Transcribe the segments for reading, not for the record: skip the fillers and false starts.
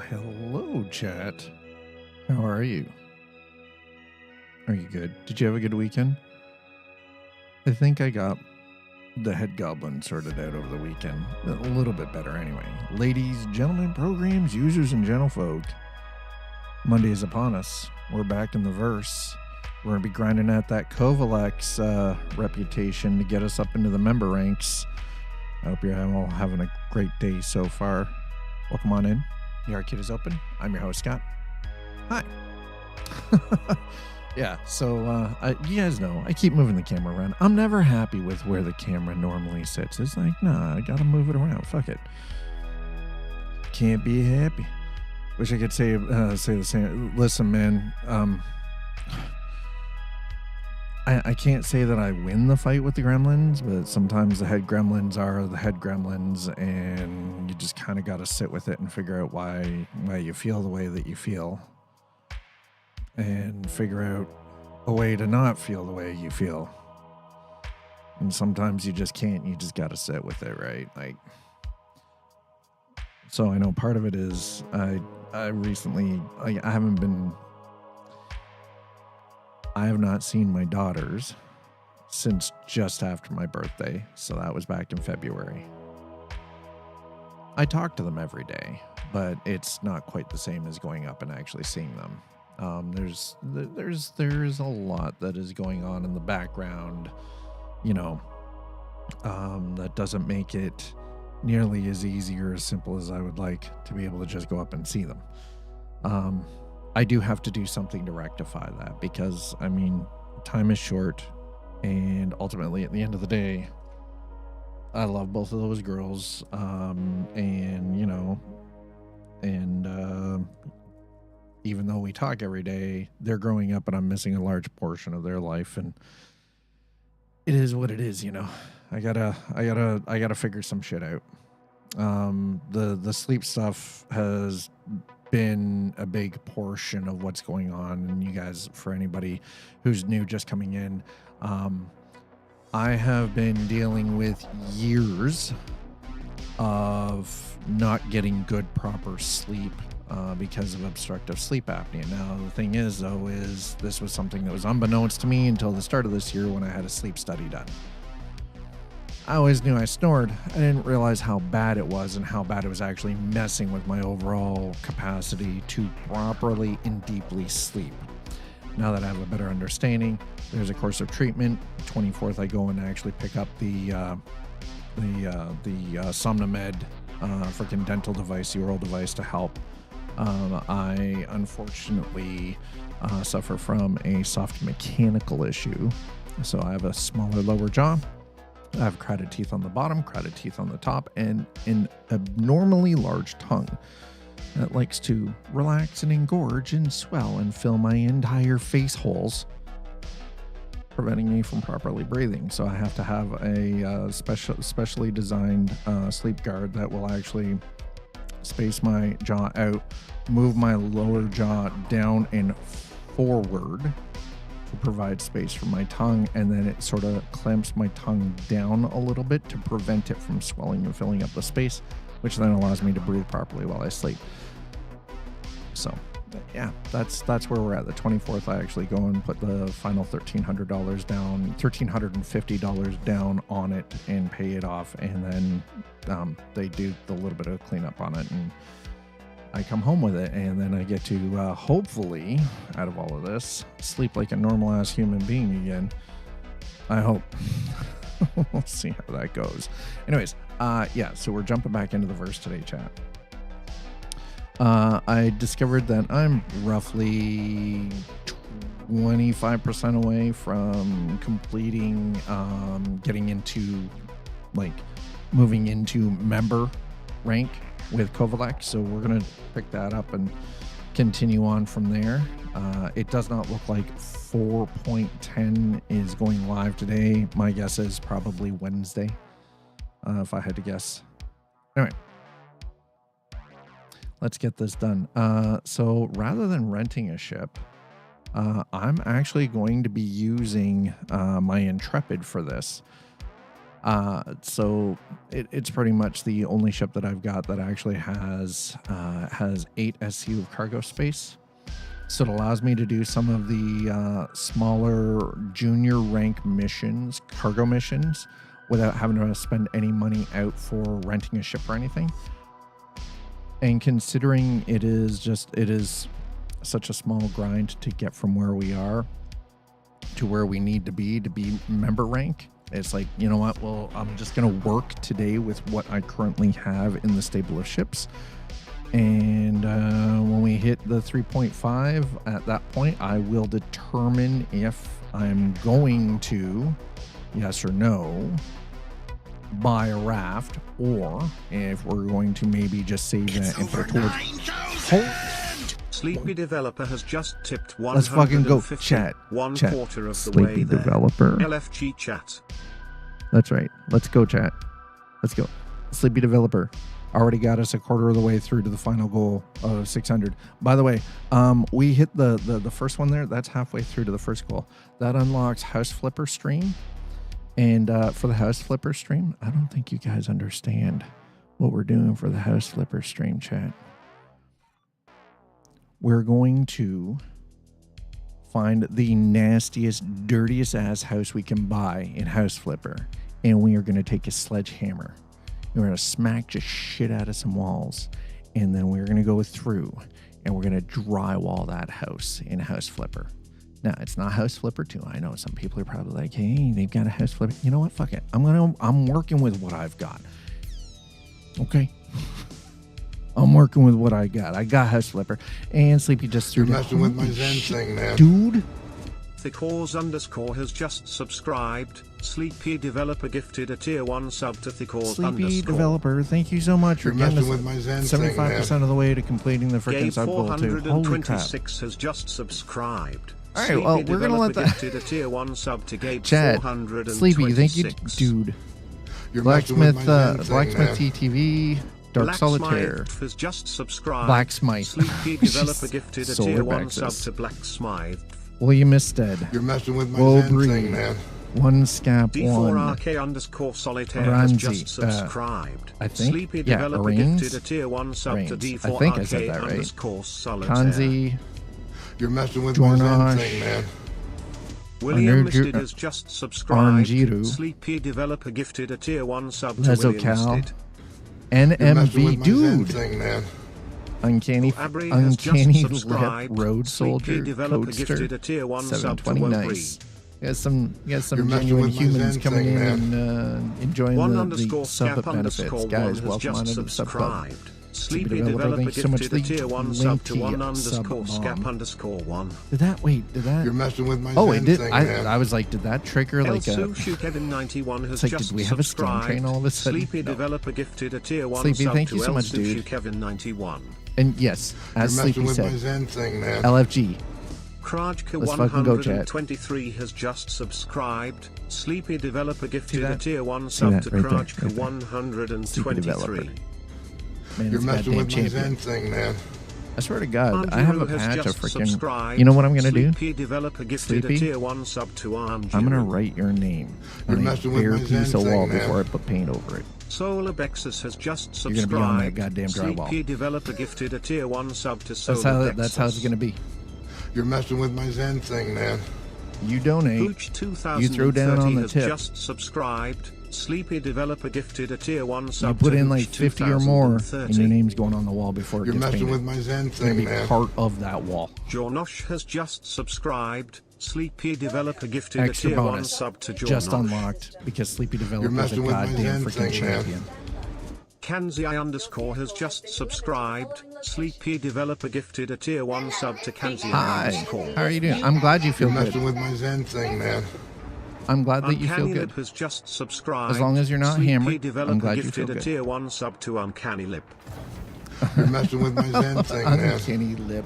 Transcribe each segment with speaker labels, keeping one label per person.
Speaker 1: hello, chat. How are you? Are you good? Did you have a good weekend? I think I got the head goblin sorted out over the weekend. A little bit better anyway. Ladies, gentlemen, programs, users, and gentlefolk. Monday is upon us. We're back in the verse. We're going to be grinding at that Covalex reputation to get us up into the member ranks. I hope you're all having a great day so far. Welcome on in. The arcade is open. I'm your host, Scott. Hi. Yeah, so you guys know, I keep moving the camera around. I'm never happy with where the camera normally sits. It's like, nah, I gotta move it around. Fuck it. Can't be happy. Wish I could say the same. Listen, man, I can't say that I win the fight with the gremlins, but sometimes the head gremlins are the head gremlins, and you just kind of got to sit with it and figure out why you feel the way that you feel, and figure out a way to not feel the way you feel. And sometimes you just can't. You just got to sit with it, right? Like, so I know part of it is I have not seen my daughters since just after my birthday, so that was back in February. I talk to them every day, but it's not quite the same as going up and actually seeing them. There's a lot that is going on in the background, that doesn't make it nearly as easy or as simple as I would like to be able to just go up and see them. I do have to do something to rectify that because, time is short, and ultimately at the end of the day, I love both of those girls, even though we talk every day, they're growing up and I'm missing a large portion of their life, and it is what it is, I gotta figure some shit out. The sleep stuff has been a big portion of what's going on, and you guys, for anybody who's new just coming in, I have been dealing with years of not getting good proper sleep because of obstructive sleep apnea. Now the thing is though, is this was something that was unbeknownst to me until the start of this year when I had a sleep study done. I always knew I snored. I didn't realize how bad it was and how bad it was actually messing with my overall capacity to properly and deeply sleep. Now that I have a better understanding, there's a course of treatment. The 24th, I go and actually pick up the Somnomed freaking dental device, the oral device to help. I unfortunately suffer from a soft mechanical issue, so I have a smaller lower jaw. I have crowded teeth on the bottom, crowded teeth on the top, and an abnormally large tongue that likes to relax and engorge and swell and fill my entire face holes, preventing me from properly breathing. So I have to have a specially designed sleep guard that will actually space my jaw out, move my lower jaw down and forward to provide space for my tongue, and then it sort of clamps my tongue down a little bit to prevent it from swelling and filling up the space, which then allows me to breathe properly while I sleep. So yeah, that's where we're at. The 24th, I actually go and put the final $1,350 down on it and pay it off, and then they do the little bit of cleanup on it, and I come home with it, and then I get to hopefully, out of all of this, sleep like a normal ass human being again. I hope. We'll see how that goes. Anyways, so we're jumping back into the verse today, chat. I discovered that I'm roughly 25% away from completing, getting into, moving into member rank with Covalex, so we're going to pick that up and continue on from there. It does not look like 4.10 is going live today. My guess is probably Wednesday, if I had to guess. Anyway, let's get this done. So rather than renting a ship, I'm actually going to be using my Intrepid for this. So it's pretty much the only ship that I've got that actually has 8 SCU of cargo space. So it allows me to do some of the smaller junior rank missions, cargo missions, without having to spend any money out for renting a ship or anything. And considering it is such a small grind to get from where we are to where we need to be member rank, it's like, you know what, well, I'm just going to work today with what I currently have in the stable of ships. And when we hit the 3.5, at that point, I will determine if I'm going to, yes or no, buy a raft, or if we're going to maybe just save that and put towards.
Speaker 2: Sleepy Developer has just tipped 150.
Speaker 1: Let's fucking go, chat.
Speaker 2: Chat. Quarter of
Speaker 1: Sleepy
Speaker 2: the way there.
Speaker 1: Developer.
Speaker 2: LFG chat.
Speaker 1: That's right. Let's go, chat. Let's go. Sleepy Developer already got us a quarter of the way through to the final goal of 600. By the way, we hit the first one there. That's halfway through to the first goal. That unlocks House Flipper stream. And for the House Flipper stream, I don't think you guys understand what we're doing for the House Flipper stream, chat. We're going to find the nastiest, dirtiest ass house we can buy in House Flipper. And we are going to take a sledgehammer. We're going to smack just shit out of some walls. And then we're going to go through and we're going to drywall that house in House Flipper. Now, it's not House Flipper 2. I know some people are probably like, hey, they've got a House Flipper. You know what? Fuck it. I'm working with what I've got. Okay? I'm working with what I got. I got House Flipper. And Sleepy just threw
Speaker 3: You're messing with my Zen thing, man.
Speaker 1: Dude.
Speaker 2: Thickors_ has just subscribed. Sleepy Developer gifted a tier 1 sub to Thickors_.
Speaker 1: Sleepy Developer, thank you so much for getting us
Speaker 3: with my Zen
Speaker 1: 75% of the way to completing the freaking
Speaker 2: Gabe
Speaker 1: sub goal too. Holy crap.
Speaker 2: 426 has just subscribed.
Speaker 1: All right, well, we're going to let that...
Speaker 2: gifted a tier 1 sub to Gabe
Speaker 1: Chad,
Speaker 2: 426.
Speaker 1: Sleepy, thank you, dude.
Speaker 3: You're
Speaker 1: Blacksmith,
Speaker 3: Blacksmith
Speaker 1: TTV, Dark Solitaire.
Speaker 2: Has just subscribed.
Speaker 1: Blacksmith.
Speaker 2: Sleepy Developer gifted a tier 1 sub to Blacksmith.
Speaker 1: William Misted.
Speaker 3: You're messing with my Zen thing, man.
Speaker 1: One Scap
Speaker 2: D4RK_Solitaire has just subscribed.
Speaker 1: I think.
Speaker 2: Sleepy Developer gifted a tier 1 sub to D4RK_Solitaire.
Speaker 1: I think I said that right. Kanzi.
Speaker 3: You're messing with my Zen thing, man.
Speaker 2: William Misted has just subscribed. Sleepy Developer gifted a tier 1 sub to William Misted.
Speaker 1: NMV, dude.
Speaker 3: Thing, man.
Speaker 1: Uncanny Lip Road Soldier Codester 720. Nice. You got some genuine humans coming in and enjoying the sub benefits. Guys, welcome onto the sub club.
Speaker 2: Sleepy Developer gifted a tier 1 sub to 1_scap_1.
Speaker 1: Did that?
Speaker 3: You're messing with my
Speaker 1: Oh,
Speaker 3: Zen
Speaker 1: it did.
Speaker 3: thing,
Speaker 1: I was like, did that trigger like a...
Speaker 2: Kevin91 has
Speaker 1: like,
Speaker 2: just
Speaker 1: did we have a steam train all of a sudden?
Speaker 2: Sleepy Developer gifted a tier 1
Speaker 1: Sleepy,
Speaker 2: sub
Speaker 1: thank
Speaker 2: to
Speaker 1: you so much, dude.
Speaker 2: Kevin91.
Speaker 1: And yes, as Sleepy said,
Speaker 3: my Zen thing, man.
Speaker 1: LFG.
Speaker 2: Krajka123 has just subscribed. Sleepy Developer gifted a tier 1 sub to Krajka123.
Speaker 1: Man,
Speaker 3: you're messing with my Zen
Speaker 1: champion.
Speaker 3: thing, man.
Speaker 1: I swear to God, I have a patch of freaking...
Speaker 2: Subscribed.
Speaker 1: You know what I'm going to do?
Speaker 2: Sleepy Developer gifted a tier 1 sub to
Speaker 1: I'm going to write your name on a bare piece of wall before I put paint over it.
Speaker 2: Solar Bexus has just subscribed.
Speaker 1: You're going to be on that goddamn drywall.
Speaker 2: Sleepy Developer gifted a tier 1 sub to Solar Bexus.
Speaker 1: That's how it's going to be.
Speaker 3: You're messing with my Zen thing, man.
Speaker 1: You donate. You throw down on the tip.
Speaker 2: Just subscribed. Sleepy Developer gifted a tier 1 sub.
Speaker 1: You put in like 50 or more, and your name's going on the wall before it gets painted.
Speaker 3: You're messing with my Zen thing,
Speaker 1: man. It's going to be part of that wall.
Speaker 2: Jornosh has just subscribed. Sleepy Developer gifted a tier 1 sub to Jornosh.
Speaker 1: Just unlocked because Sleepy Developer is a goddamn freaking champion.
Speaker 2: Kanzi_ has just subscribed. Sleepy Developer gifted a tier 1 sub to Kanzi_.
Speaker 1: Hi, how are you doing? I'm glad you feel good.
Speaker 3: You're messing with my Zen thing, man.
Speaker 1: I'm glad that you feel good.
Speaker 2: Has just subscribed.
Speaker 1: As long as you're not hammered, I'm glad you feel
Speaker 2: gifted
Speaker 1: good.
Speaker 2: a tier 1 sub to Uncanny Lip.
Speaker 3: You're messing with my Zen thing, man.
Speaker 1: Uncanny Lip.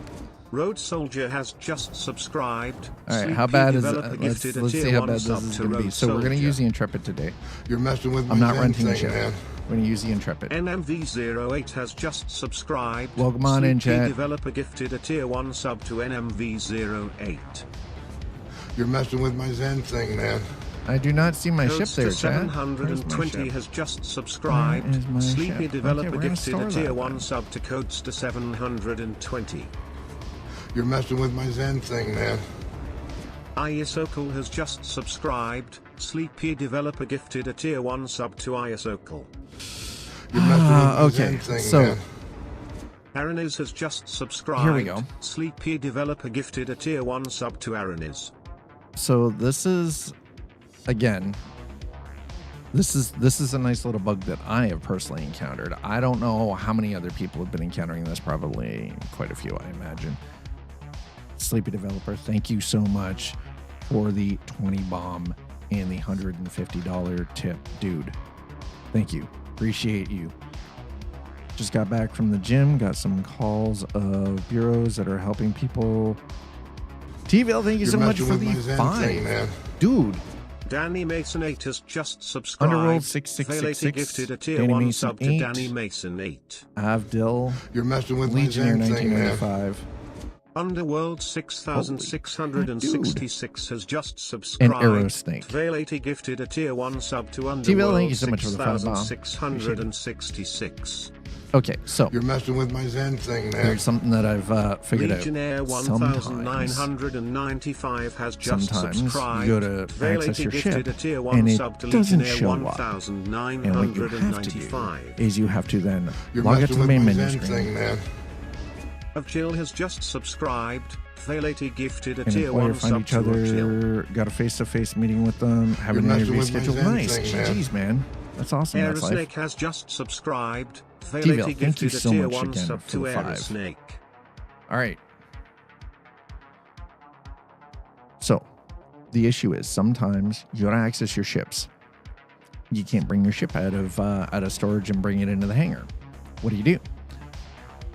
Speaker 2: Road Soldier has just subscribed.
Speaker 1: All right, how bad is it? Let's see how bad this is going to be. So we're going to use the Intrepid today.
Speaker 3: You're messing with my
Speaker 1: I'm not
Speaker 3: Zen
Speaker 1: renting
Speaker 3: thing,
Speaker 1: a ship.
Speaker 3: Man.
Speaker 1: We're going to use the Intrepid.
Speaker 2: NMV08 has just subscribed.
Speaker 1: Welcome on in, chat.
Speaker 2: Developer gifted a tier 1 sub to NMV08.
Speaker 3: You're messing with my Zen thing, man.
Speaker 1: I do not see my ship there, chat.
Speaker 2: 720 has just subscribed. Sleepy
Speaker 1: ship?
Speaker 2: Developer
Speaker 1: Okay, we're gonna
Speaker 2: gifted
Speaker 1: store
Speaker 2: a tier
Speaker 1: that
Speaker 2: 1
Speaker 1: then.
Speaker 2: sub to Codester 720.
Speaker 3: You're messing with my Zen thing, man.
Speaker 2: aUEC has just subscribed. Sleepy Developer gifted a tier 1 sub to aUEC.
Speaker 3: You're messing with my
Speaker 1: Okay,
Speaker 3: Zen thing,
Speaker 1: so
Speaker 3: man.
Speaker 2: Araniz has just subscribed.
Speaker 1: Here we go.
Speaker 2: Sleepy Developer gifted a tier 1 sub to Araniz.
Speaker 1: So this is, again, this is a nice little bug that I have personally encountered. I don't know how many other people have been encountering this. Probably quite a few, I imagine. Sleepy Developer, thank you so much for the 20 bomb and the $150 tip, dude. Thank you. Appreciate you. Just got back from the gym, got some calls of bureaus that are helping people. T-Ville, thank you so much for the 5.
Speaker 3: Man.
Speaker 1: Dude.
Speaker 2: Danny Mason 8 has just subscribed.
Speaker 1: Underworld 6666.
Speaker 2: Gifted a tier
Speaker 1: Danny
Speaker 2: 1
Speaker 1: Mason
Speaker 2: sub
Speaker 1: 8.
Speaker 2: to Danny Mason 8.
Speaker 1: Avdil.
Speaker 3: You're messing with my
Speaker 1: Legionnaire
Speaker 3: Zen thing, man.
Speaker 1: 1995.
Speaker 2: Underworld 6666 has just subscribed.
Speaker 1: And Aerosnake.
Speaker 2: Veilati gifted a tier 1 sub to
Speaker 1: T-Ville, thank
Speaker 2: Underworld
Speaker 1: you so much for the 5 bomb.
Speaker 2: 6666.
Speaker 1: Okay, so
Speaker 3: You're messing with my Zen thing, man.
Speaker 1: here's something that I've figured
Speaker 2: Legionnaire
Speaker 1: out.
Speaker 2: 1995 has just
Speaker 1: Sometimes
Speaker 2: subscribed.
Speaker 1: you go to access
Speaker 2: Veilati
Speaker 1: your
Speaker 2: gifted
Speaker 1: ship
Speaker 2: a tier 1
Speaker 1: and it
Speaker 2: sub to
Speaker 1: doesn't
Speaker 2: Legionnaire
Speaker 1: show up. And what you have to do
Speaker 2: 1995.
Speaker 1: is you have to then
Speaker 3: You're
Speaker 1: log out to
Speaker 3: messing
Speaker 1: the
Speaker 3: with
Speaker 1: main
Speaker 3: my
Speaker 1: menu
Speaker 3: Zen
Speaker 1: screen.
Speaker 3: thing, man.
Speaker 2: Of Jill has just subscribed. Veilati gifted a
Speaker 1: And
Speaker 2: tier
Speaker 1: employer
Speaker 2: 1
Speaker 1: find
Speaker 2: sub
Speaker 1: each
Speaker 2: to Jill.
Speaker 1: other, got a face-to-face meeting with them, have
Speaker 3: You're
Speaker 1: an
Speaker 3: messing
Speaker 1: interview
Speaker 3: with my
Speaker 1: scheduled.
Speaker 3: Zen
Speaker 1: Nice.
Speaker 3: thing, man.
Speaker 1: GG's, man. That's awesome. That's life.
Speaker 2: Aerosnake has just subscribed.
Speaker 1: T-Ville,
Speaker 2: Veilati
Speaker 1: thank you
Speaker 2: gifted a
Speaker 1: so
Speaker 2: tier
Speaker 1: much
Speaker 2: 1
Speaker 1: again
Speaker 2: sub
Speaker 1: for
Speaker 2: to
Speaker 1: the 5.
Speaker 2: Aerosnake.
Speaker 1: All right. So, the issue is sometimes you gotta access your ships. You can't bring your ship out of storage and bring it into the hangar. What do?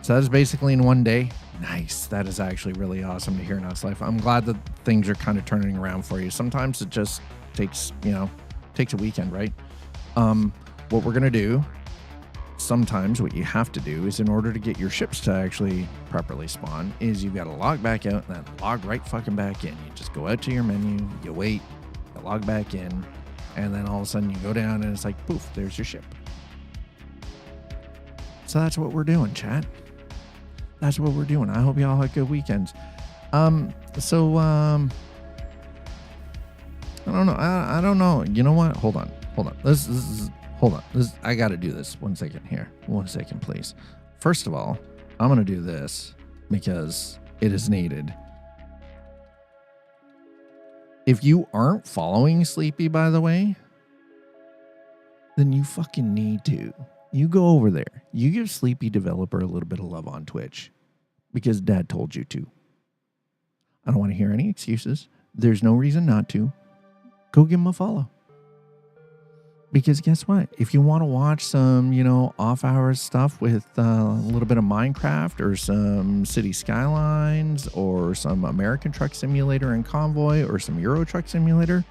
Speaker 1: So that is basically in one day. Nice. That is actually really awesome to hear in us life. I'm glad that things are kind of turning around for you. Sometimes it just takes a weekend, right? What we're gonna do. Sometimes what you have to do is in order to get your ships to actually properly spawn is you've got to log back out and then log right fucking back in. You just go out to your menu, you wait, you log back in, and then all of a sudden you go down and it's like, poof, there's your ship. So that's what we're doing, chat. That's what we're doing. I hope y'all had good weekends. I don't know. I don't know. You know what? Hold on. This is... Hold on. I got to do this. 1 second here. 1 second, please. First of all, I'm going to do this because it is needed. If you aren't following Sleepy, by the way, then you fucking need to. You go over there. You give Sleepy Developer a little bit of love on Twitch because Dad told you to. I don't want to hear any excuses. There's no reason not to. Go give him a follow. Because guess what? If you want to watch some, off-hours stuff with a little bit of Minecraft or some City Skylines or some American Truck Simulator and Convoy or some Euro Truck Simulator,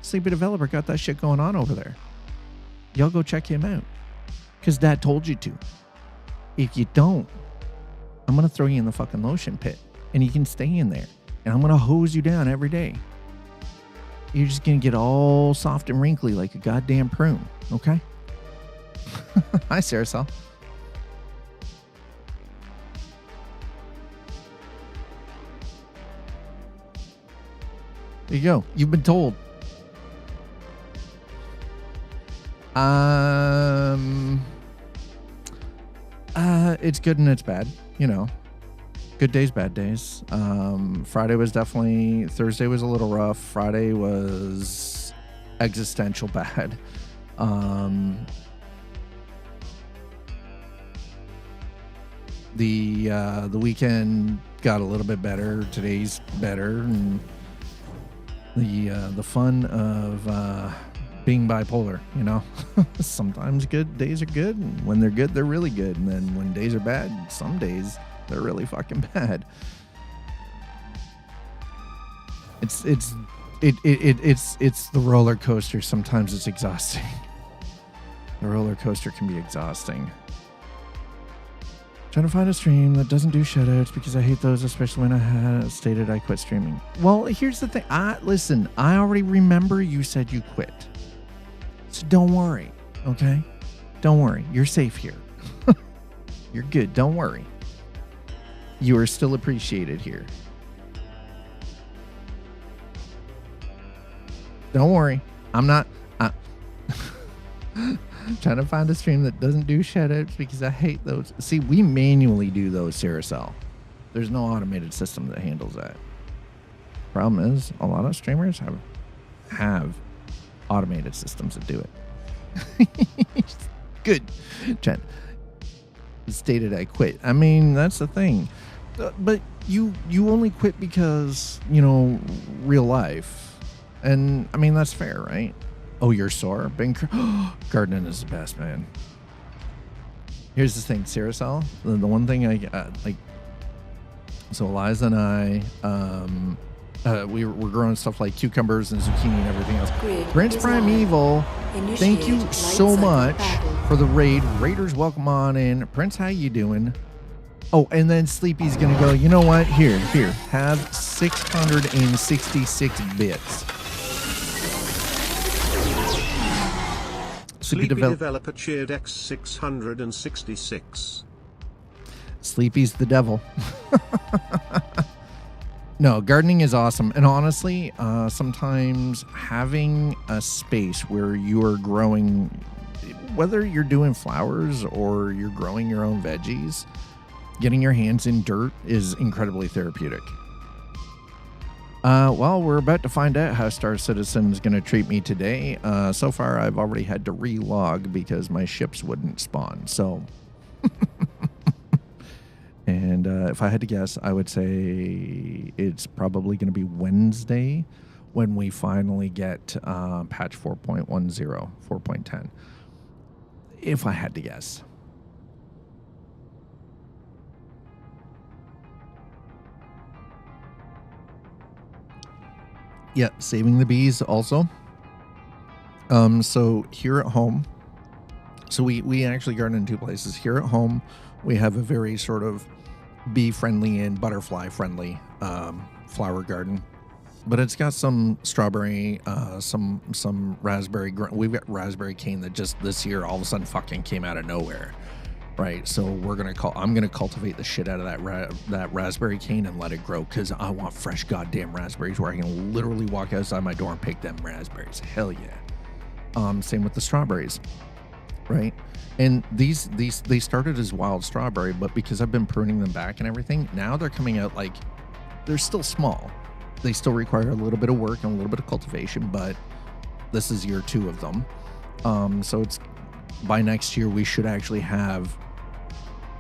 Speaker 1: Sleepy Developer got that shit going on over there. Y'all go check him out. Because Dad told you to. If you don't, I'm going to throw you in the fucking lotion pit. And you can stay in there. And I'm going to hose you down every day. You're just going to get all soft and wrinkly like a goddamn prune. Okay? Hi, Saracel. There you go. You've been told. It's good and it's bad. Good days, bad days. Friday was definitely... Thursday was a little rough. Friday was existential bad. The weekend got a little bit better. Today's better. And the fun of being bipolar, Sometimes good days are good. And when they're good, they're really good. And then when days are bad, some days... they're really fucking bad. It's the roller coaster. Sometimes it's exhausting. The roller coaster can be exhausting. Trying to find a stream that doesn't do shoutouts because I hate those, especially when I had stated I quit streaming. Well, here's the thing. Listen, I already remember you said you quit. So don't worry, okay? Don't worry. You're safe here. You're good. Don't worry. You are still appreciated here. Don't worry. I'm not... trying to find a stream that doesn't do shoutouts because I hate those. See, we manually do those, Saracel. There's no automated system that handles that. Problem is, a lot of streamers have automated systems that do it. Good. Chen stated I quit. I mean, that's the thing. But you only quit because, you know, real life. And, I mean, that's fair, right? Oh, you're sore? Gardening is the best, man. Here's the thing, Saracel. The one thing I like. So Eliza and I, we're growing stuff like cucumbers and zucchini and everything else. Prince Primeval, thank you so much for the raid. Raiders, welcome on in. Prince, how you doing? Oh, and then Sleepy's gonna go. You know what? Here, have 666 bits.
Speaker 2: Sleepy developer cheered X666.
Speaker 1: Sleepy's the devil. No, gardening is awesome. And honestly, sometimes having a space where you are growing, whether you're doing flowers or you're growing your own veggies, getting your hands in dirt is incredibly therapeutic. Well, we're about to find out how Star Citizen is going to treat me today. So far, I've already had to relog because my ships wouldn't spawn. So, and if I had to guess, I would say it's probably going to be Wednesday when we finally get patch 4.10, 4.10. If I had to guess. Yeah, saving the bees also. So here at home, so we actually garden in two places. Here at home, we have a very sort of bee-friendly and butterfly-friendly flower garden. But it's got some strawberry, some raspberry. We've got raspberry cane that just this year all of a sudden fucking came out of nowhere. Right, so I'm gonna cultivate the shit out of that raspberry cane and let it grow because I want fresh goddamn raspberries where I can literally walk outside my door and pick them raspberries. Hell yeah. Same with the strawberries, right? And these they started as wild strawberry, but because I've been pruning them back and everything, now they're coming out like they're still small. They still require a little bit of work and a little bit of cultivation, but this is year 2 of them. So it's by next year we should actually have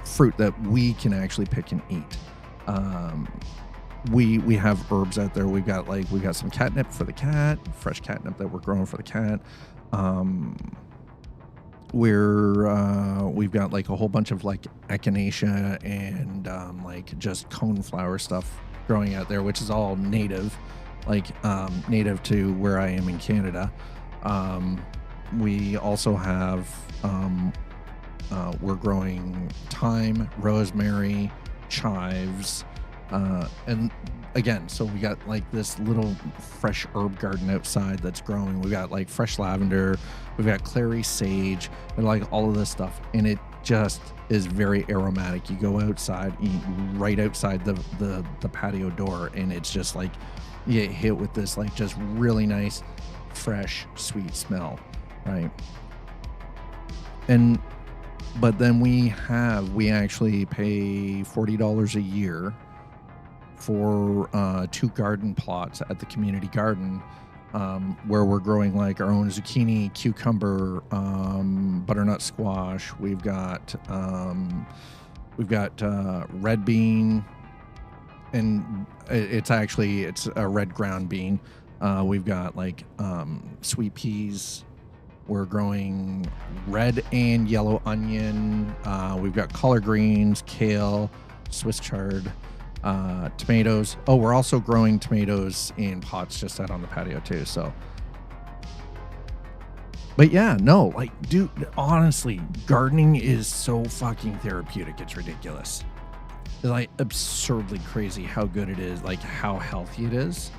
Speaker 1: fruit that we can actually pick and eat. We have herbs out there. We've got some catnip for the cat, fresh catnip that we're growing for the cat. We've got like a whole bunch of like echinacea and like just coneflower stuff growing out there, which is all native, native to where I am in Canada. We also have we're growing thyme, rosemary, chives, and again, so we got like this little fresh herb garden outside that's growing. We got like fresh lavender, we've got clary sage, and like all of this stuff, and it just is very aromatic. You go outside, right outside the patio door, and it's just like you get hit with this like just really nice, fresh, sweet smell, right? But then we actually pay $40 a year for 2 garden plots at the community garden, where we're growing like our own zucchini, cucumber, butternut squash. We've got red bean, and it's a red ground bean. We've got like sweet peas. We're growing red and yellow onion. We've got collard greens, kale, Swiss chard, tomatoes. Oh, we're also growing tomatoes in pots just out on the patio too. So But yeah, no, like, dude, honestly, gardening is so fucking therapeutic. It's ridiculous. It's like absurdly crazy how good it is, like how healthy it is.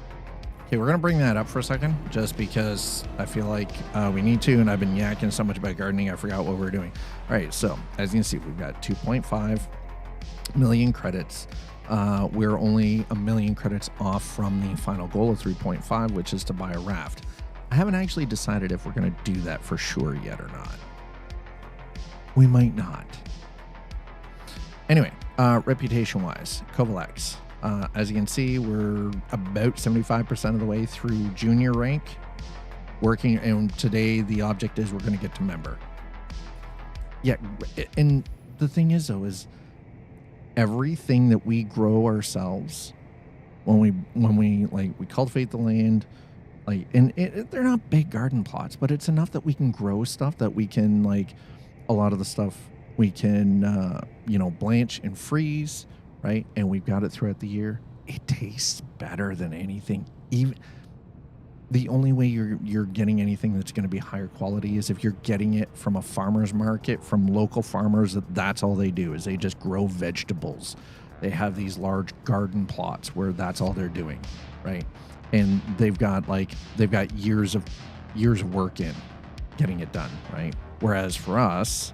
Speaker 1: Okay, we're going to bring that up for a second, just because I feel like we need to, and I've been yakking so much about gardening, I forgot what we're doing. All right, so as you can see, we've got 2.5 million credits. We're only 1 million credits off from the final goal of 3.5, which is to buy a raft. I haven't actually decided if we're going to do that for sure yet or not. We might not. Anyway, reputation-wise, Covalex. As you can see, we're about 75% of the way through junior rank. Working, and today the object is we're going to get to member. Yeah, and the thing is, though, is everything that we grow ourselves, when we cultivate the land, like, and they're not big garden plots, but it's enough that we can grow stuff that we can, like, a lot of the stuff we can, blanch and freeze, right? And we've got it throughout the year. It tastes better than anything. Even the only way you're getting anything that's going to be higher quality is if you're getting it from a farmer's market, from local farmers. That's all they do, is they just grow vegetables. They have these large garden plots where that's all they're doing, right? And they've got years of work in getting it done, right? Whereas for us,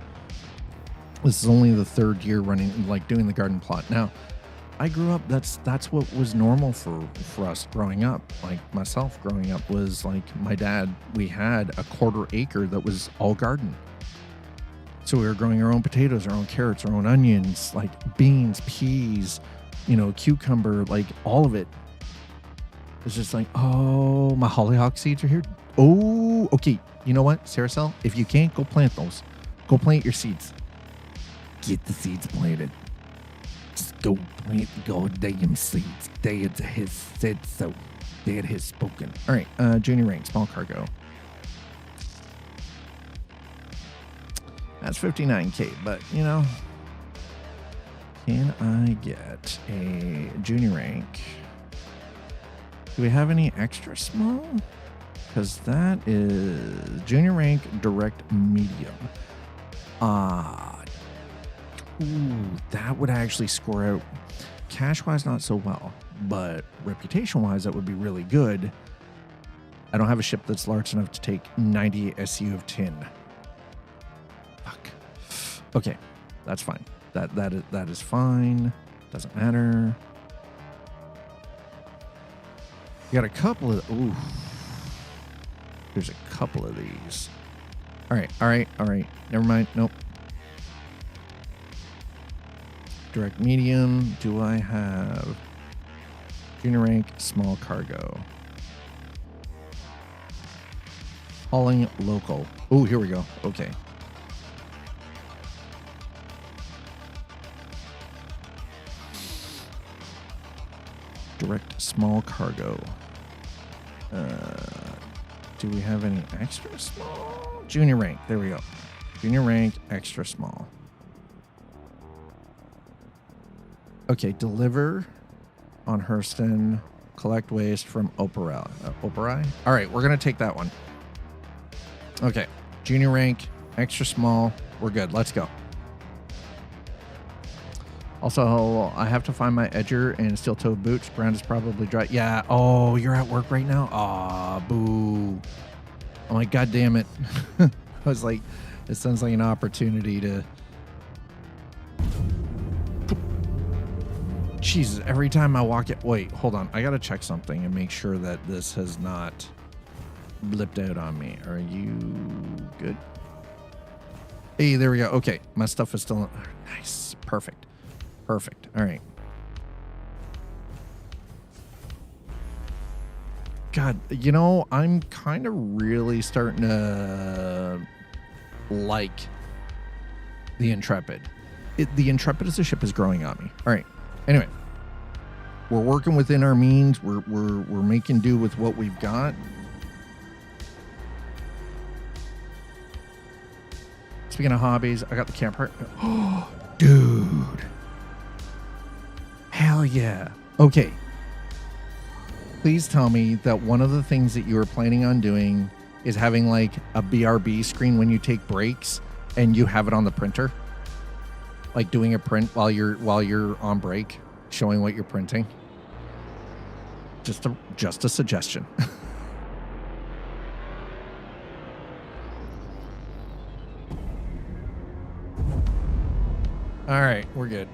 Speaker 1: this is only the third year running, like, doing the garden plot. Now, I grew up, that's what was normal for us growing up. Like, myself growing up was like, my dad, we had a 1/4 acre that was all garden. So we were growing our own potatoes, our own carrots, our own onions, like beans, peas, cucumber, like all of it. It's just like, oh, my hollyhock seeds are here. Oh, okay. You know what, Saracel? If you can't, go plant those. Go plant your seeds. Get the seeds planted. Just go plant the goddamn seeds. Dad has said so. Dad has spoken. All right, junior rank, small cargo. That's 59K, but, can I get a junior rank? Do we have any extra small? Because that is junior rank direct medium. That would actually score out cash-wise not so well, but reputation-wise that would be really good. I don't have a ship that's large enough to take 90 SU of tin. Fuck. Okay, that's fine. That is fine. Doesn't matter. You got a couple of... Ooh. There's a couple of these. All right. Never mind. Nope. Direct medium. Do I have junior rank small cargo? Hauling local. Oh, here we go. Okay. Direct small cargo. Do we have any extra small? Junior rank. There we go. Junior rank, extra small. Okay, deliver on Hurston. Collect waste from Opera. Opera? All right, we're going to take that one. Okay, junior rank, extra small. We're good. Let's go. Also, I have to find my edger and steel-toed boots. Ground is probably dry. Yeah. Oh, you're at work right now? Aw, boo. I'm like, God damn it. I was like, it sounds like an opportunity to... Jesus, every time I walk it... Wait, hold on. I got to check something and make sure that this has not blipped out on me. Are you good? Hey, there we go. Okay, my stuff is still... Nice. Perfect. Perfect. All right. God, I'm kind of really starting to like the Intrepid. The Intrepid as a ship is growing on me. All right. Anyway, we're working within our means. We're making do with what we've got. Speaking of hobbies, I got the campfire. Oh, dude. Hell yeah. Okay. Please tell me that one of the things that you were planning on doing is having like a BRB screen when you take breaks and you have it on the printer. Like doing a print while you're on break, showing what you're printing. Just a suggestion. All right, we're good.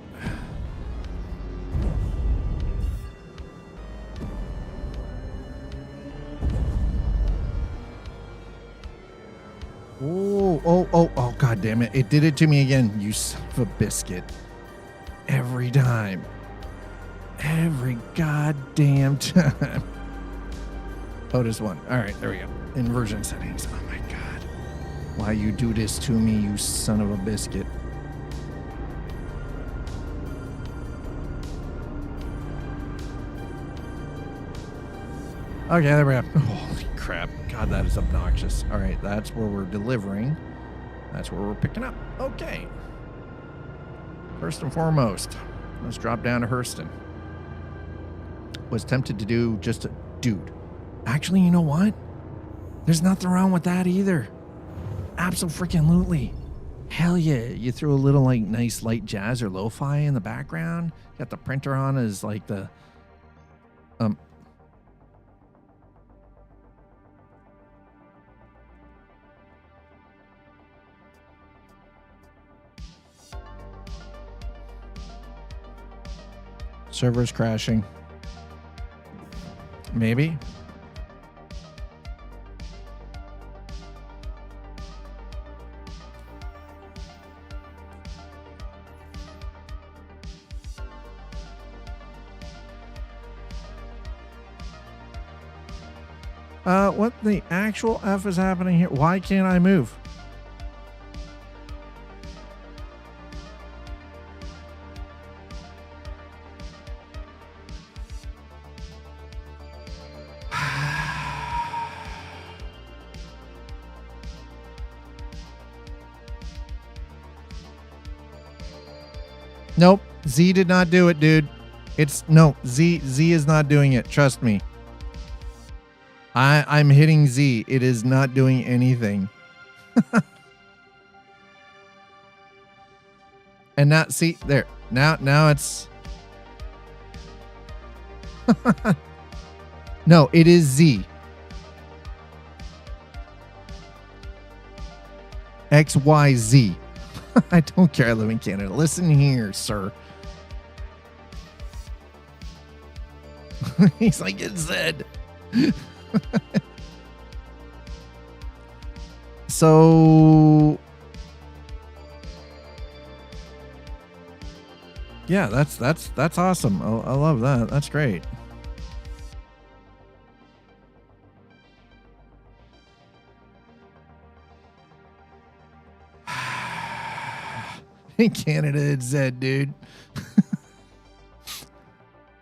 Speaker 1: Oh, God damn it. It did it to me again, you son of a biscuit. Every time. Every goddamn time. POTUS 1. All right, there we go. Inversion settings. Oh, my God. Why you do this to me, you son of a biscuit. Okay, there we go. Holy crap. God, that is obnoxious. All right, that's where we're delivering. That's where we're picking up. Okay. First and foremost, let's drop down to Hurston. Was tempted to do just a... Dude, actually, you know what? There's nothing wrong with that either. Absolutely. Hell yeah. You threw a little, like, nice light jazz or lo-fi in the background. Got the printer on as, like, the... Server's crashing. Maybe. What the actual F is happening here? Why can't I move? Nope. Z did not do it, dude. Z is not doing it. Trust me. I'm hitting Z. It is not doing anything. And now, see, there. Now it's... No, it is Z. XYZ. I don't care. I live in Canada. Listen here, sir. He's like, it's Zed. So, yeah, that's awesome. I love that. That's great. In Canada, it's Zed, dude.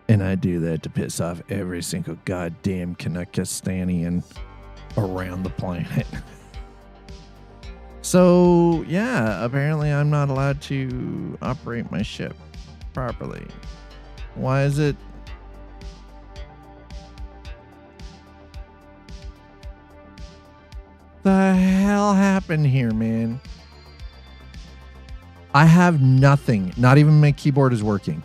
Speaker 1: And I do that to piss off every single goddamn Canuckistanian around the planet. So, yeah, apparently I'm not allowed to operate my ship properly. Why is it? The hell happened here, man? I have nothing. Not even my keyboard is working.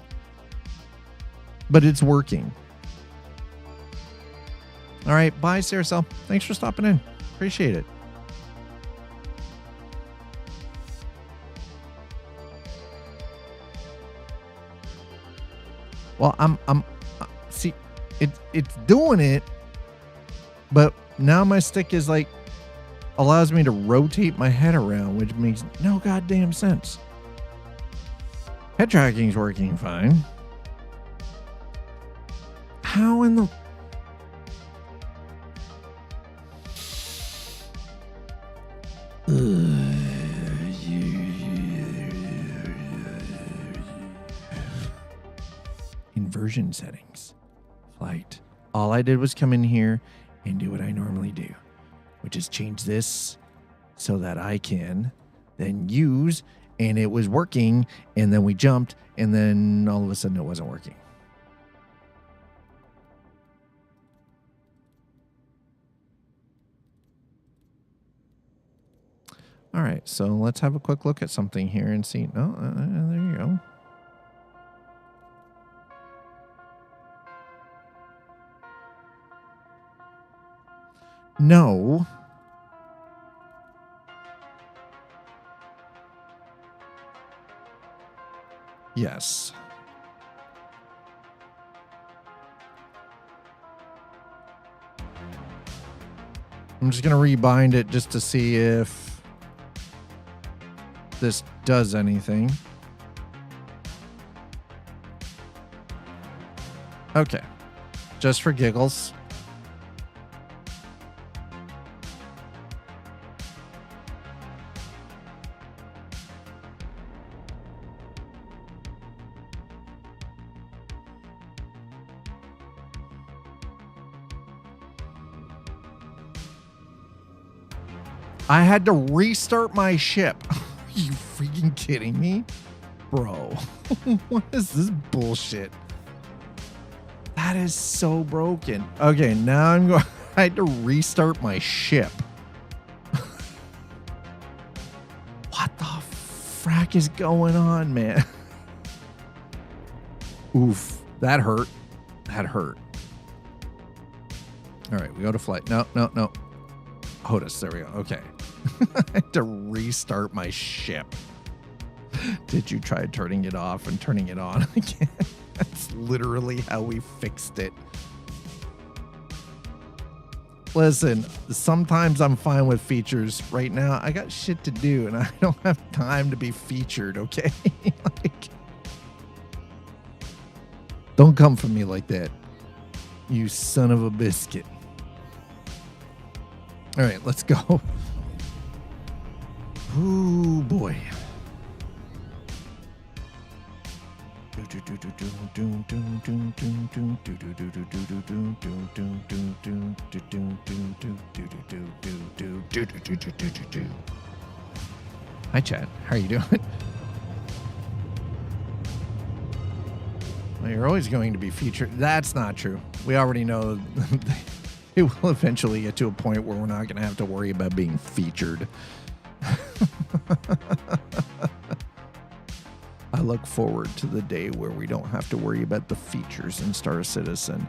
Speaker 1: But it's working. All right. Bye, Saracel. Thanks for stopping in. Appreciate it. Well, see, it's doing it, but now my stick is like, allows me to rotate my head around, which makes no goddamn sense. Head tracking's working fine. How in the... Inversion settings. Flight. All I did was come in here and do what I normally do, which is change this so that I can then use, and it was working, and then we jumped, and then all of a sudden it wasn't working. All right, so let's have a quick look at something here and see. No, there you go. No. Yes. I'm just going to rebind it just to see if this does anything. Okay. Just for giggles. I had to restart my ship. Are you freaking kidding me? Bro, what is this bullshit? That is so broken. Okay, now I'm going. I had to restart my ship. What the frack is going on, man? Oof, that hurt. That hurt. All right, we go to flight. No. HOTUS, there we go. Okay. I had to restart my ship. Did you try turning it off and turning it on again? That's literally how we fixed it. Listen, sometimes I'm fine with features. Right now, I got shit to do and I don't have time to be featured, okay? Like, don't come for me like that, you son of a biscuit. All right, let's go. Ooh, boy. Hi, Chad. How are you doing? Well, you're always going to be featured. That's not true. We already know it will eventually get to a point where we're not going to have to worry about being featured. I look forward to the day where we don't have to worry about the features in Star Citizen.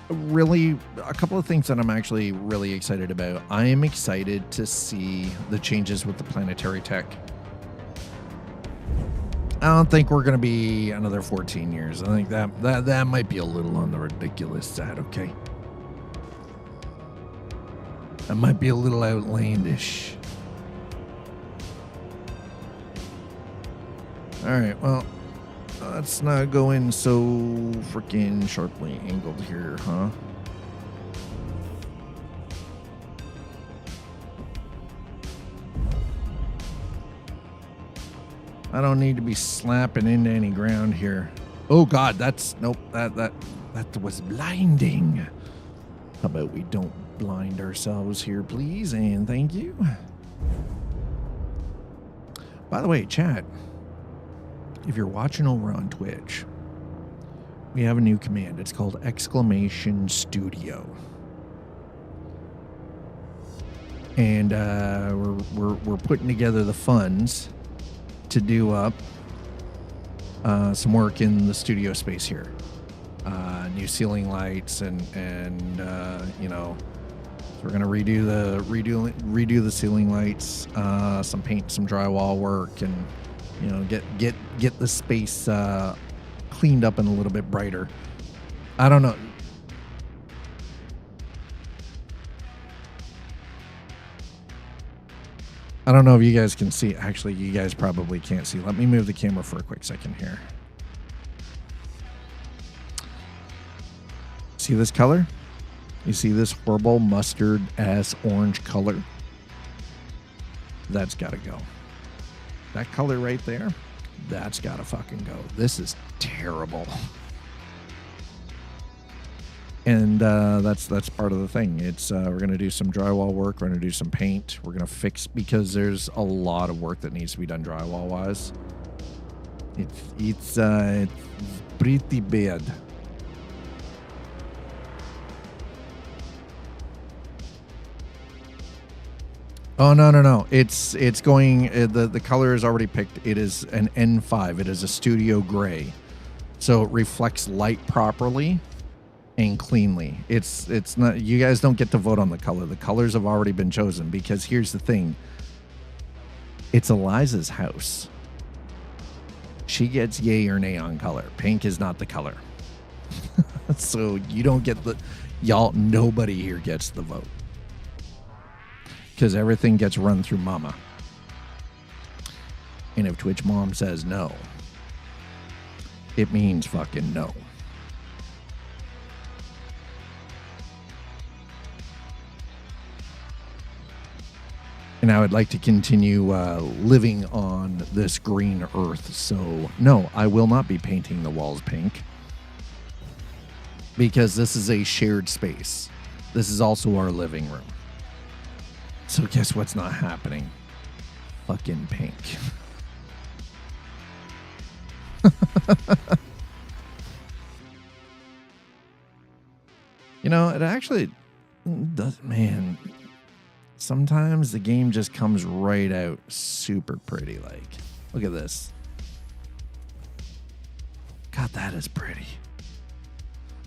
Speaker 1: Really, a couple of things that I'm actually really excited about. I am excited to see the changes with the planetary tech. I don't think we're going to be another 14 years. I think that might be a little on the ridiculous side, okay? That might be a little outlandish. All right, well, let's not go in so freaking sharply angled here, huh? I don't need to be slapping into any ground here. Oh God, nope, that was blinding. How about we don't blind ourselves here, please, and thank you. By the way, chat, if you're watching over on Twitch, we have a new command. It's called !Studio. And we're putting together the funds to do up some work in the studio space here. New ceiling lights and you know, so we're gonna redo the ceiling lights, some paint, some drywall work, and you know, get the space cleaned up and a little bit brighter. I don't know. I don't know if you guys can see. Actually, you guys probably can't see. Let me move the camera for a quick second here. See this color? You see this horrible mustard ass orange color? That's got to go. That color right there, that's got to fucking go. This is terrible. And that's part of the thing. It's we're going to do some drywall work. We're going to do some paint. We're going to fix, because there's a lot of work that needs to be done drywall wise. It's pretty bad. Oh, no. It's going, the color is already picked. It is an N5. It is a studio gray. So it reflects light properly and cleanly. It's not, you guys don't get to vote on the color. The colors have already been chosen because here's the thing. It's Eliza's house. She gets yay or nay on color. Pink is not the color. So you don't get nobody here gets the vote. Because everything gets run through Mama. And if Twitch Mom says no, it means fucking no. And I would like to continue living on this green earth. So, no, I will not be painting the walls pink. Because this is a shared space. This is also our living room. So guess what's not happening? Fucking pink. You know, it actually does, man. Sometimes the game just comes right out super pretty. Like, look at this. God, that is pretty.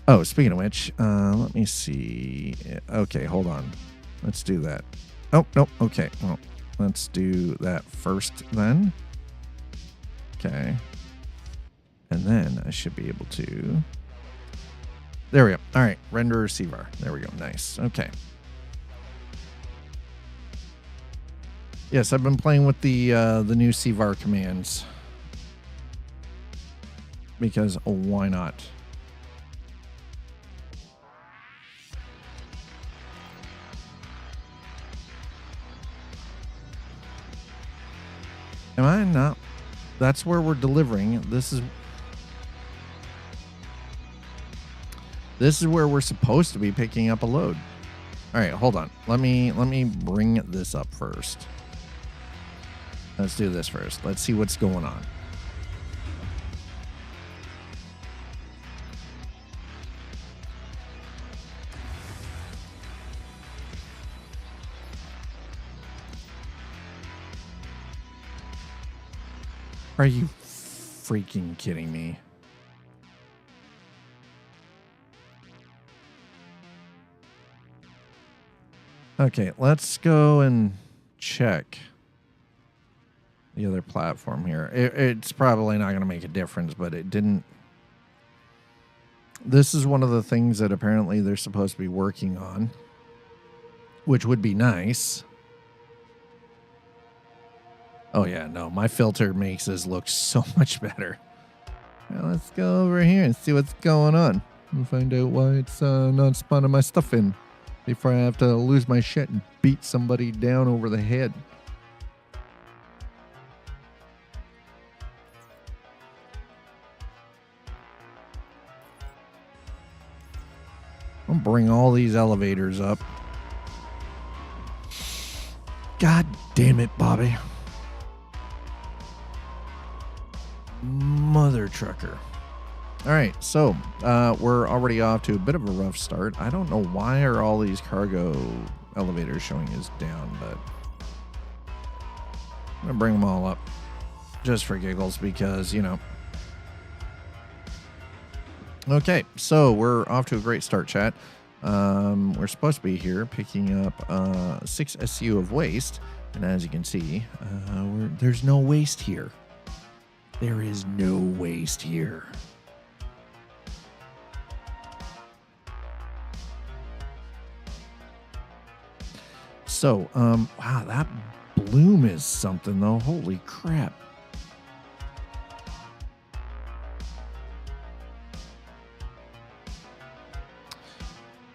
Speaker 1: Oh, speaking of which, let me see. Okay, hold on. Let's do that. Oh, no. Okay. Well, let's do that first then. Okay. And then I should be able to. There we go. All right. Render receiver. There we go. Nice. Okay. Yes, I've been playing with the new CVAR commands. Because why not? Am I not? That's where we're delivering. This is where we're supposed to be picking up a load. All right, hold on. Let me bring this up first. Let's do this first. Let's see what's going on. Are you freaking kidding me? Okay, let's go and check the other platform here. It's probably not going to make a difference, but it didn't. This is one of the things that apparently they're supposed to be working on, which would be nice. Oh, yeah, no, my filter makes this look so much better. Now let's go over here and see what's going on and find out why it's not spawning my stuff in before I have to lose my shit and beat somebody down over the head. I'll bring all these elevators up. God damn it, Bobby. Mother trucker. All right, so we're already off to a bit of a rough start. I don't know why are all these cargo elevators showing us down, but I'm gonna bring them all up just for giggles because, you know. Okay, so we're off to a great start, chat. We're supposed to be here picking up 6 SU of waste, and as you can see, there's no waste here. There is no waste here. So, wow, that bloom is something though. Holy crap.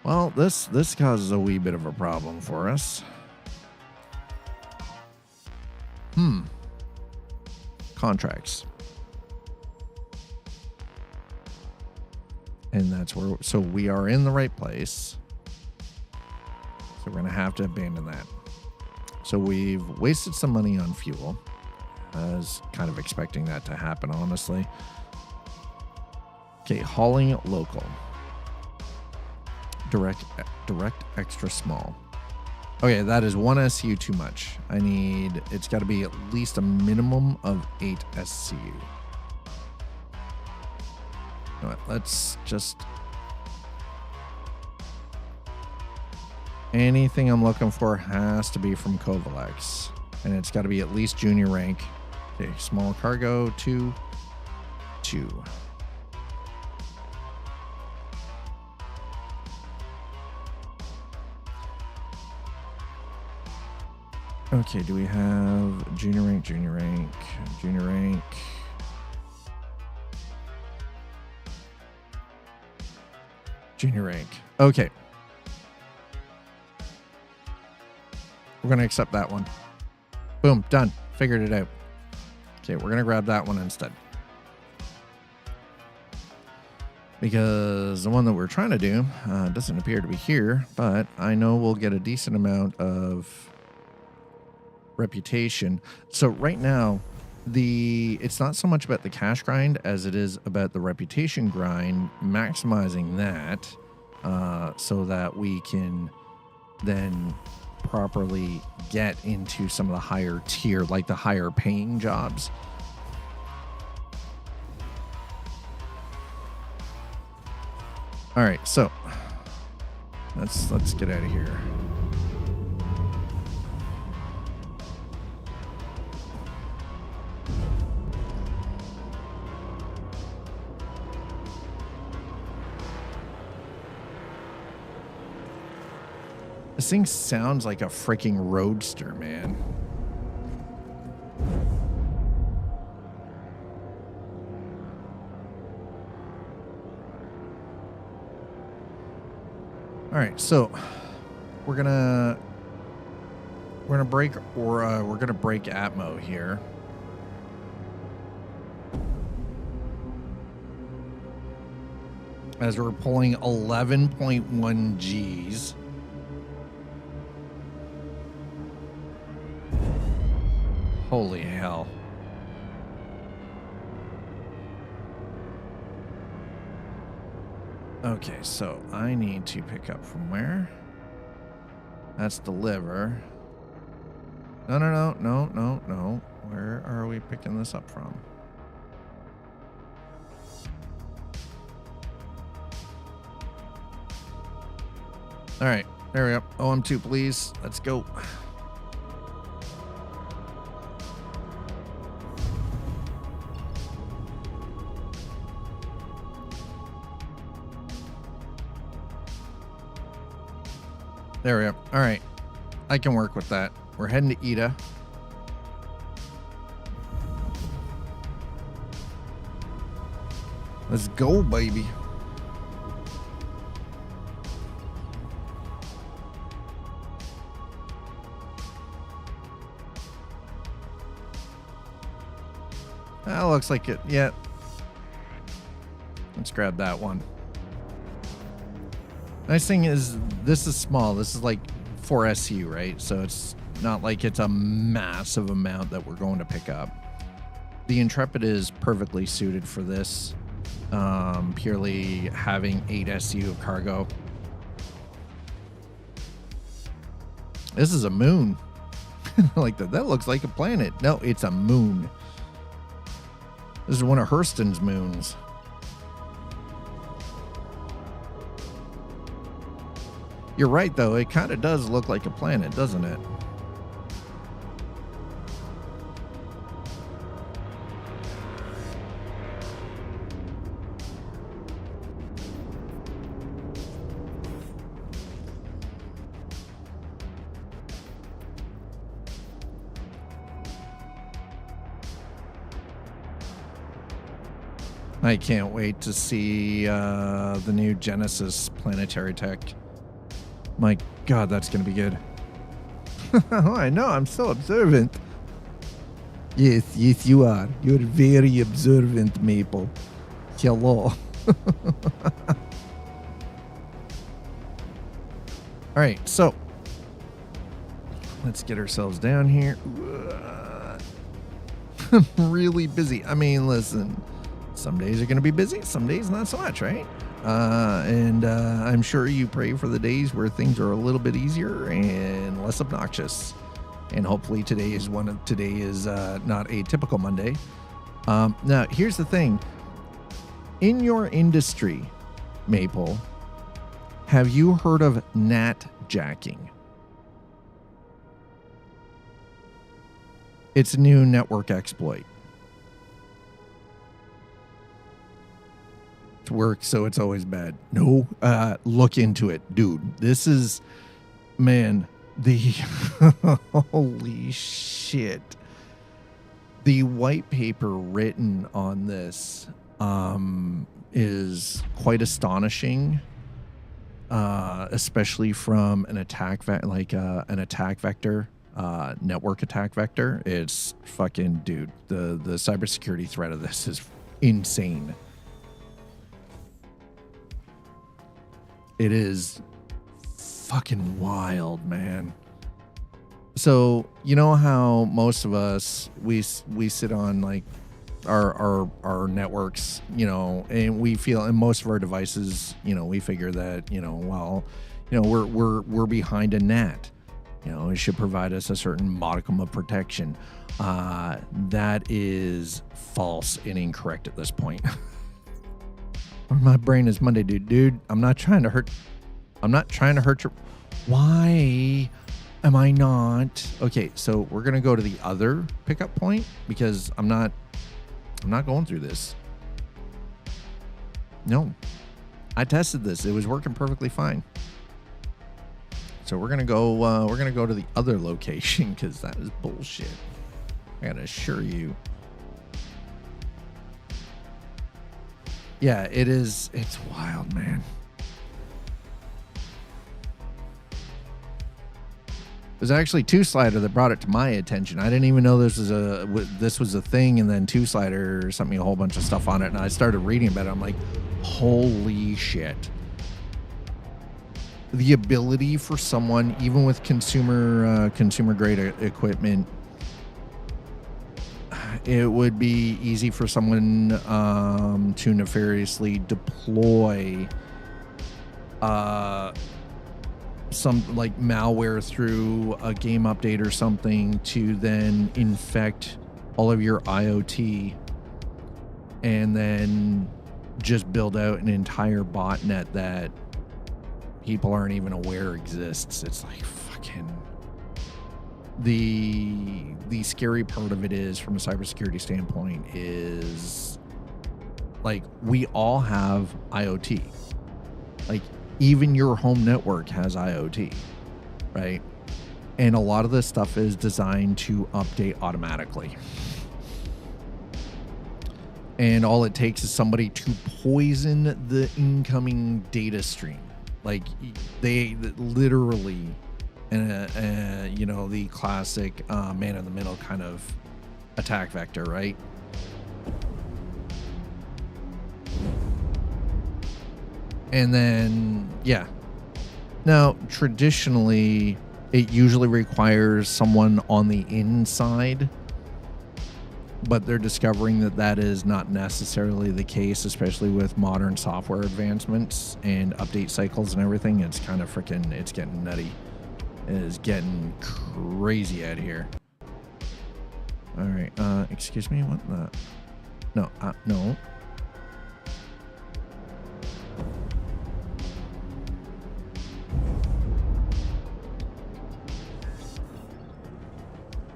Speaker 1: Well, this causes a wee bit of a problem for us. Contracts. And that's where, so we are in the right place. So we're going to have to abandon that. So we've wasted some money on fuel. I was kind of expecting that to happen, honestly. Okay, hauling local. Direct extra small. Okay, that is 1 SCU too much. It's got to be at least a minimum of 8 SCU. You know what, let's just... Anything I'm looking for has to be from Covalex. And it's got to be at least junior rank. Okay, small cargo, 2. Okay, do we have junior rank? Junior rank. Okay. We're going to accept that one. Boom, done. Figured it out. Okay, we're going to grab that one instead. Because the one that we're trying to do doesn't appear to be here, but I know we'll get a decent amount of reputation. So right now, it's not so much about the cash grind as it is about the reputation grind, maximizing that so that we can then properly get into some of the higher tier, like the higher paying jobs. All right, so let's get out of here. This thing sounds like a freaking roadster, man. All right, so we're gonna break Atmo here. As we're pulling 11.1 Gs. Holy hell. Okay, so I need to pick up from where? That's deliver. No. Where are we picking this up from? All right, there we go. OM2, please. Let's go. There we go. All right. I can work with that. We're heading to Ida. Let's go, baby. That looks like it. Yeah. Let's grab that one. Nice thing is, this is small. This is like 4 SU, right? So it's not like it's a massive amount that we're going to pick up. The Intrepid is perfectly suited for this, purely having 8 SU of cargo. This is a moon. Like that looks like a planet. No, it's a moon. This is one of Hurston's moons. You're right, though. It kind of does look like a planet, doesn't it? I can't wait to see the new Genesis planetary tech. My God, that's going to be good. Oh, I know. I'm so observant. Yes, you are. You're very observant, Maple. Hello. All right, so let's get ourselves down here. I'm really busy. I mean, listen, some days are going to be busy, some days not so much, right? And I'm sure you pray for the days where things are a little bit easier and less obnoxious. And hopefully today is not a typical Monday. Now, here's the thing. In your industry, Maple, have you heard of NAT jacking? It's a new network exploit. It works, so it's always bad. No, look into it, dude. This is, man, the holy shit. The white paper written on this is quite astonishing, especially from an attack vector. Network attack vector. It's fucking, dude, the cybersecurity threat of this is insane. It is fucking wild, man. So, you know how most of us, we sit on like our networks, you know, and we feel, and most of our devices, you know, we figure that, you know, well, you know, we're behind a NAT. You know, it should provide us a certain modicum of protection. That is false and incorrect at this point. My brain is Monday, dude. I'm not trying to hurt your. Why am I not? Okay, so we're gonna go to the other pickup point because I'm not going through this. No, I tested this. It was working perfectly fine. So we're gonna go to the other location because that is bullshit. I gotta assure you. Yeah, it is. It's wild, man. There's actually Two Slider that brought it to my attention. I didn't even know this was a thing, and then Two Slider sent me a whole bunch of stuff on it, and I started reading about it. I'm like, holy shit. The ability for someone, even with consumer grade equipment, it would be easy for someone to nefariously deploy some like malware through a game update or something to then infect all of your IoT and then just build out an entire botnet that people aren't even aware exists. It's like fucking the scary part of it is, from a cybersecurity standpoint, is like we all have IoT. Like even your home network has IoT, right? And a lot of this stuff is designed to update automatically. And all it takes is somebody to poison the incoming data stream. Like they literally, you know, the classic man in the middle kind of attack vector, right? And then, yeah. Now, traditionally, it usually requires someone on the inside, but they're discovering that that is not necessarily the case, especially with modern software advancements and update cycles and everything. It's kind of freaking, it's getting nutty. It is getting crazy out here. All right, excuse me, what the? No, no.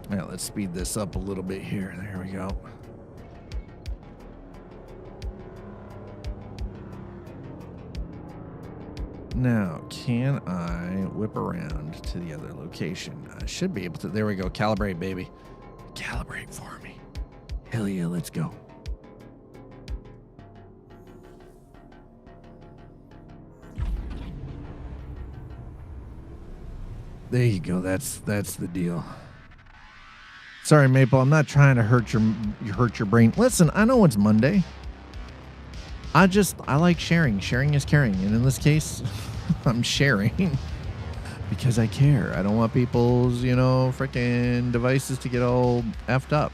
Speaker 1: Yeah, let's speed this up a little bit here. There we go. Now, can I whip around to the other location? I should be able to. There we go. Calibrate, baby. Calibrate for me. Hell yeah, let's go. There you go. That's the deal. Sorry, Maple. I'm not trying to hurt your brain. Listen, I know it's Monday. I like sharing. Sharing is caring, and in this case, I'm sharing because I care. I don't want people's, you know, freaking devices to get all effed up.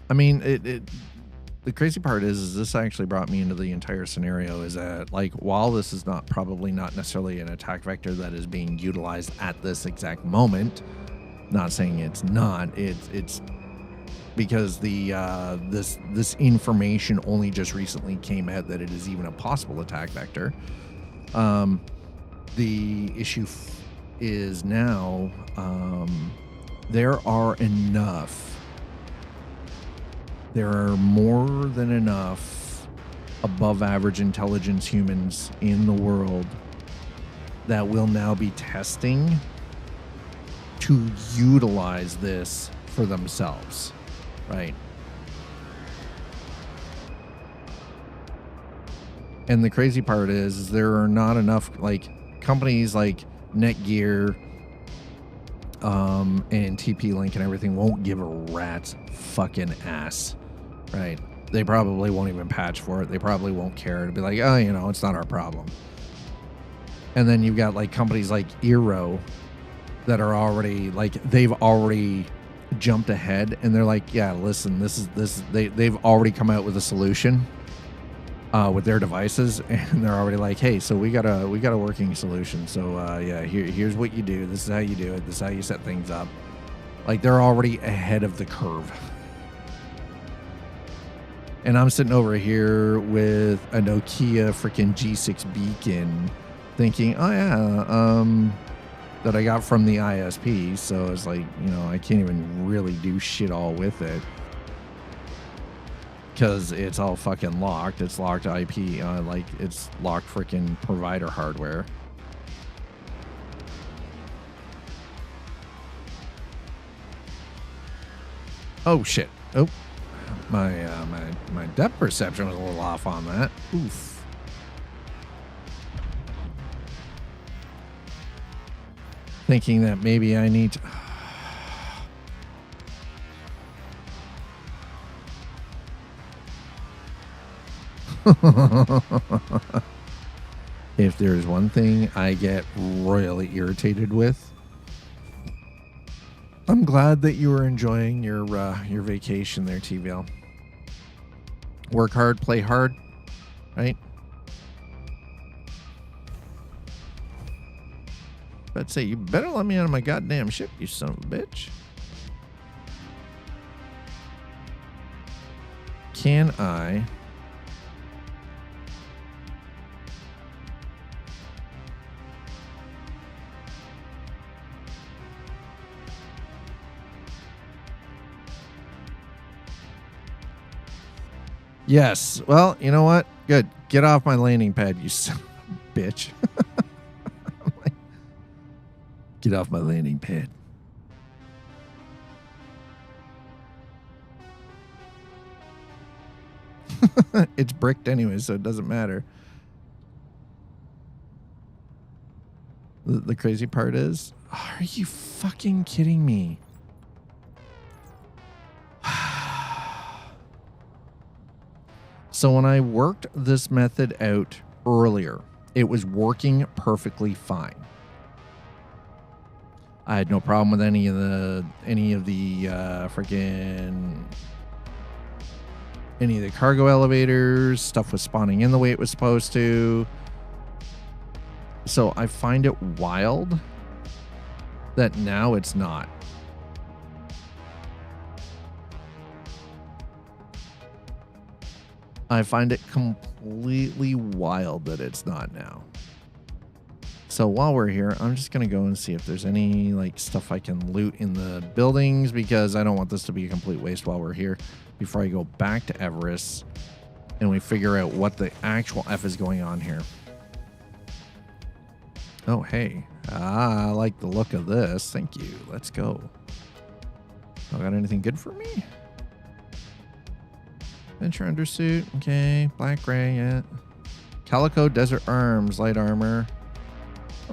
Speaker 1: I mean, the crazy part is this actually brought me into the entire scenario is that, like, while this is probably not necessarily an attack vector that is being utilized at this exact moment, not saying it's not, it's because the this information only just recently came out that it is even a possible attack vector. The issue is now there are more than enough above average intelligence humans in the world that will now be testing to utilize this for themselves, right? And the crazy part is there are not enough, like, companies like Netgear and TP-Link and everything won't give a rat's fucking ass, right? They probably won't even patch for it. They probably won't care. It'll be like, oh, you know, it's not our problem. And then you've got like companies like Eero that are already like, they've already jumped ahead and they're like, yeah, listen, they've already come out with a solution with their devices, and they're already like, hey, so we got a working solution. So yeah, here's what you do. This is how you do it. This is how you set things up. Like, they're already ahead of the curve. And I'm sitting over here with a Nokia freaking G6 beacon thinking, oh yeah, that I got from the ISP. So it's like, you know, I can't even really do shit all with it because it's all fucking locked. It's locked IP, like it's locked freaking provider hardware. Oh shit. Oh. My depth perception was a little off on that. Oof. Thinking that maybe I need to... If there's one thing I get royally irritated with, I'm glad that you were enjoying your vacation there, TVL. Work hard, play hard, right? But say, you better let me out of my goddamn ship, you son of a bitch. Can I... Yes. Well, you know what? Good. Get off my landing pad, you son of a bitch. Get off my landing pad. It's bricked anyway, so it doesn't matter. The crazy part is, are you fucking kidding me? So when I worked this method out earlier, it was working perfectly fine. I had no problem with any of the cargo elevators. Stuff was spawning in the way it was supposed to. So I find it wild that now it's not. I find it completely wild that it's not now. So while we're here, I'm just going to go and see if there's any like stuff I can loot in the buildings, because I don't want this to be a complete waste while we're here before I go back to Everus and we figure out what the actual F is going on here. Oh, hey. I like the look of this. Thank you. Let's go. I got anything good for me? Venture undersuit. Okay. Black gray. Yeah. Calico Desert Arms. Light armor.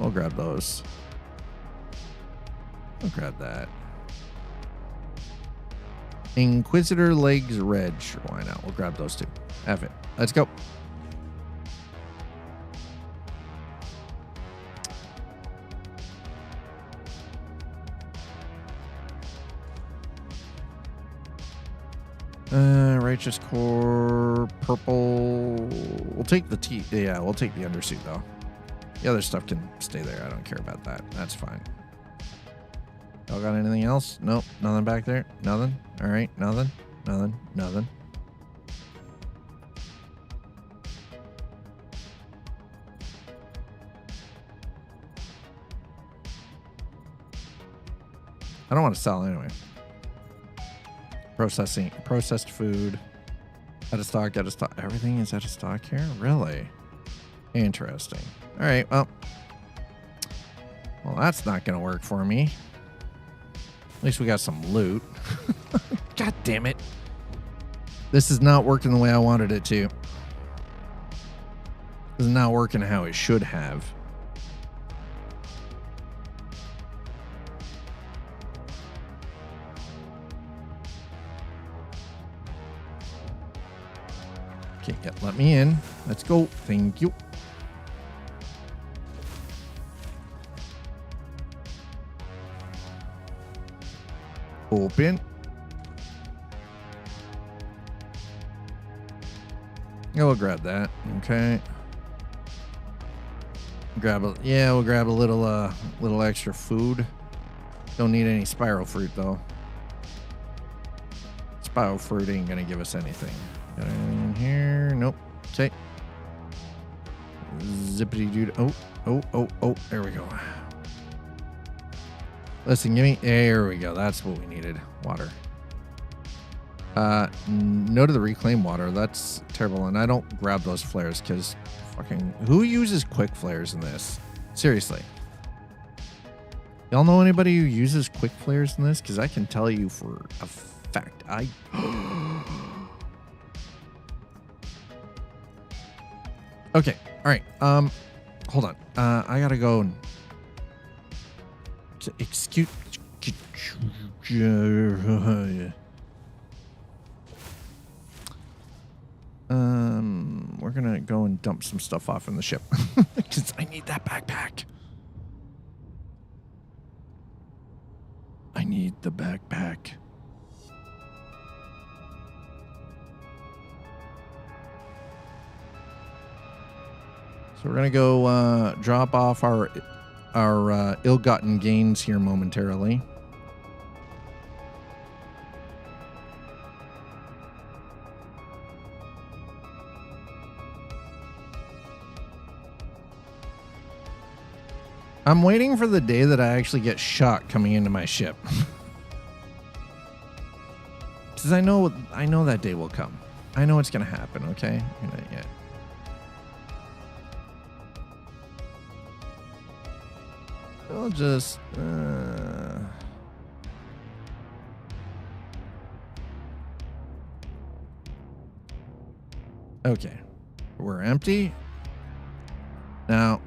Speaker 1: I'll grab those. I'll grab that. Inquisitor Legs Red. Sure, why not? We'll grab those two. Have it. Let's go. Righteous core, purple. We'll take the yeah, we'll take the undersuit though. The other stuff can stay there. I don't care about that. That's fine. Y'all got anything else? Nope. Nothing back there? Nothing? All right. Nothing? Nothing? Nothing? I don't want to sell anyway. Processed food. Out of stock, out of stock. Everything is out of stock here? Really? Interesting. All right, well, that's not going to work for me. At least we got some loot. God damn it. This is not working the way I wanted it to. This is not working how it should have. Okay, yeah, let me in. Let's go. Thank you. Open. Yeah, we'll grab that. Okay. We'll grab a little extra food. Don't need any spiral fruit though. Spiral fruit ain't gonna give us anything. Got anything in here? Nope. Okay. Zippity dude. Oh. There we go. Listen, give me. There we go. That's what we needed. Water. No to the reclaimed water. That's terrible. And I don't grab those flares because fucking. Who uses quick flares in this? Seriously. Y'all know anybody who uses quick flares in this? Because I can tell you for a fact. Okay. All right. Hold on. I gotta go. Excuse. We're gonna go and dump some stuff off in the ship because I need that backpack. I need the backpack. So we're gonna go drop off our ill-gotten gains here momentarily. I'm waiting for the day that I actually get shot coming into my ship. Because I know that day will come. I know it's gonna happen, okay? Yeah. I'll just okay. We're empty. Now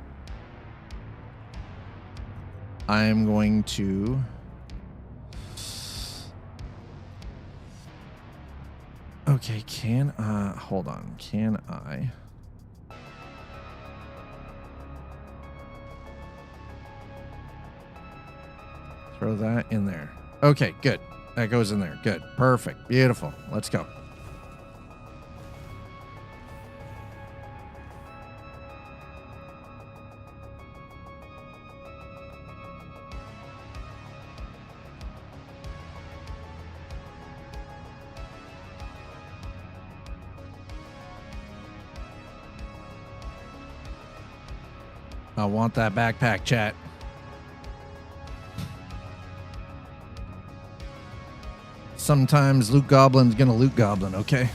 Speaker 1: I'm going to okay, hold on. Can I throw that in there? Okay, good. That goes in there. Good. Perfect. Beautiful. Let's go. I want that backpack, chat. Sometimes Loot Goblin's gonna loot Goblin, okay?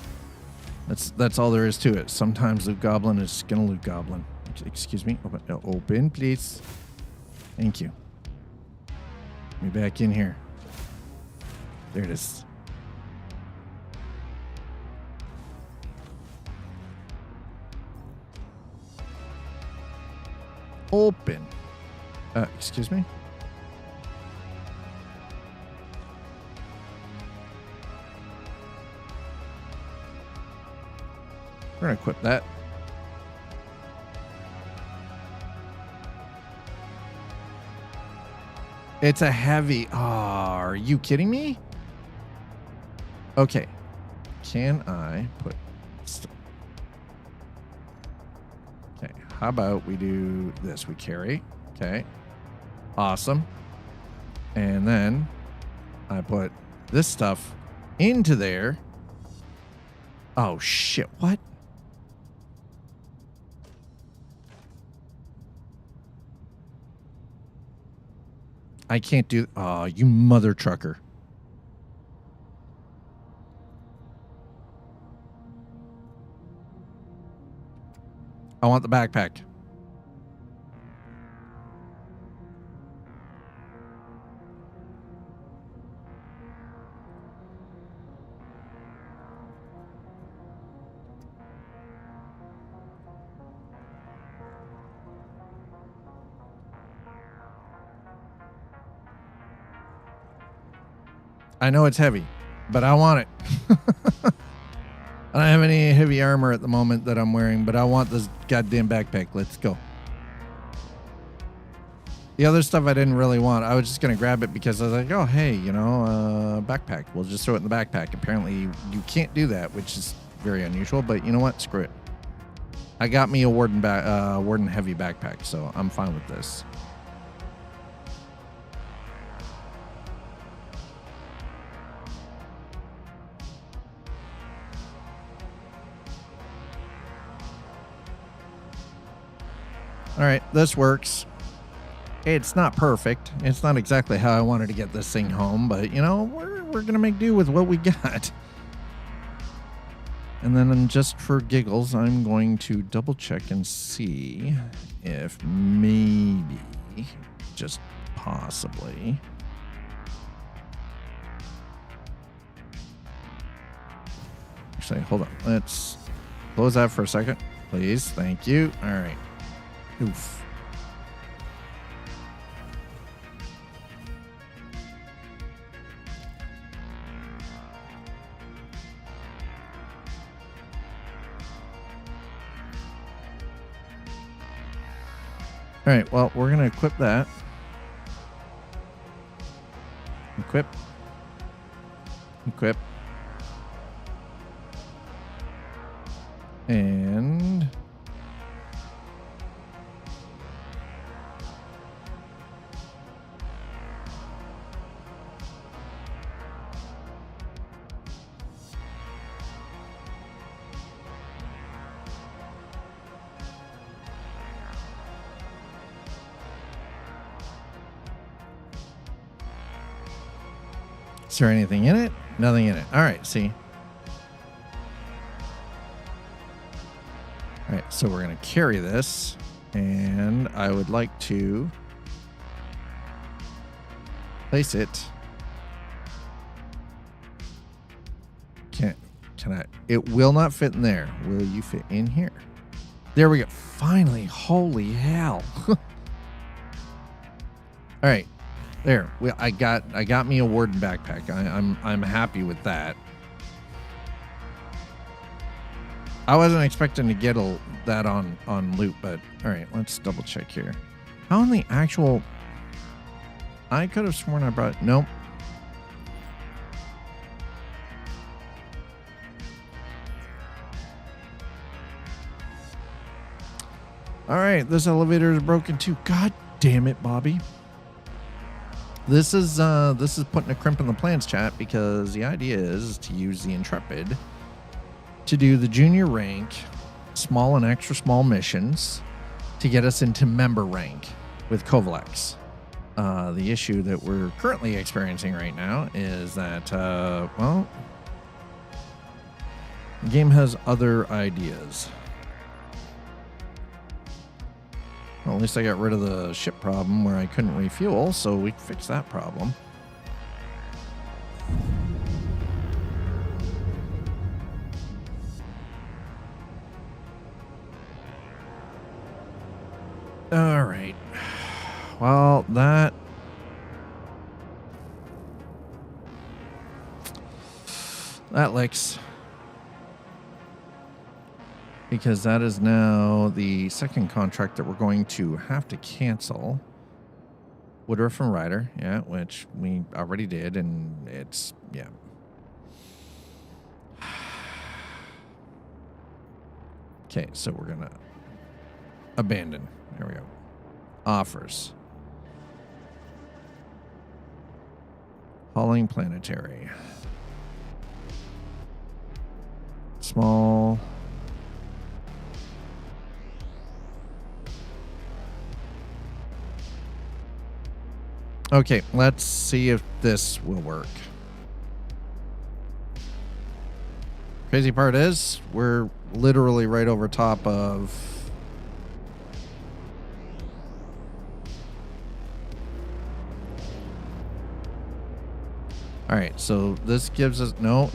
Speaker 1: That's all there is to it. Sometimes Loot Goblin is gonna loot Goblin. Excuse me. Open, please. Thank you. Let me back in here. There it is. Open. Excuse me? We're going to equip that. It's a heavy. Oh, are you kidding me? Okay. can I put... Okay, how about we do this? We carry. Okay. Awesome. And then I put this stuff into there. Oh, shit. What? I can't do... Oh, you mother trucker. I want the backpack. I know it's heavy, but I want it. I don't have any heavy armor at the moment that I'm wearing, but I want this goddamn backpack. Let's go. The other stuff I didn't really want. I was just going to grab it because I was like, oh, hey, you know, backpack. We'll just throw it in the backpack. Apparently, you can't do that, which is very unusual, but you know what? Screw it. I got me a Warden heavy backpack, so I'm fine with this. All right, this works. It's not perfect. It's not exactly how I wanted to get this thing home, but, you know, we're going to make do with what we got. And then just for giggles, I'm going to double check and see if maybe, just possibly, actually, hold on. Let's close that for a second, please. Thank you. All right. Oof. All right, well, we're going to equip that. Equip. Equip. And... is there anything in it? Nothing in it. All right, see. All right, so we're going to carry this, and I would like to place it. Can I? It will not fit in there. Will you fit in here? There we go. Finally, holy hell. All right. There, I got me a Warden backpack. I'm happy with that. I wasn't expecting to get that on loot, but all right, let's double check here. How in the actual? I could have sworn I brought. Nope. All right, this elevator is broken too. God damn it, Bobby. This is putting a crimp in the plans, chat, because the idea is to use the Intrepid to do the junior rank, small and extra small missions to get us into member rank with Covalex. The issue that we're currently experiencing right now is that, well, the game has other ideas. Well, at least I got rid of the ship problem where I couldn't refuel, so we fixed that problem. All right. Well, that licks. Because that is now the second contract that we're going to have to cancel. Woodruff and Ryder, yeah, which we already did, and it's, yeah. Okay, so we're gonna abandon. There we go. Offers. Hauling planetary. Small. Okay, let's see if this will work. Crazy part is, we're literally right over top of... Alright, so this gives us... No.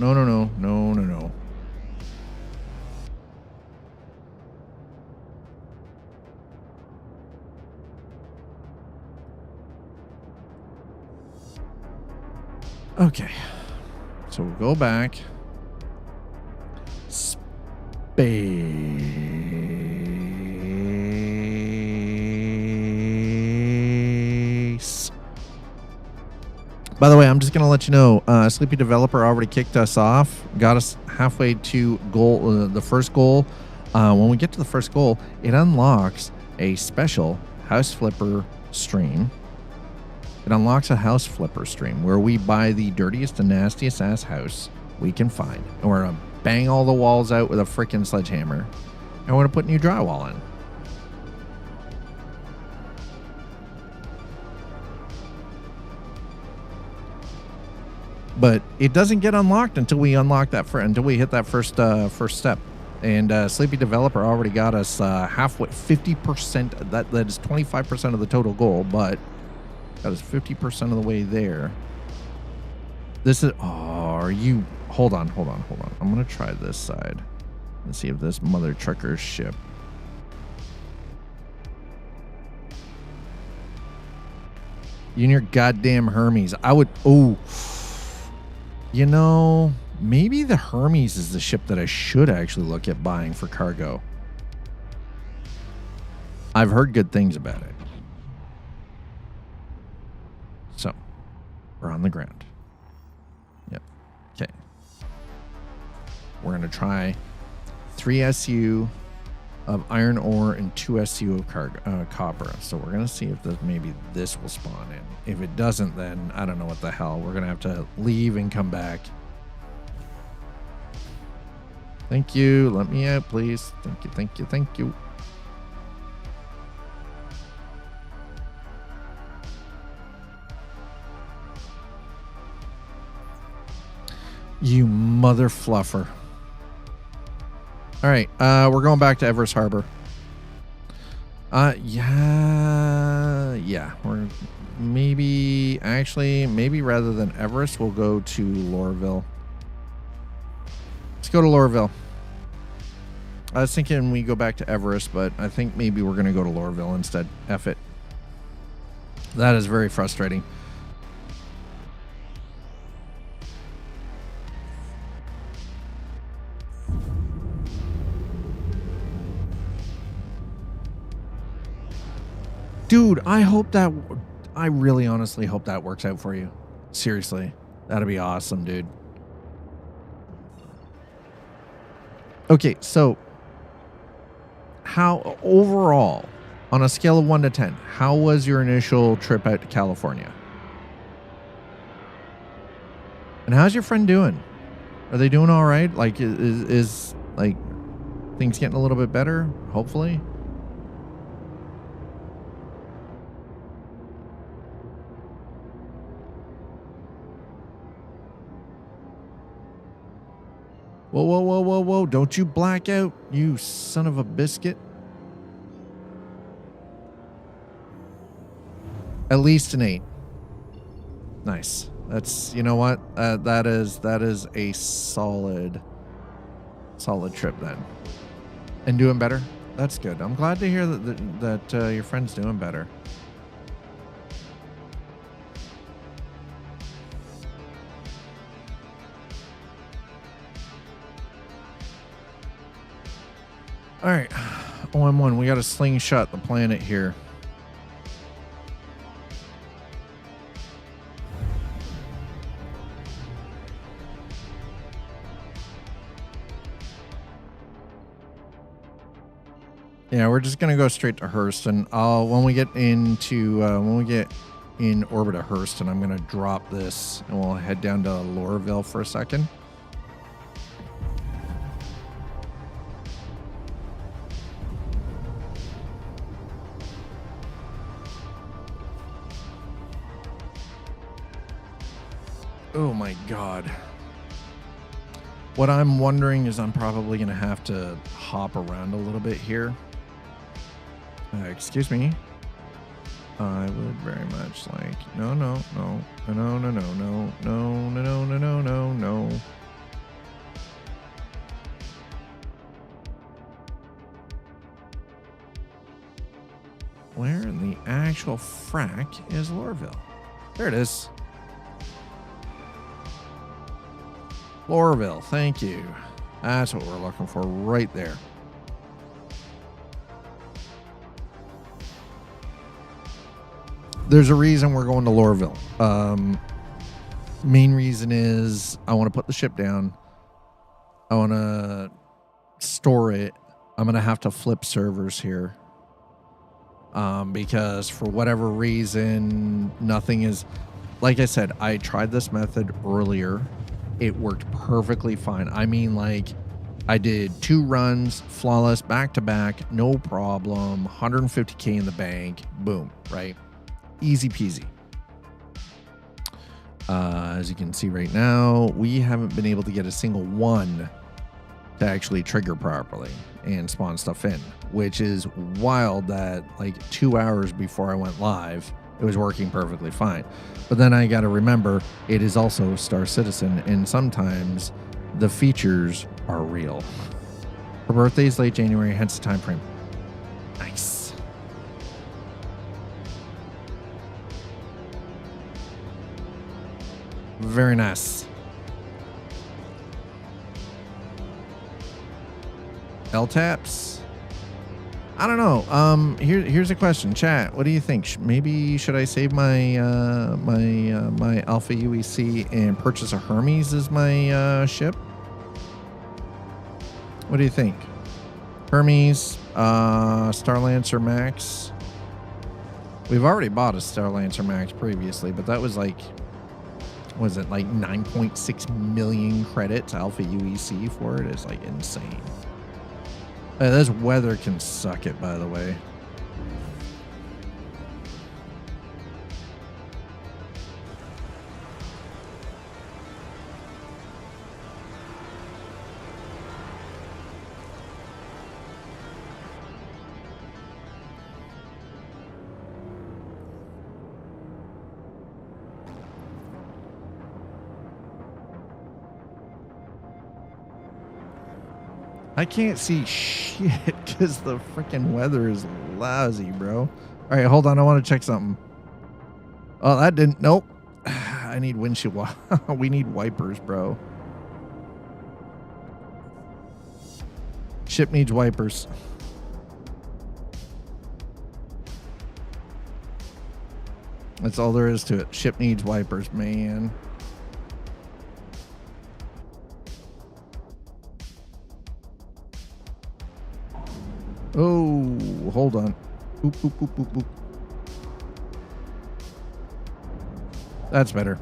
Speaker 1: Okay, so we'll go back. Space. By the way, I'm just going to let you know, Sleepy Developer already kicked us off, got us halfway to goal, the first goal. When we get to the first goal, it unlocks a special house flipper stream. It unlocks a house flipper stream where we buy the dirtiest and nastiest ass house we can find. And we're going to bang all the walls out with a freaking sledgehammer. And we're going to put new drywall in. But it doesn't get unlocked until we unlock that until we hit that first step. And Sleepy Developer already got us halfway, 50%. That is 25% of the total goal, but that is 50% of the way there. This is... Oh, are you... Hold on. I'm going to try this side. Let's see if this mother trucker's ship... You and your goddamn Hermes. I would... Oh... You know... Maybe the Hermes is the ship that I should actually look at buying for cargo. I've heard good things about it. So, we're on the ground. Yep. Okay. We're going to try 3 SU of iron ore and 2 SU of copper. So we're going to see if maybe this will spawn in. If it doesn't, then I don't know what the hell. We're going to have to leave and come back. Thank you. Let me out, please. Thank you. You mother fluffer. All right, we're going back to Everus Harbor. Yeah. We're maybe rather than Everus, we'll go to Lorville. Let's go to Lorville. I was thinking we go back to Everest, but I think maybe we're going to go to Lorville instead. F it. That is very frustrating. Dude, I really honestly hope that works out for you. Seriously. That'd be awesome, dude. Okay, so how overall, on a scale of 1 to 10, how was your initial trip out to California? And how's your friend doing? Are they doing all right? Like, is like things getting a little bit better? Hopefully. Whoa. Don't you black out, you son of a biscuit. At least an 8. Nice. That's, you know what? That is a solid trip then. And doing better? That's good. I'm glad to hear that your friend's doing better. All right, OM1, we got to slingshot the planet here. Yeah, we're just gonna go straight to Hurston. When we get in orbit of Hurston, I'm gonna drop this and we'll head down to Lorville for a second. Oh my God. What I'm wondering is I'm probably going to have to hop around a little bit here. Excuse me. I would very much like... No. Where in the actual frack is Lorville? There it is. Lorville, thank you. That's what we're looking for right there. There's a reason we're going to Lorville. Main reason is I want to put the ship down. I want to store it. I'm going to have to flip servers here. Because for whatever reason, nothing is... Like I said, I tried this method earlier. It worked perfectly fine. I mean, like, I did 2 runs, flawless, back-to-back, no problem, 150K in the bank, boom, right? Easy peasy. As you can see right now, we haven't been able to get a single one to actually trigger properly and spawn stuff in, which is wild that like 2 hours before I went live, it was working perfectly fine. But then I got to remember, it is also Star Citizen, and sometimes the features are real. Her birthday is late January, hence the time frame. Nice. Very nice. L-taps? I don't know. Here's a question, chat. What do you think? Maybe should I save my my Alpha UEC and purchase a Hermes as my ship? What do you think? Hermes, Starlancer Max. We've already bought a Starlancer Max previously, but that was like, was it like 9.6 million credits Alpha UEC for it? It's like insane. This weather can suck it, by the way. I can't see shit because the freaking weather is lousy, bro. All right, hold on. I want to check something. Oh, that didn't. Nope. I need windshield. We need wipers, bro. Ship needs wipers. That's all there is to it. Ship needs wipers, man. Oh, hold on. Boop, boop, boop, boop, boop. That's better.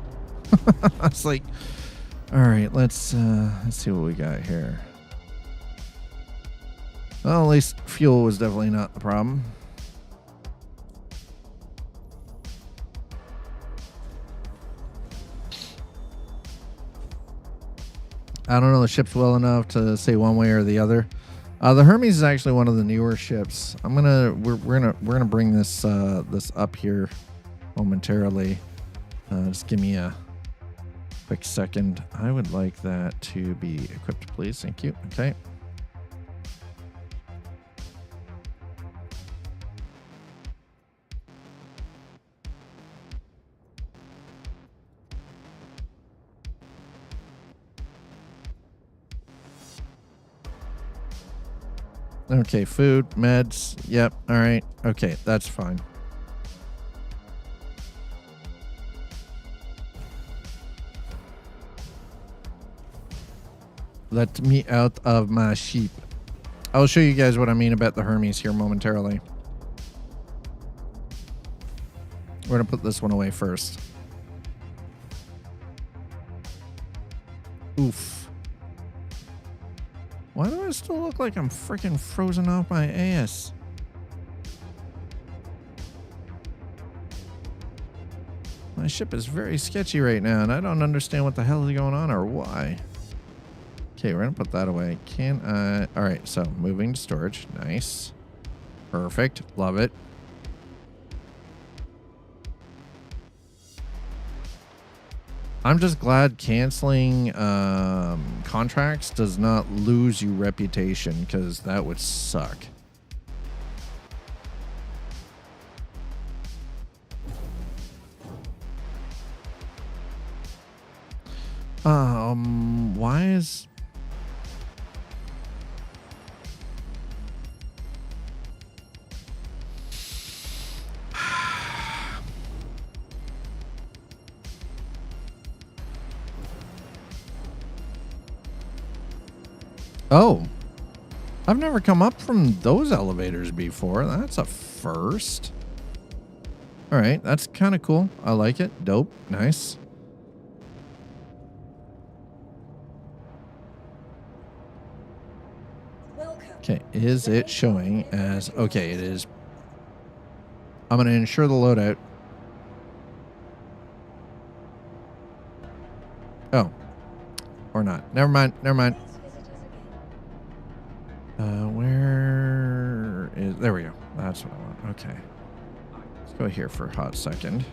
Speaker 1: It's like, all right, let's see what we got here. Well, at least fuel was definitely not the problem. I don't know the ships well enough to say one way or the other. The Hermes is actually one of the newer ships. We're gonna bring this this up here momentarily. Just give me a quick second. I would like that to be equipped, please. Thank you. Okay. Okay, food, meds. Yep. All right. Okay, that's fine. Let me out of my sheep. I'll show you guys what I mean about the Hermes here momentarily. We're going to put this one away first. Oof. Why do I still look like I'm freaking frozen off my ass? My ship is very sketchy right now, and I don't understand what the hell is going on or why. Okay, we're going to put that away. Can I... All right, so moving to storage. Nice. Perfect. Love it. I'm just glad canceling contracts does not lose you reputation, because that would suck. Why is... Oh, I've never come up from those elevators before. That's a first. All right, that's kind of cool. I like it. Dope. Nice. Okay, is it showing as... Okay, it is. I'm going to ensure the loadout. Oh. Or not. Never mind. Never mind. Where is... There we go. That's what I want. Okay. Let's go here for a hot second.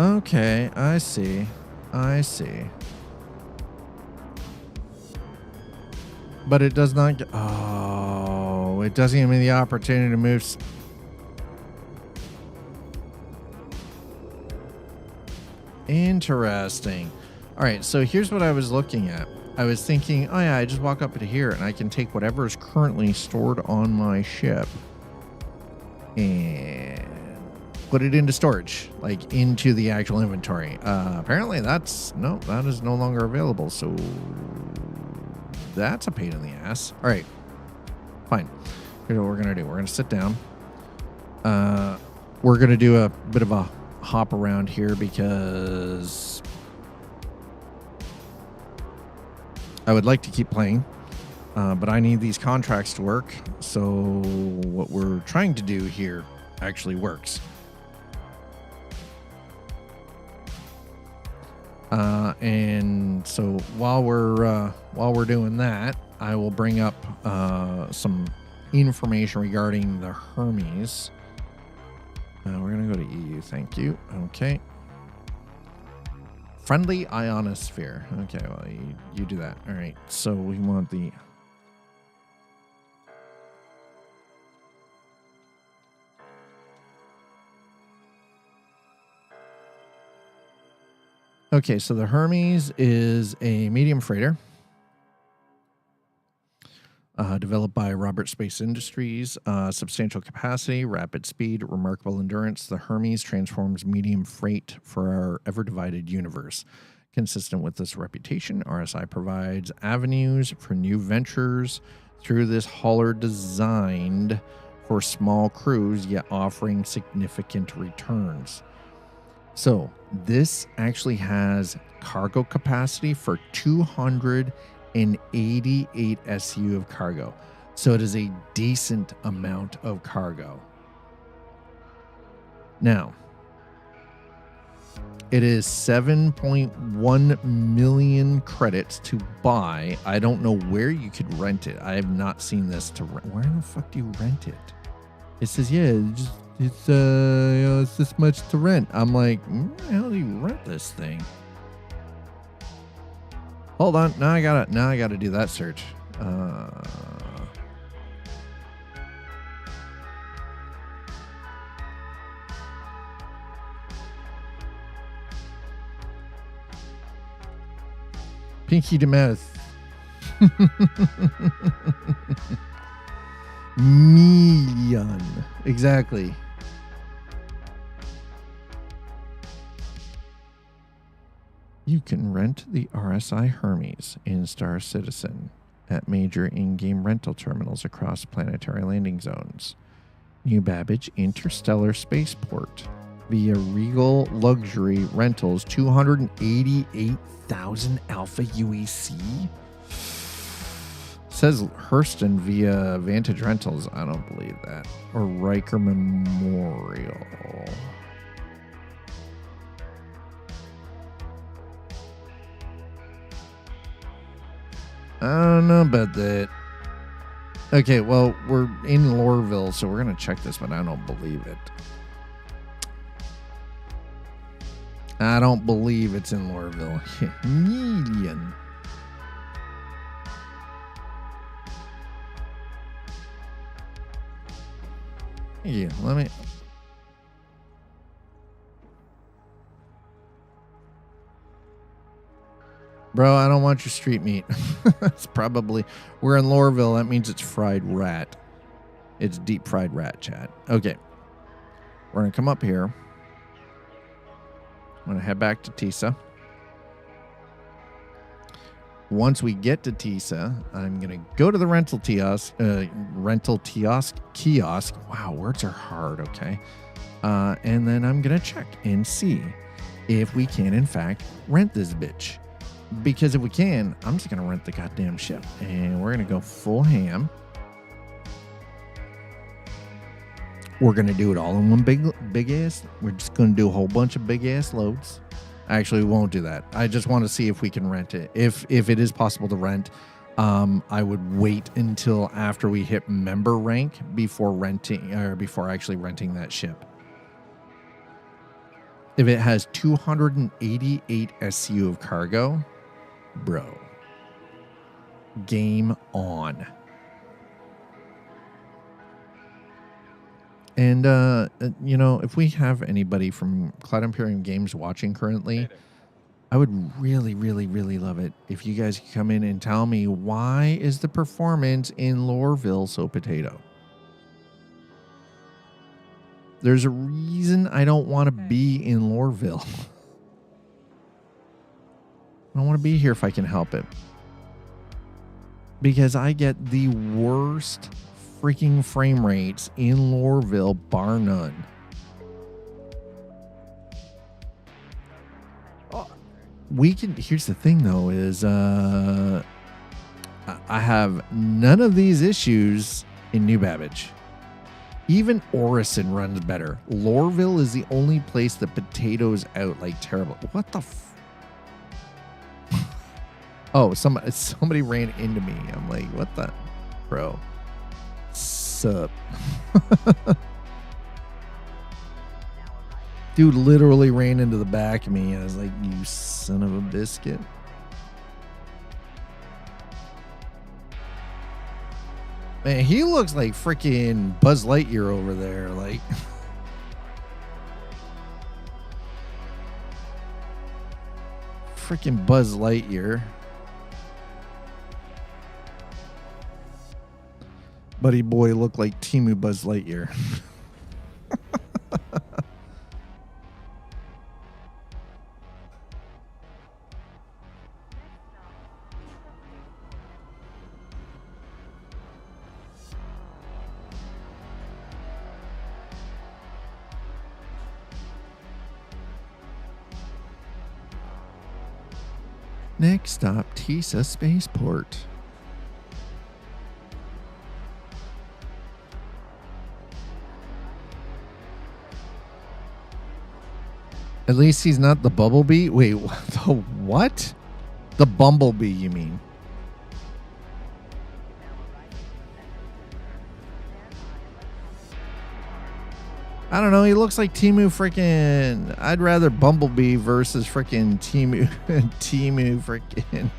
Speaker 1: Okay, I see. I see. But it does not get... Oh, it doesn't give me the opportunity to move... Interesting. All right, so here's what I was looking at. I was thinking, oh yeah, I just walk up to here and I can take whatever is currently stored on my ship and put it into storage, like into the actual inventory. Apparently that's... No, that is no longer available, so... That's a pain in the ass. All right, fine. Here's what we're going to do. We're going to sit down. We're going to do a bit of a hop around here because I would like to keep playing, but I need these contracts to work. So what we're trying to do here actually works. And so while we're doing that, I will bring up some information regarding the Hermes. We're gonna go to EU. Thank you. Okay. Friendly ionosphere. Okay, well you do that. All right. So we want the... Okay, so the Hermes is a medium freighter developed by Robert Space Industries. Substantial capacity, rapid speed, remarkable endurance. The Hermes transforms medium freight for our ever-divided universe. Consistent with this reputation, RSI provides avenues for new ventures through this hauler designed for small crews, yet offering significant returns. So this actually has cargo capacity for 288 SU of cargo. So it is a decent amount of cargo. Now, it is 7.1 million credits to buy. I don't know where you could rent it. I have not seen this to rent. Where the fuck do you rent it? It says, yeah, it's this much to rent. I'm like, where the hell do you rent this thing? Hold on. Now I gotta do that search. Pinky to mouth. Million. Exactly. You can rent the RSI Hermes in Star Citizen at major in-game rental terminals across planetary landing zones. New Babbage Interstellar Spaceport via Regal Luxury Rentals, 288,000 Alpha UEC. Says Hurston via Vantage Rentals. I don't believe that. Or Riker Memorial. I don't know about that. Okay, well, we're in Lorville, so we're going to check this, but I don't believe it. I don't believe it's in Lorville. Million. Yeah, let me... Bro, I don't want your street meat. It's probably... We're in Lorville. That means it's fried rat. It's deep fried rat, chat. Okay. We're going to come up here. I'm going to head back to Teasa. Once we get to Teasa, I'm going to go to the rental kiosk. Wow, words are hard, okay? And then I'm going to check and see if we can, in fact, rent this bitch. Because if we can, I'm just going to rent the goddamn ship. And we're going to go full ham. We're going to do it all in one big ass. We're just going to do a whole bunch of big ass loads. Actually, we won't do that. I just want to see if we can rent it. If it is possible to rent, I would wait until after we hit member rank before actually renting that ship. If it has 288 SU of cargo, bro, game on. And, if we have anybody from Cloud Imperium Games watching currently, I would really, really, really love it if you guys could come in and tell me, why is the performance in Lorville so potato? There's a reason I don't want to be in Lorville. I don't want to be here if I can help it. Because I get the worst freaking frame rates in Lorville, bar none. Here's the thing though, is I have none of these issues in New Babbage. Even Orison runs better. Lorville is the only place that potatoes out like terrible. What the Oh, somebody ran into me. I'm like, what the bro? Sup? Dude literally ran into the back of me. I was like, you son of a biscuit. Man, he looks like freaking Buzz Lightyear over there. Like, freaking Buzz Lightyear. Buddy boy looked like Temu Buzz Lightyear. Next stop, Teasa Spaceport. At least he's not the Bumblebee. Wait, the what? The Bumblebee, you mean? I don't know. He looks like Temu freaking... I'd rather Bumblebee versus freaking Temu freaking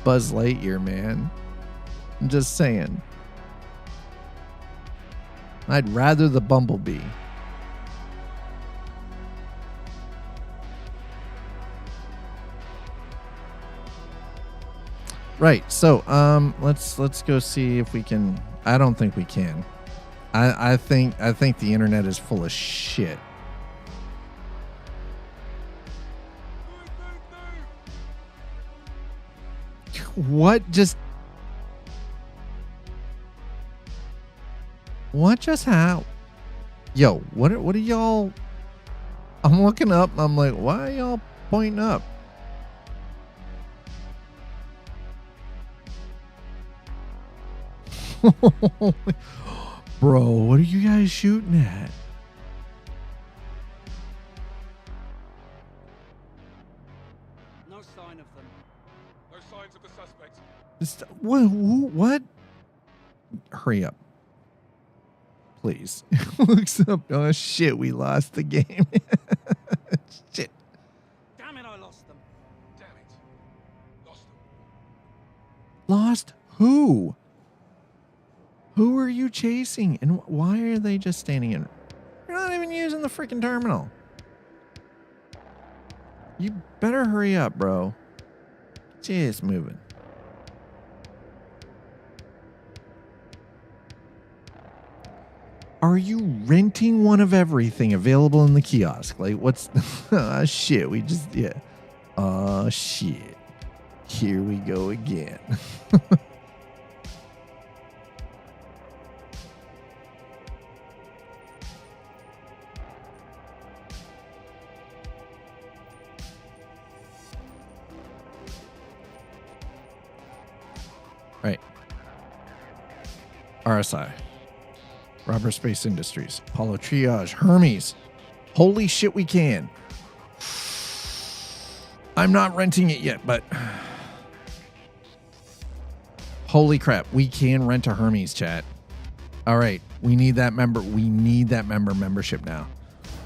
Speaker 1: Buzz Lightyear, man. I'm just saying. I'd rather the Bumblebee. Right. So, let's go see if we can. I don't think we can. I think the internet is full of shit. What just happened? Yo, what are y'all? I'm looking up. I'm like, why are y'all pointing up? Bro, what are you guys shooting at?
Speaker 4: No sign of them.
Speaker 5: No signs of the suspect.
Speaker 1: What? Hurry up. Please. Looks up. Oh, shit. We lost the game. Shit.
Speaker 4: Damn it, I lost them.
Speaker 5: Damn it. Lost them.
Speaker 1: Lost who? Who are you chasing? And why are they just standing in? You're not even using the freaking terminal. You better hurry up, bro. Just moving. Are you renting one of everything available in the kiosk? Like, what's... shit, we just... Yeah. Shit. Here we go again. Right. RSI. Robert Space Industries. Apollo Triage. Hermes. Holy shit, we can. I'm not renting it yet, but... Holy crap. We can rent a Hermes, chat. All right. We need that member. We need that membership now.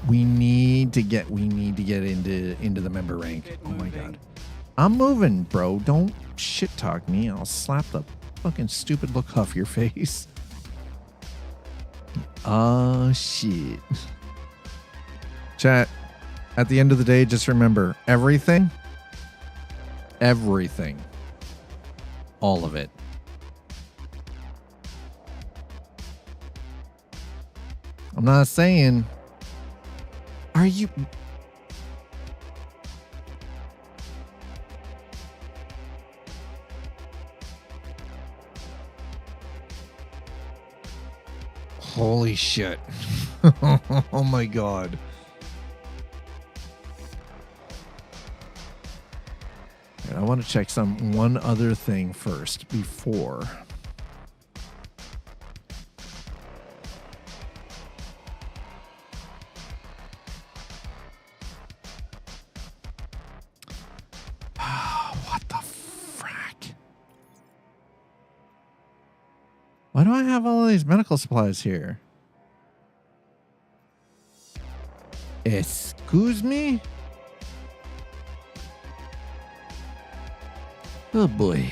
Speaker 1: We need to get into the member rank. Oh my god. I'm moving, bro. Don't shit talk me. I'll slap the fucking stupid look off your face. Oh, shit. Chat, at the end of the day, just remember everything, all of it. I'm not saying, are you... Holy shit. Oh my god. I want to check one other thing first before. What the frack? Why do I have all of these medical supplies here? Excuse me? Oh boy.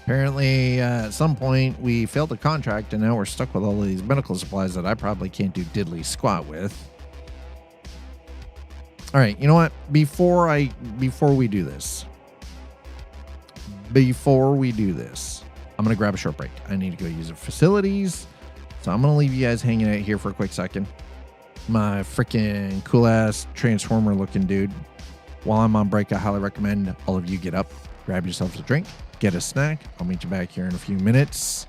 Speaker 1: Apparently, at some point, we failed the contract and now we're stuck with all of these medical supplies that I probably can't do diddly squat with. All right, you know what? Before we do this, I'm going to grab a short break. I need to go use the facilities. So I'm going to leave you guys hanging out here for a quick second. My freaking cool ass transformer looking dude. While I'm on break, I highly recommend all of you get up, grab yourselves a drink, get a snack. I'll meet you back here in a few minutes.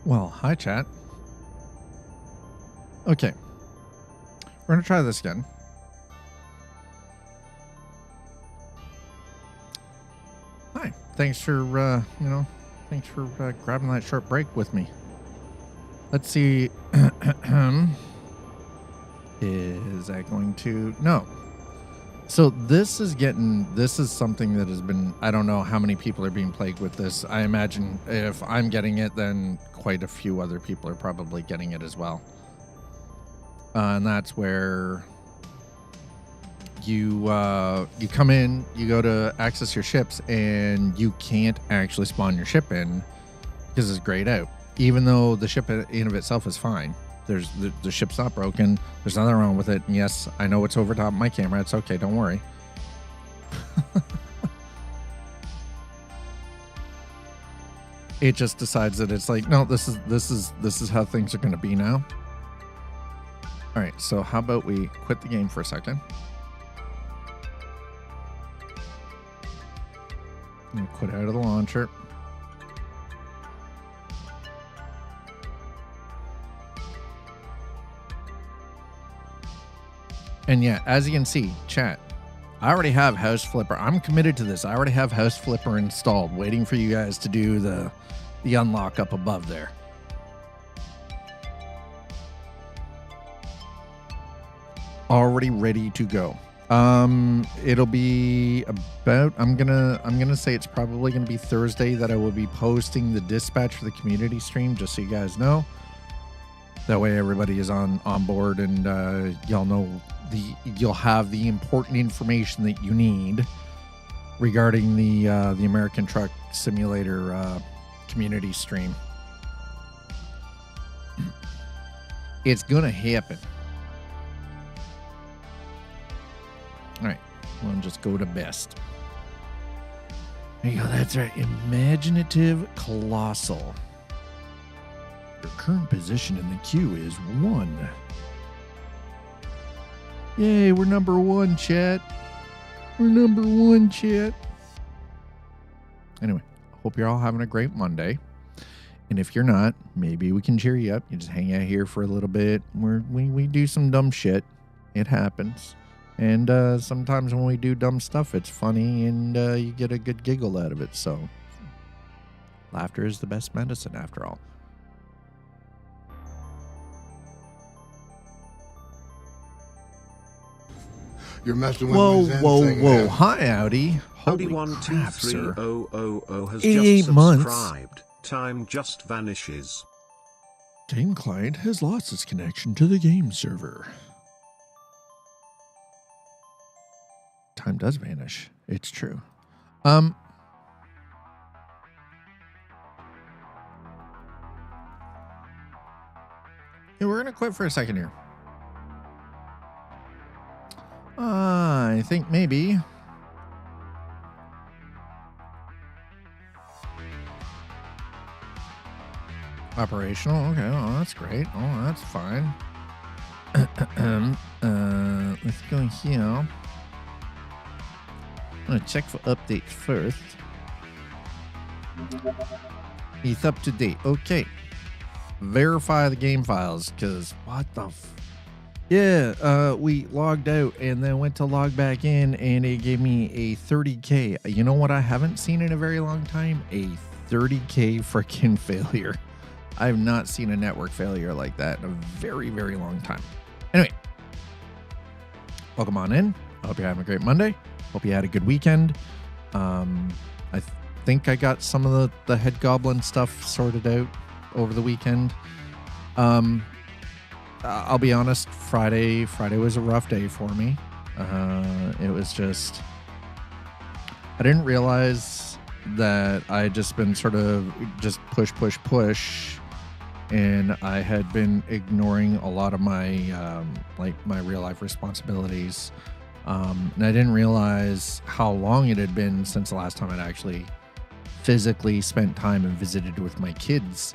Speaker 1: Well, hi, chat. Okay. We're going to try this again. Hi. Thanks for, grabbing that short break with me. Let's see. Is that going to... No. So this is something that has been... I don't know how many people are being plagued with this. I imagine if I'm getting it, then quite a few other people are probably getting it as well. And that's where you come in, you go to access your ships, and you can't actually spawn your ship in because it's grayed out. Even though the ship in of itself is fine. The ship's not broken. There's nothing wrong with it. And yes, I know it's over top of my camera. It's okay. Don't worry. It just decides that it's like, no, this is how things are going to be now. All right. So how about we quit the game for a second? And quit out of the launcher. And yeah, as you can see, chat, I already have House Flipper. I'm committed to this. I already have House Flipper installed, waiting for you guys to do the unlock up above there. Already ready to go. It'll be about, I'm gonna say it's probably gonna be Thursday that I will be posting the dispatch for the community stream, just so you guys know. That way everybody is on board, and y'all know you'll have the important information that you need regarding the American Truck Simulator community stream. It's gonna happen. All right, we'll just go to best. There you go. That's right. Imaginative Colossal. Your current position in the queue is 1. Yay, we're number 1, chat. We're number 1, chat. Anyway, hope you're all having a great Monday. And if you're not, maybe we can cheer you up. You just hang out here for a little bit. We do some dumb shit. It happens. And sometimes when we do dumb stuff, it's funny and you get a good giggle out of it. So laughter is the best medicine after all.
Speaker 3: You're messing with my Zen thing,
Speaker 1: whoa.
Speaker 3: man.
Speaker 1: Hi, Audi. Holy crap, sir.
Speaker 2: 123000 has
Speaker 1: 88
Speaker 2: just
Speaker 1: months.
Speaker 2: subscribed. Time just vanishes.
Speaker 1: Game client has lost its connection to the game server. Time does vanish. It's true. Yeah, we're gonna quit for a second here. I think maybe. Operational. Okay, well, that's great. Oh, that's fine. Let's go here. I'm gonna check for updates first. It's up to date. Okay. Verify the game files, because what the yeah, we logged out and then went to log back in, and it gave me a 30K. You know what I haven't seen in a very long time? A 30K freaking failure. I've not seen a network failure like that in a very, very long time. Anyway, welcome on in. I hope you're having a great Monday. Hope you had a good weekend. I think I got some of the head goblin stuff sorted out over the weekend. I'll be honest, Friday was a rough day for me. It was just, I didn't realize that I had just been sort of just push, and I had been ignoring a lot of my my real life responsibilities. And I didn't realize how long it had been since the last time I'd actually physically spent time and visited with my kids.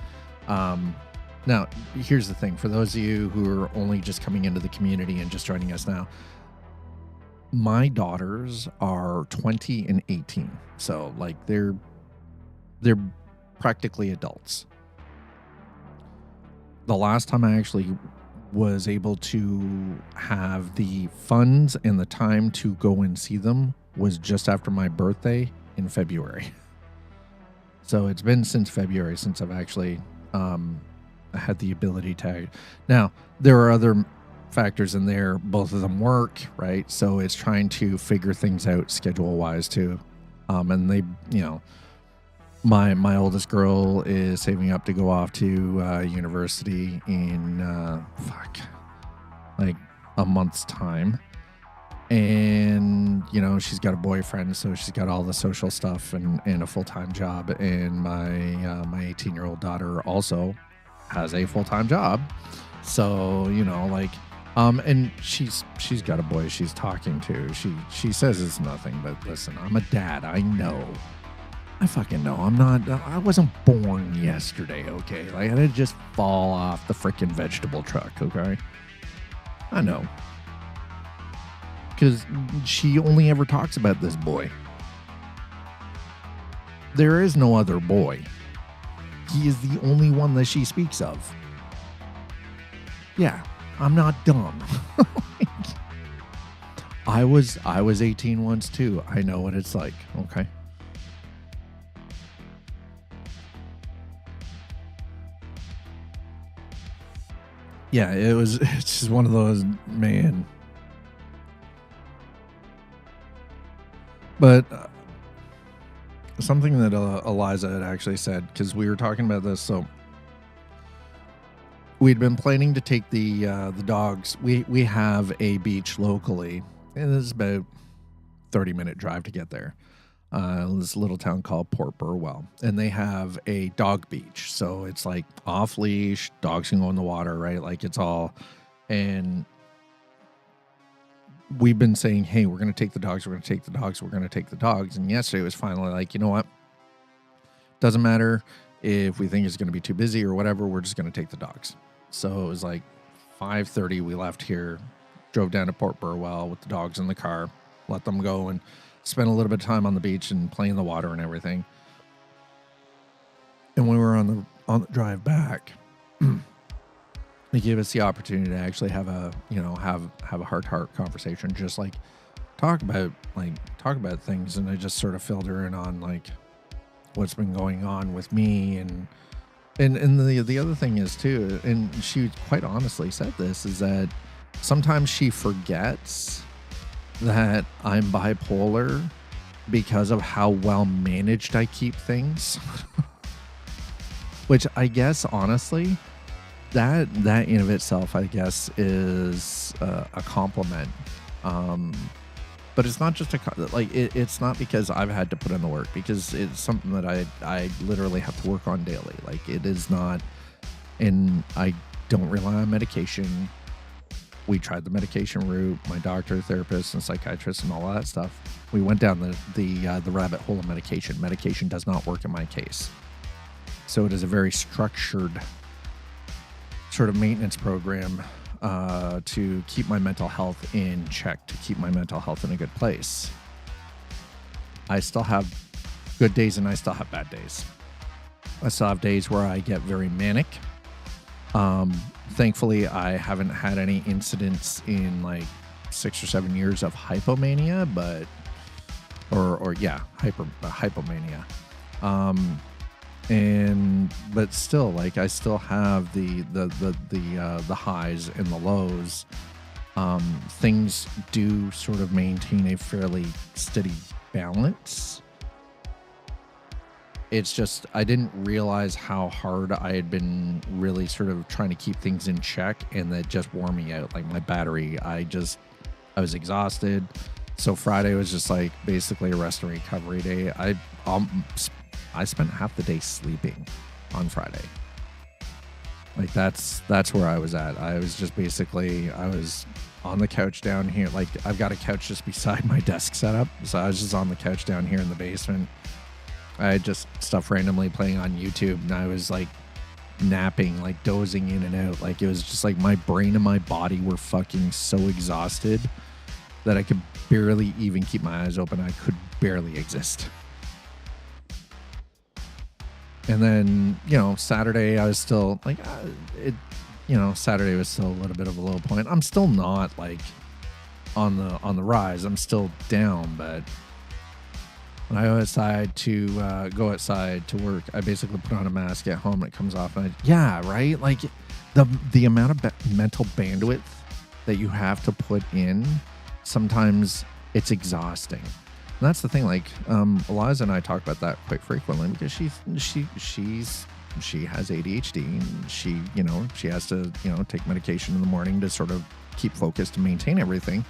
Speaker 1: Now, here's the thing. For those of you who are only just coming into the community and just joining us now, my daughters are 20 and 18. So, like, they're practically adults. the last time I actually was able to have the funds and the time to go and see them was just after my birthday in February. So it's been since February since I've actually had the ability to. Now, there are other factors in there. Both of them work, right? So it's trying to figure things out schedule-wise too. And they, my oldest girl is saving up to go off to university in like a month's time. And she's got a boyfriend, so she's got all the social stuff and a full-time job. And my 18-year-old daughter also has a full-time job. So and she's got a boy she's talking to. She says it's nothing, but listen, I'm a dad. I know. I fucking know. I wasn't born yesterday, okay? Like, I didn't just fall off the freaking vegetable truck, okay? I know. Because she only ever talks about this boy. There is no other boy. He is the only one that she speaks of. Yeah, I'm not dumb. I was 18 once too. I know what it's like, okay? Yeah, it's just one of those, man. But something that Eliza had actually said, because we were talking about this, so we'd been planning to take the dogs. We have a beach locally, and it's about 30-minute drive to get there. This little town called Port Burwell, and they have a dog beach. So it's like off leash, dogs can go in the water, right? Like it's all, and we've been saying, hey, we're going to take the dogs. We're going to take the dogs. We're going to take the dogs. And yesterday was finally like, you know what? Doesn't matter if we think it's going to be too busy or whatever. We're just going to take the dogs. So it was like 5:30. We left here, drove down to Port Burwell with the dogs in the car, let them go and spent a little bit of time on the beach and play in the water and everything. And when we were on the drive back, they gave us the opportunity to actually have a heart-to-heart conversation, just like talk about things. And I just sort of filled her in on like what's been going on with me and the other thing is too, and she quite honestly said this, is that sometimes she forgets that I'm bipolar because of how well managed I keep things. Which I guess, honestly, that in of itself, I guess, is a compliment. But it's not just it's not because I've had to put in the work, because it's something that I literally have to work on daily. Like, it is not, and I don't rely on medication. We tried the medication route, my doctor, therapist, and psychiatrist, and all that stuff. We went down the rabbit hole of medication. Medication does not work in my case. So it is a very structured sort of maintenance program to keep my mental health in check, to keep my mental health in a good place. I still have good days and I still have bad days. I still have days where I get very manic. Thankfully, I haven't had any incidents in like 6 or 7 years of hypomania, but hypomania. But still, like, I still have the highs and the lows. Things do sort of maintain a fairly steady balance. It's just, I didn't realize how hard I had been really sort of trying to keep things in check, and that just wore me out. Like, my battery, I was exhausted. So Friday was just like basically a rest and recovery day. I spent half the day sleeping on Friday. Like, that's where I was at. I was just basically, I was on the couch down here. Like, I've got a couch just beside my desk setup. So I was just on the couch down here in the basement. I had just stuff randomly playing on YouTube, and I was like napping, like dozing in and out. Like, it was just like my brain and my body were fucking so exhausted that I could barely even keep my eyes open. I could barely exist. And then, Saturday I was still like, Saturday was still a little bit of a low point. I'm still not like on the rise. I'm still down, but when I go outside to work, I basically put on a mask, get home, it comes off, and right? Like the amount of mental bandwidth that you have to put in, sometimes it's exhausting. And that's the thing. Like Eliza and I talk about that quite frequently because she has ADHD, and she has to take medication in the morning to sort of keep focused and maintain everything.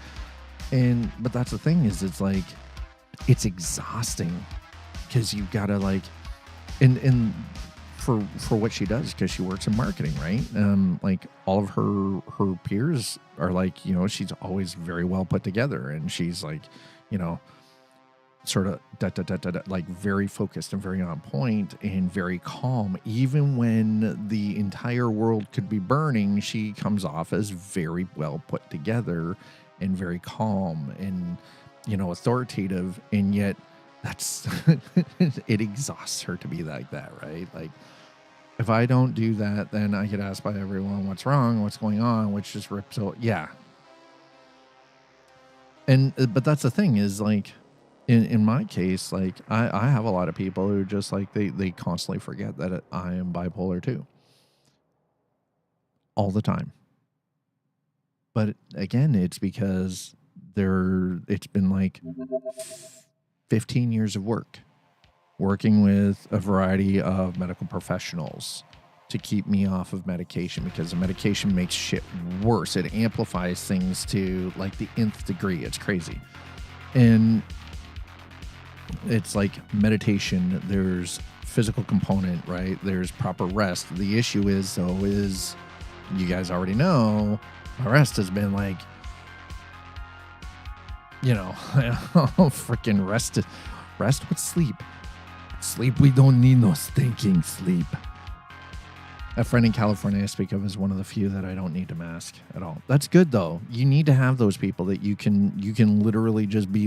Speaker 1: But that's the thing, is it's like it's exhausting because you've got to like and for what she does, because she works in marketing, right? Like all of her peers are like, she's always very well put together, and she's like, sort of like very focused and very on point and very calm. Even when the entire world could be burning, she comes off as very well put together and very calm and authoritative, and yet that's it exhausts her to be like that, right? Like if I don't do that, then I get asked by everyone what's wrong, what's going on, which just rips out. But that's the thing, is like in my case, like I have a lot of people who just like they constantly forget that I am bipolar too, all the time. But again, it's because it's been like 15 years of working with a variety of medical professionals to keep me off of medication, because the medication makes shit worse. It amplifies things to like the nth degree. It's crazy. And it's like meditation, there's physical component, right? There's proper rest. The issue is you guys already know, my rest has been like, freaking rest with sleep. Sleep, we don't need no stinking sleep. A friend in California I speak of is one of the few that I don't need to mask at all. That's good though. You need to have those people that you can literally just be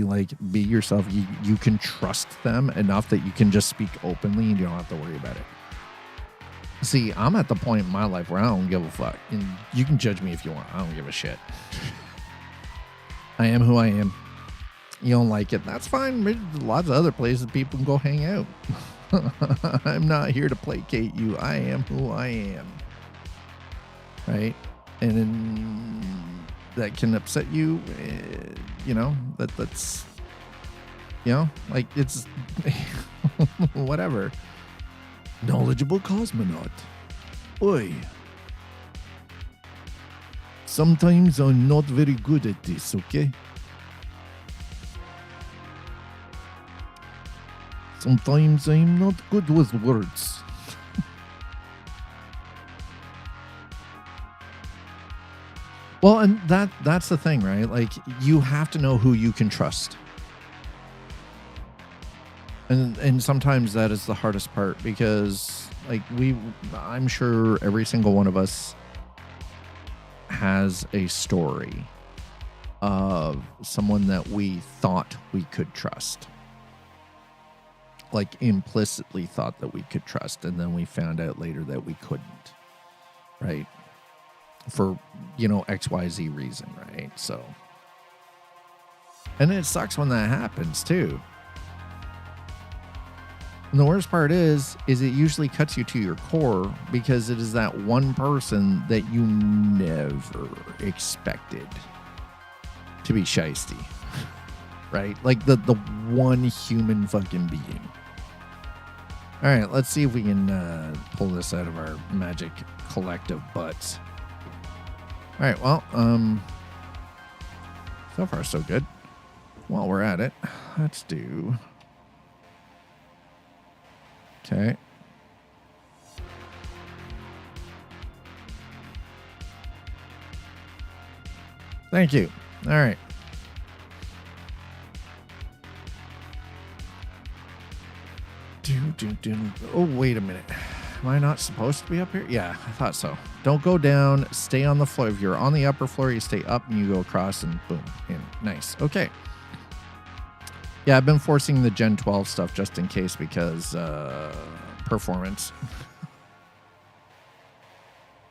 Speaker 1: yourself. You can trust them enough that you can just speak openly and you don't have to worry about it. See, I'm at the point in my life where I don't give a fuck. And you can judge me if you want. I don't give a shit. I am who I am. You don't like it, that's fine. There's lots of other places people can go hang out. I'm not here to placate you. I am who I am. Right? And then that can upset you. That's like it's whatever. Knowledgeable cosmonaut. Oi. Sometimes I'm not very good at this, okay? Sometimes I'm not good with words. Well, and that's the thing, right? Like, you have to know who you can trust. And sometimes that is the hardest part, because like I'm sure every single one of us has a story of someone that we thought we could trust. Like implicitly thought that we could trust, and then we found out later that we couldn't, right? For, XYZ reason, right? So, and it sucks when that happens too. And the worst part is it usually cuts you to your core, because it is that one person that you never expected to be shiesty, right? Like the one human fucking being. All right, let's see if we can pull this out of our magic collective butts. All right, well, so far so good. While we're at it, let's do... Okay. Thank you. All right. Oh, wait a minute. Am I not supposed to be up here? Yeah, I thought so. Don't go down. Stay on the floor. If you're on the upper floor, you stay up and you go across and boom. In. Nice. Okay. Yeah, I've been forcing the Gen 12 stuff just in case, because performance.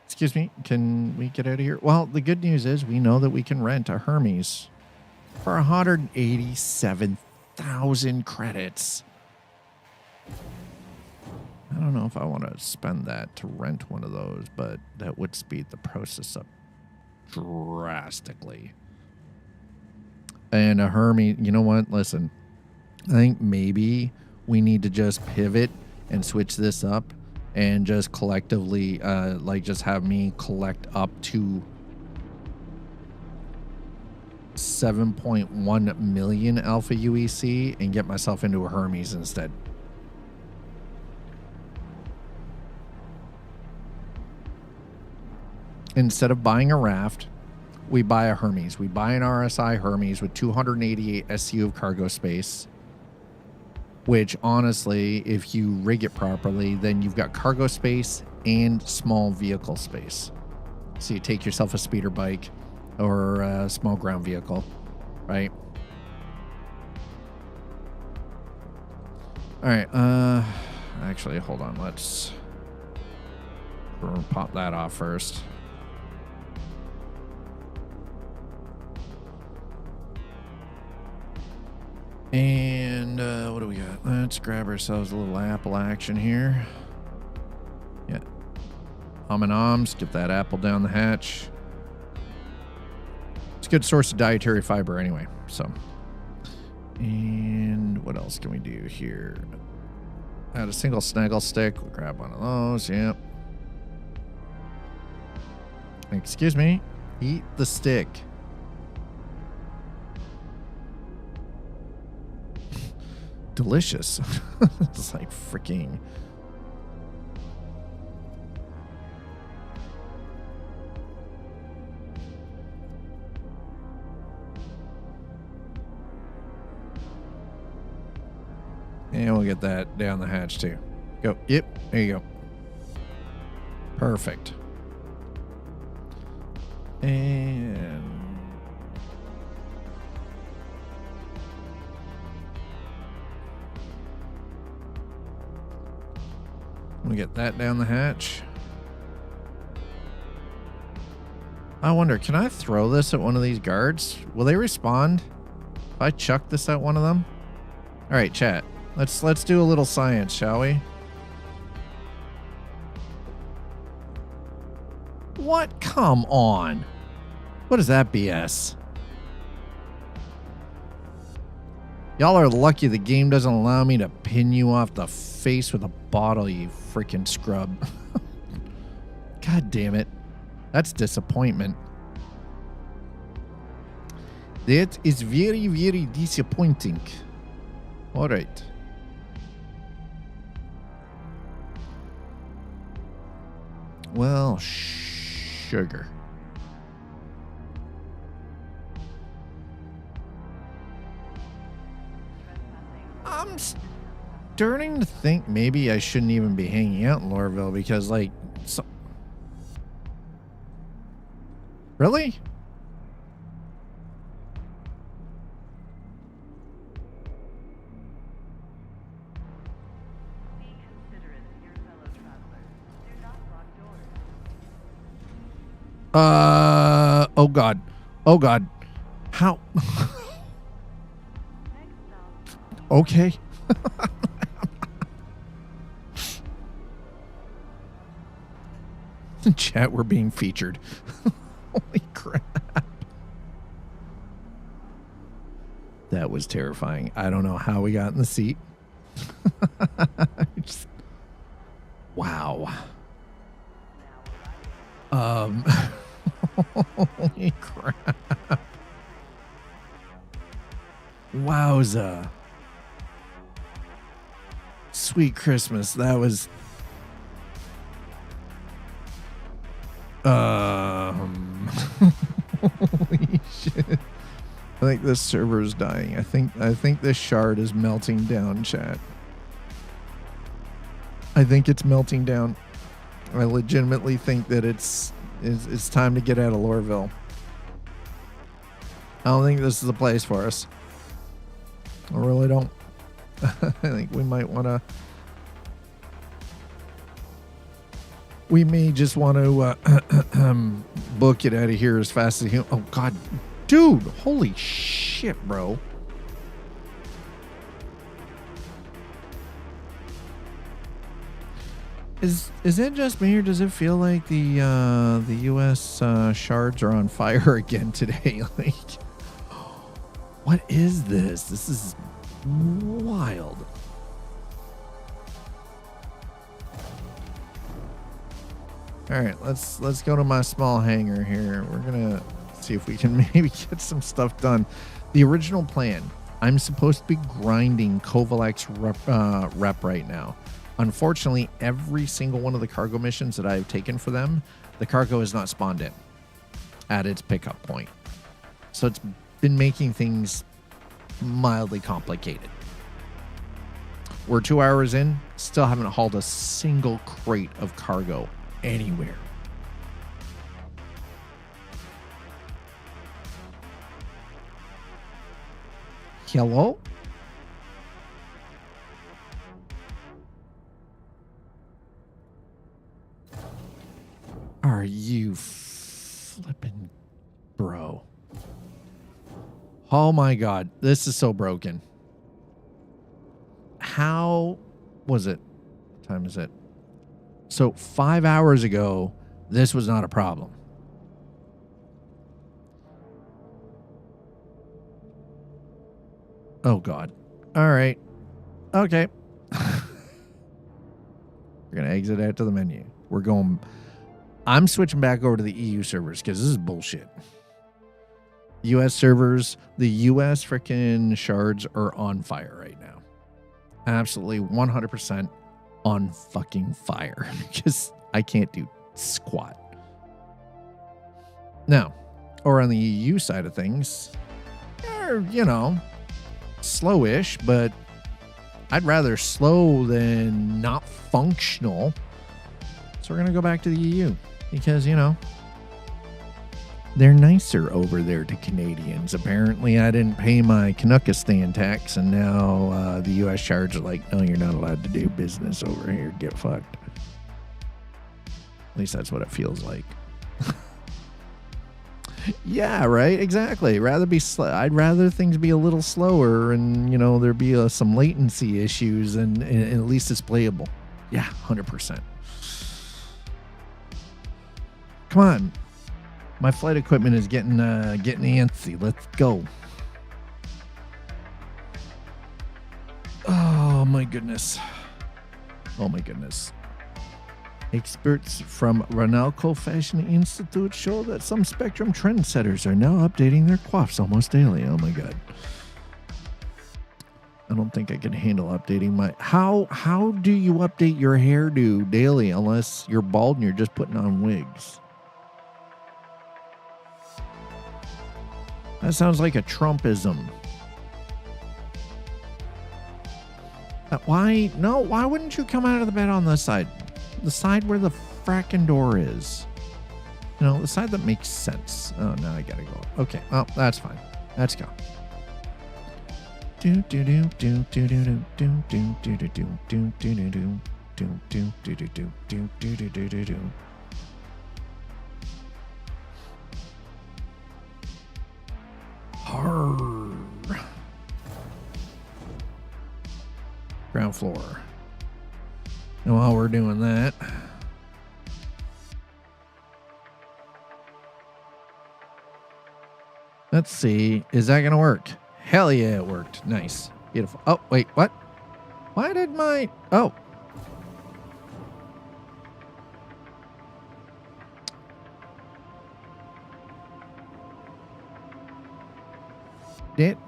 Speaker 1: Excuse me, can we get out of here? Well, the good news is we know that we can rent a Hermes for 187,000 credits. I don't know if I want to spend that to rent one of those, but that would speed the process up drastically. And a Hermes, you know what? Listen, I think maybe we need to just pivot and switch this up and just collectively, like, just have me collect up to 7.1 million alpha UEC and get myself into a Hermes instead. Instead of buying a Raft, we buy a Hermes. We buy an RSI Hermes with 288 SU of cargo space, which honestly, if you rig it properly, then you've got cargo space and small vehicle space. So you take yourself a speeder bike or a small ground vehicle, right? All right. Actually, hold on. Let's pop that off first. And what do we got? Let's grab ourselves a little apple action here. Yeah. And ahs, get that apple down the hatch. It's a good source of dietary fiber anyway, so. And what else can we do here? Add a single snaggle stick. We'll grab one of those, yep. Excuse me. Eat the stick. Delicious. It's like freaking. And we'll get that down the hatch too. Go. Yep. There you go. Perfect. And we get that down the hatch. I wonder, can I throw this at one of these guards? Will they respond if I chuck this at one of them? All right, chat. Let's do a little science, shall we? What? Come on. What is that BS? Y'all are lucky the game doesn't allow me to pin you off the face with a bottle, you freaking scrub. God damn it. That's disappointment. That is very, very disappointing. All right. Well, sugar. I'm starting to think maybe I shouldn't even be hanging out in Lorville because, like, really? Oh God. Oh God. How? Okay. Chat, we're being featured. Holy crap. That was terrifying. I don't know how we got in the seat. Wow. Holy crap. Wowza. Sweet Christmas. That was holy shit. I think this server is dying. I think this shard is melting down, chat. I think it's melting down. I legitimately think that it's time to get out of Lorville. I don't think this is the place for us. I really don't. I think we might want to We may just want to book it out of here as fast as you. Oh God, dude! Holy shit, bro! Is it just me, or does it feel like the U.S. shards are on fire again today? Like, what is this? This is wild. All right, let's go to my small hangar here. We're gonna see if we can maybe get some stuff done. The original plan, I'm supposed to be grinding Covalex rep right now. Unfortunately, every single one of the cargo missions that I've taken for them, the cargo is not spawned in at its pickup point. So it's been making things mildly complicated. We're 2 hours in, still haven't hauled a single crate of cargo anywhere. Hello? Are you flipping bro? Oh my God, this is so broken. How was it? What time is it? So 5 hours ago, this was not a problem. Oh God. All right. Okay. We're going to exit out to the menu. We're going... I'm switching back over to the EU servers because this is bullshit. US servers, the US freaking shards are on fire right now. Absolutely 100% on fucking fire because I can't do squat. Now, or on the EU side of things, they're, you know, slowish, but I'd rather slow than not functional. So we're going to go back to the EU. Because, you know, they're nicer over there to Canadians. Apparently, I didn't pay my Canuckistan tax, and now the U.S. shards are like, no, you're not allowed to do business over here. Get fucked. At least that's what it feels like. Yeah, right? Exactly. I'd rather things be a little slower and, you know, there be some latency issues and at least it's playable. Yeah, 100%. Come on. My flight equipment is getting antsy. Let's go. Oh my goodness. Oh my goodness. Experts from Ronalco Fashion Institute show that some Spectrum trendsetters are now updating their coiffes almost daily. Oh my God. I don't think I can handle updating my... How do you update your hairdo daily unless you're bald and you're just putting on wigs? That sounds like a Trumpism. Why wouldn't you come out of the bed on this side? The side where the fracking door is. You know, the side that makes sense. Oh, now I gotta go. Okay, well, that's fine. Let's go. Ground floor. And while we're doing that, let's see. Is that going to work? Hell yeah, it worked. Nice. Beautiful. Oh, wait, what? Why did my... Oh.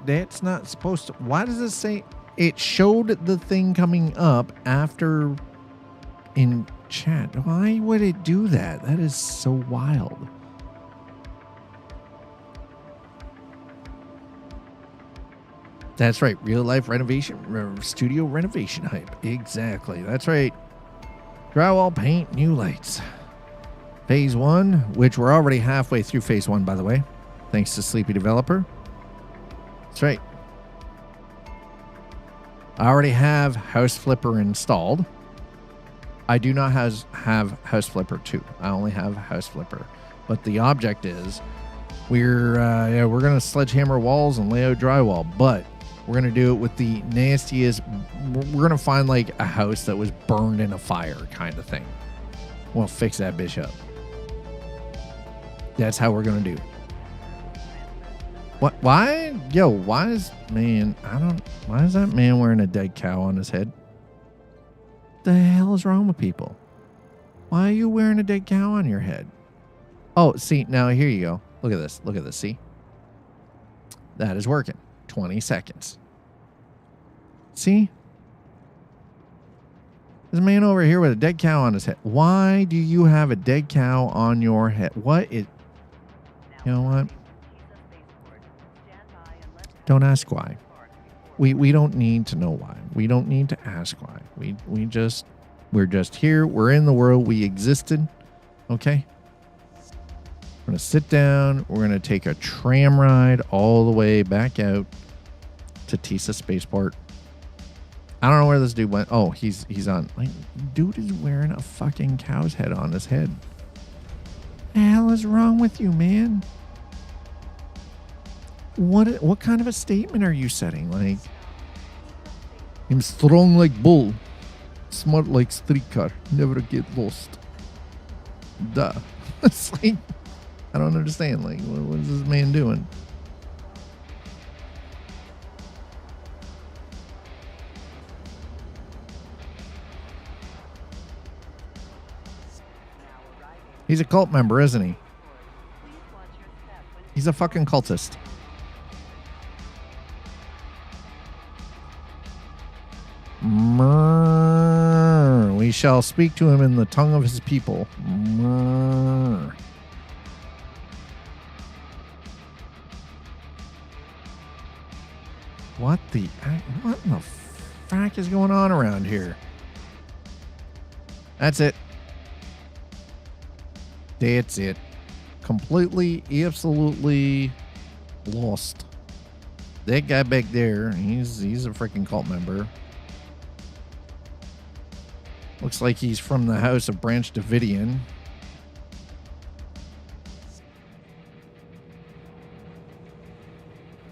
Speaker 1: That's not supposed to... Why does it say... It showed the thing coming up after in chat. Why would it do that? That is so wild. That's right. Real life renovation, studio renovation hype. Exactly. That's right. Drywall, paint, new lights. Phase 1, which we're already halfway through phase 1, by the way. Thanks to Sleepy Developer. That's right. I already have House Flipper installed. I do not have House Flipper 2. I only have House Flipper. But the object is we're going to sledgehammer walls and lay out drywall, but we're going to do it with the nastiest. We're going to find like a house that was burned in a fire kind of thing. We'll fix that bitch up. That's how we're going to do. What? Why? Yo, why is that man wearing a dead cow on his head? The hell is wrong with people? Why are you wearing a dead cow on your head? Oh, see, now here you go. Look at this. Look at this. See? That is working. 20 seconds. See? There's a man over here with a dead cow on his head. Why do you have a dead cow on your head? What is... You know what? Don't ask why. We don't need to know why. We don't need to ask why. We're just here. We're in the world. We existed. Okay? We're going to sit down. We're going to take a tram ride all the way back out to Teasa Spaceport. I don't know where this dude went. Oh, he's on. Like, dude is wearing a fucking cow's head on his head. The hell is wrong with you, man? What kind of a statement are you setting? Like, I'm strong like bull, smart like streetcar, never get lost. Duh. It's like, I don't understand. Like, what is this man doing? He's a cult member, isn't he? He's a fucking cultist. We shall speak to him in the tongue of his people. What in the frack is going on around here? That's it. That's it. Completely, absolutely lost. That guy back there, he's a freaking cult member. Looks like he's from the house of Branch Davidian.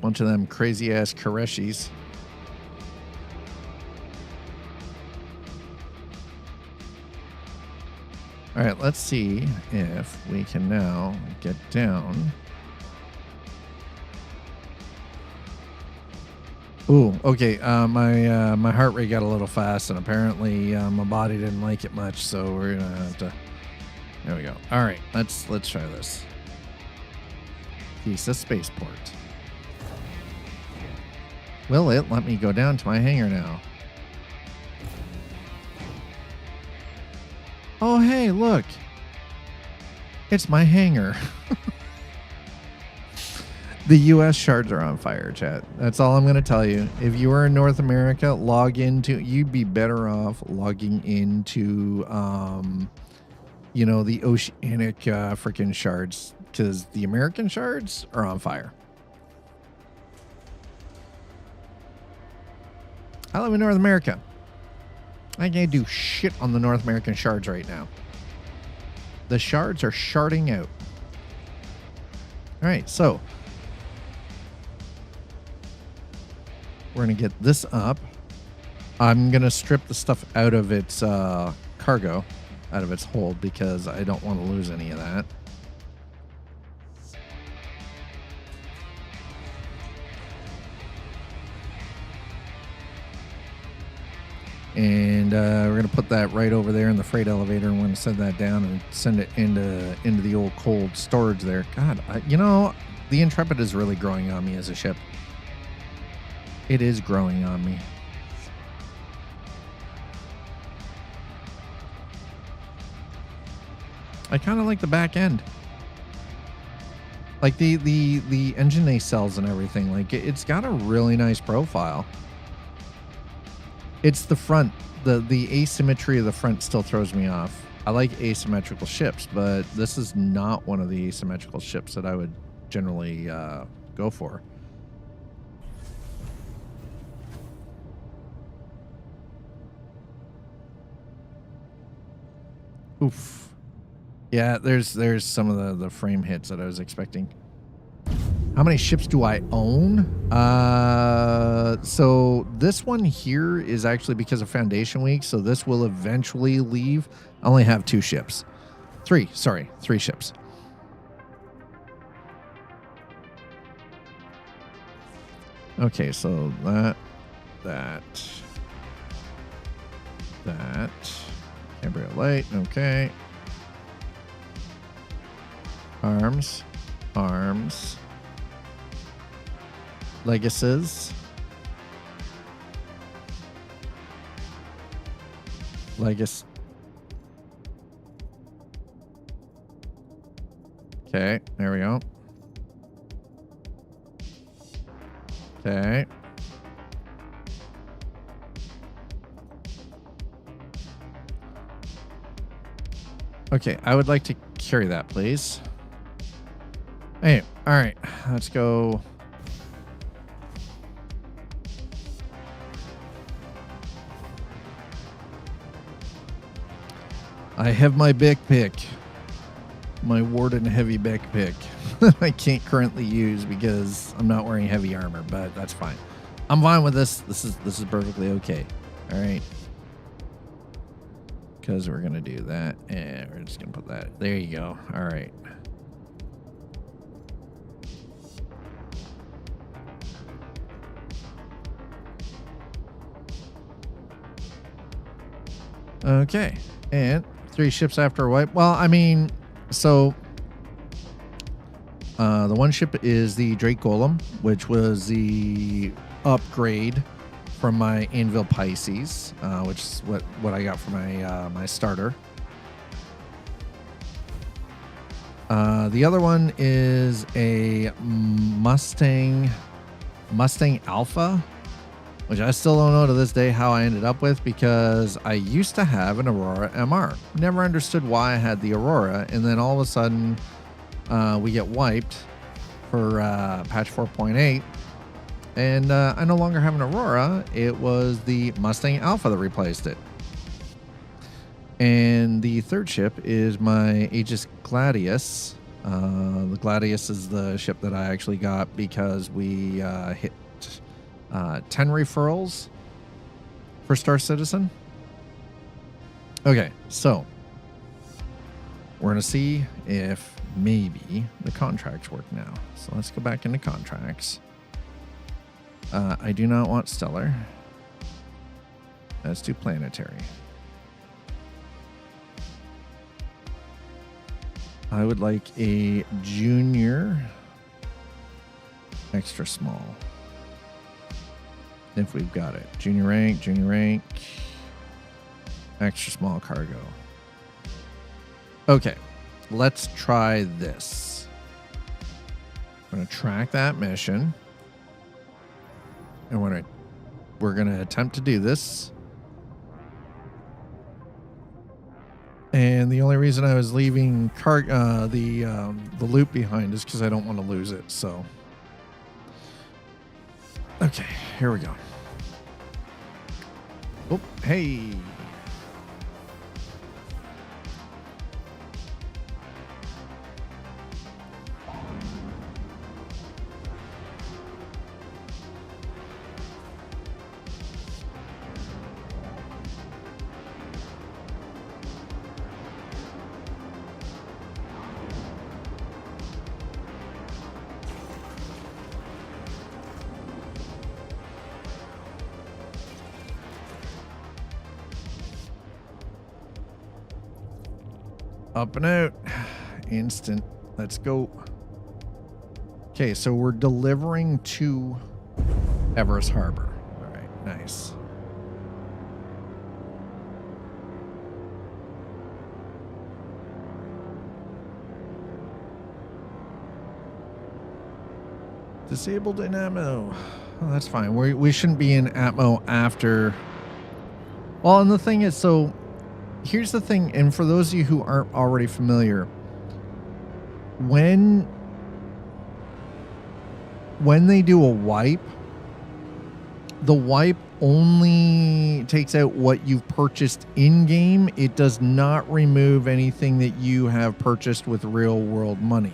Speaker 1: Bunch of them crazy ass Koreshis. All right, let's see if we can now get down. Ooh, okay. My heart rate got a little fast, and apparently my body didn't like it much. So we're gonna have to. There we go. All right, let's try this. Teasa Spaceport. Will it let me go down to my hangar now? Oh, hey, look. It's my hangar. The U.S. shards are on fire, chat. That's all I'm going to tell you. If you were in North America, you'd be better off logging into, the oceanic freaking shards, because the American shards are on fire. I live in North America. I can't do shit on the North American shards right now. The shards are sharding out. All right, so we're going to get this up. I'm going to strip the stuff out of its cargo, out of its hold, because I don't want to lose any of that. And we're going to put that right over there in the freight elevator, and we're going to send that down and send it into the old cold storage there. God, the Intrepid is really growing on me as a ship. It is growing on me. I kind of like the back end. Like the engine nacelles and everything. Like it's got a really nice profile. It's the front. The asymmetry of the front still throws me off. I like asymmetrical ships, but this is not one of the asymmetrical ships that I would generally go for. Oof. Yeah, there's some of the frame hits that I was expecting. How many ships do I own? So this one here is actually because of Foundation Week, so this will eventually leave. I only have 2 ships. 3 ships. Okay, so that. Embryo light, okay. Arms. Legacies. Okay, there we go. Okay. Okay, I would like to carry that, please. Hey, all right, let's go. I have my backpack, my Warden heavy backpack. I can't currently use because I'm not wearing heavy armor, but that's fine. I'm fine with this. This is perfectly okay. All right. Because we're gonna do that, and we're just gonna put that. There you go. All right. Okay, and 3 ships after a wipe. Well, I mean, so the one ship is the Drake Golem, which was the upgrade from my Anvil Pisces, which is what I got for my my starter. The other one is a Mustang Alpha, which I still don't know to this day how I ended up with, because I used to have an Aurora MR. Never understood why I had the Aurora, and then all of a sudden we get wiped for patch 4.8, and I no longer have an Aurora. It was the Mustang Alpha that replaced it. And the third ship is my Aegis Gladius. The Gladius is the ship that I actually got because we hit 10 referrals for Star Citizen. Okay, so we're going to see if maybe the contracts work now. So let's go back into contracts. I do not want Stellar. Let's do Planetary. I would like a junior extra small. If we've got it. Junior rank, extra small cargo. Okay, let's try this. I'm going to track that mission. And we're going to attempt to do this. And the only reason I was leaving the loop behind is because I don't want to lose it. So, okay, here we go. Oh, hey. Up and out. Instant. Let's go. Okay, so we're delivering to Everus Harbor. All right, nice. Disabled in Atmo. Oh, that's fine. We shouldn't be in Atmo after. Well, and the thing is, so here's the thing, and for those of you who aren't already familiar, when they do a wipe, the wipe only takes out what you've purchased in-game. It does not remove anything that you have purchased with real-world money.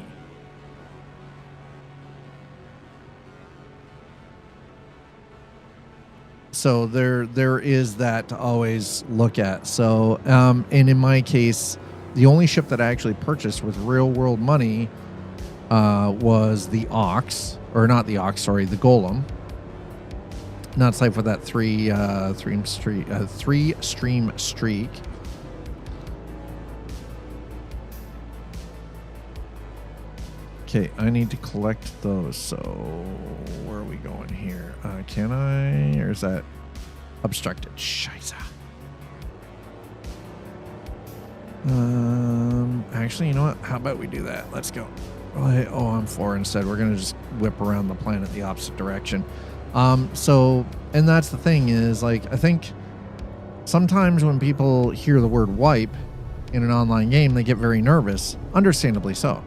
Speaker 1: So there is that to always look at. So, and in my case, the only ship that I actually purchased with real-world money was the Ox, or not the Ox, sorry, the Golem. Not safe for that three stream streak. Okay, I need to collect those. So where are we going here? Can I, or is that obstructed? Scheiße. Actually, you know what? How about we do that? Let's go. Oh, I'm 4 instead. We're gonna just whip around the planet the opposite direction. So, and that's the thing is, like, I think sometimes when people hear the word wipe in an online game, they get very nervous, understandably so.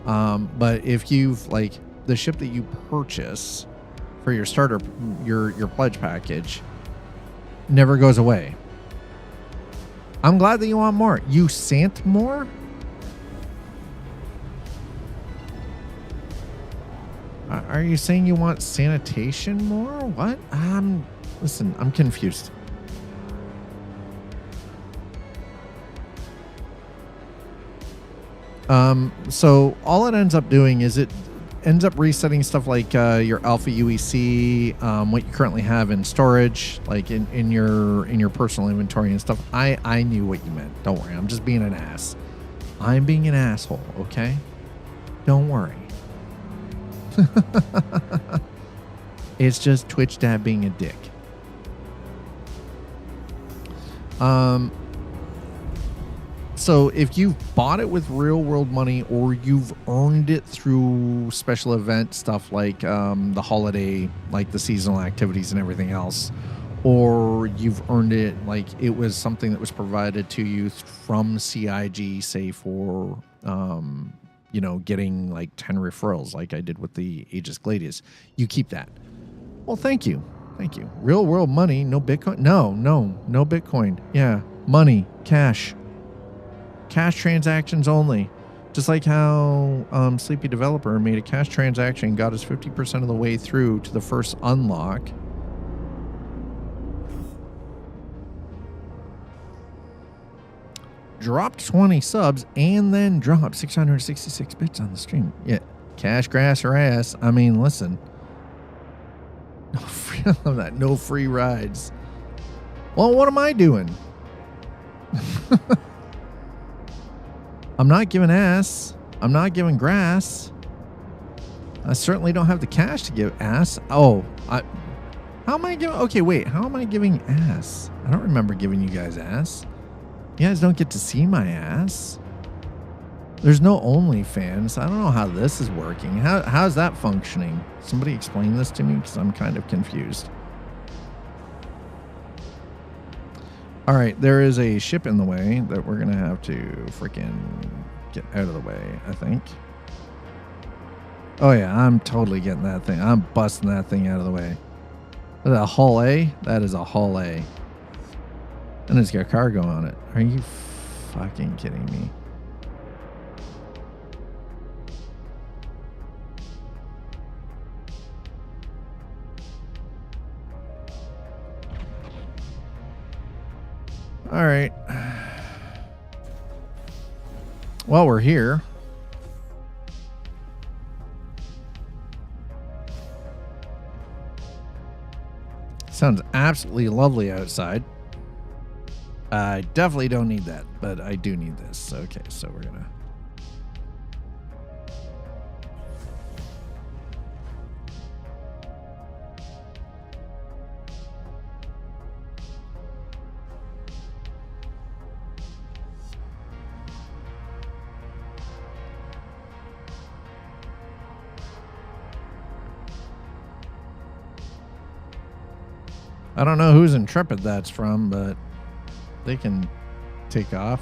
Speaker 1: But if you've, like, the ship that you purchase for your starter, your pledge package never goes away. I'm glad that you want more. You sant more? Are you saying you want sanitation more? What? Listen, I'm confused. So all it ends up doing is it ends up resetting stuff like your alpha aUEC, what you currently have in storage, like in your personal inventory and stuff. I knew what you meant. Don't worry. I'm just being an ass. I'm being an asshole, okay? Don't worry. It's just Twitch dad being a dick. So if you've bought it with real world money, or you've earned it through special event stuff like the holiday, like the seasonal activities and everything else, or you've earned it like it was something that was provided to you from CIG, say for you know, getting like 10 referrals like I did with the Aegis Gladius, you keep that. Well, thank you. Thank you. Real world money, no Bitcoin. No Bitcoin. Yeah, money, cash. Cash transactions only. Just like how Sleepy Developer made a cash transaction, got us 50% of the way through to the first unlock. Dropped 20 subs and then dropped 666 bits on the stream. Yeah, cash, grass, or ass. I mean, listen. No free, I love that. No free rides. Well, what am I doing? I'm not giving ass. I'm not giving grass. I certainly don't have the cash to give ass. Oh, how am I giving? Okay, wait. How am I giving ass? I don't remember giving you guys ass. You guys don't get to see my ass. There's no OnlyFans. I don't know how this is working. How's that functioning? Somebody explain this to me, because I'm kind of confused. All right, there is a ship in the way that we're going to have to freaking get out of the way, I think. Oh, yeah, I'm totally getting that thing. I'm busting that thing out of the way. Is that a Hull A? That is a Hull A. And it's got cargo on it. Are you fucking kidding me? All right. Well, we're here. Sounds absolutely lovely outside. I definitely don't need that, but I do need this. Okay, so we're gonna... I don't know whose Intrepid that's from, but they can take off.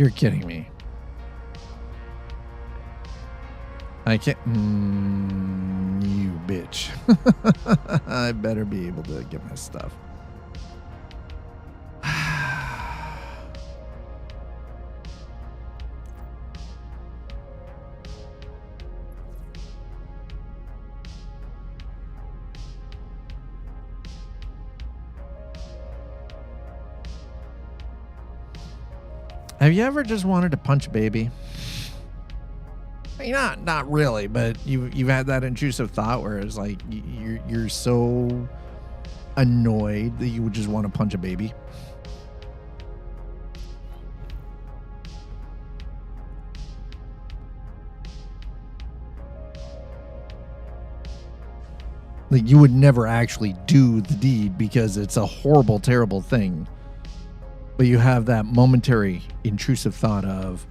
Speaker 1: You're kidding me. I can't. You bitch. I better be able to get my stuff. Have you ever just wanted to punch a baby? I mean, not really, but you've had that intrusive thought where it's like you're so annoyed that you would just want to punch a baby. Like you would never actually do the deed because it's a horrible, terrible thing. But you have that momentary intrusive thought of,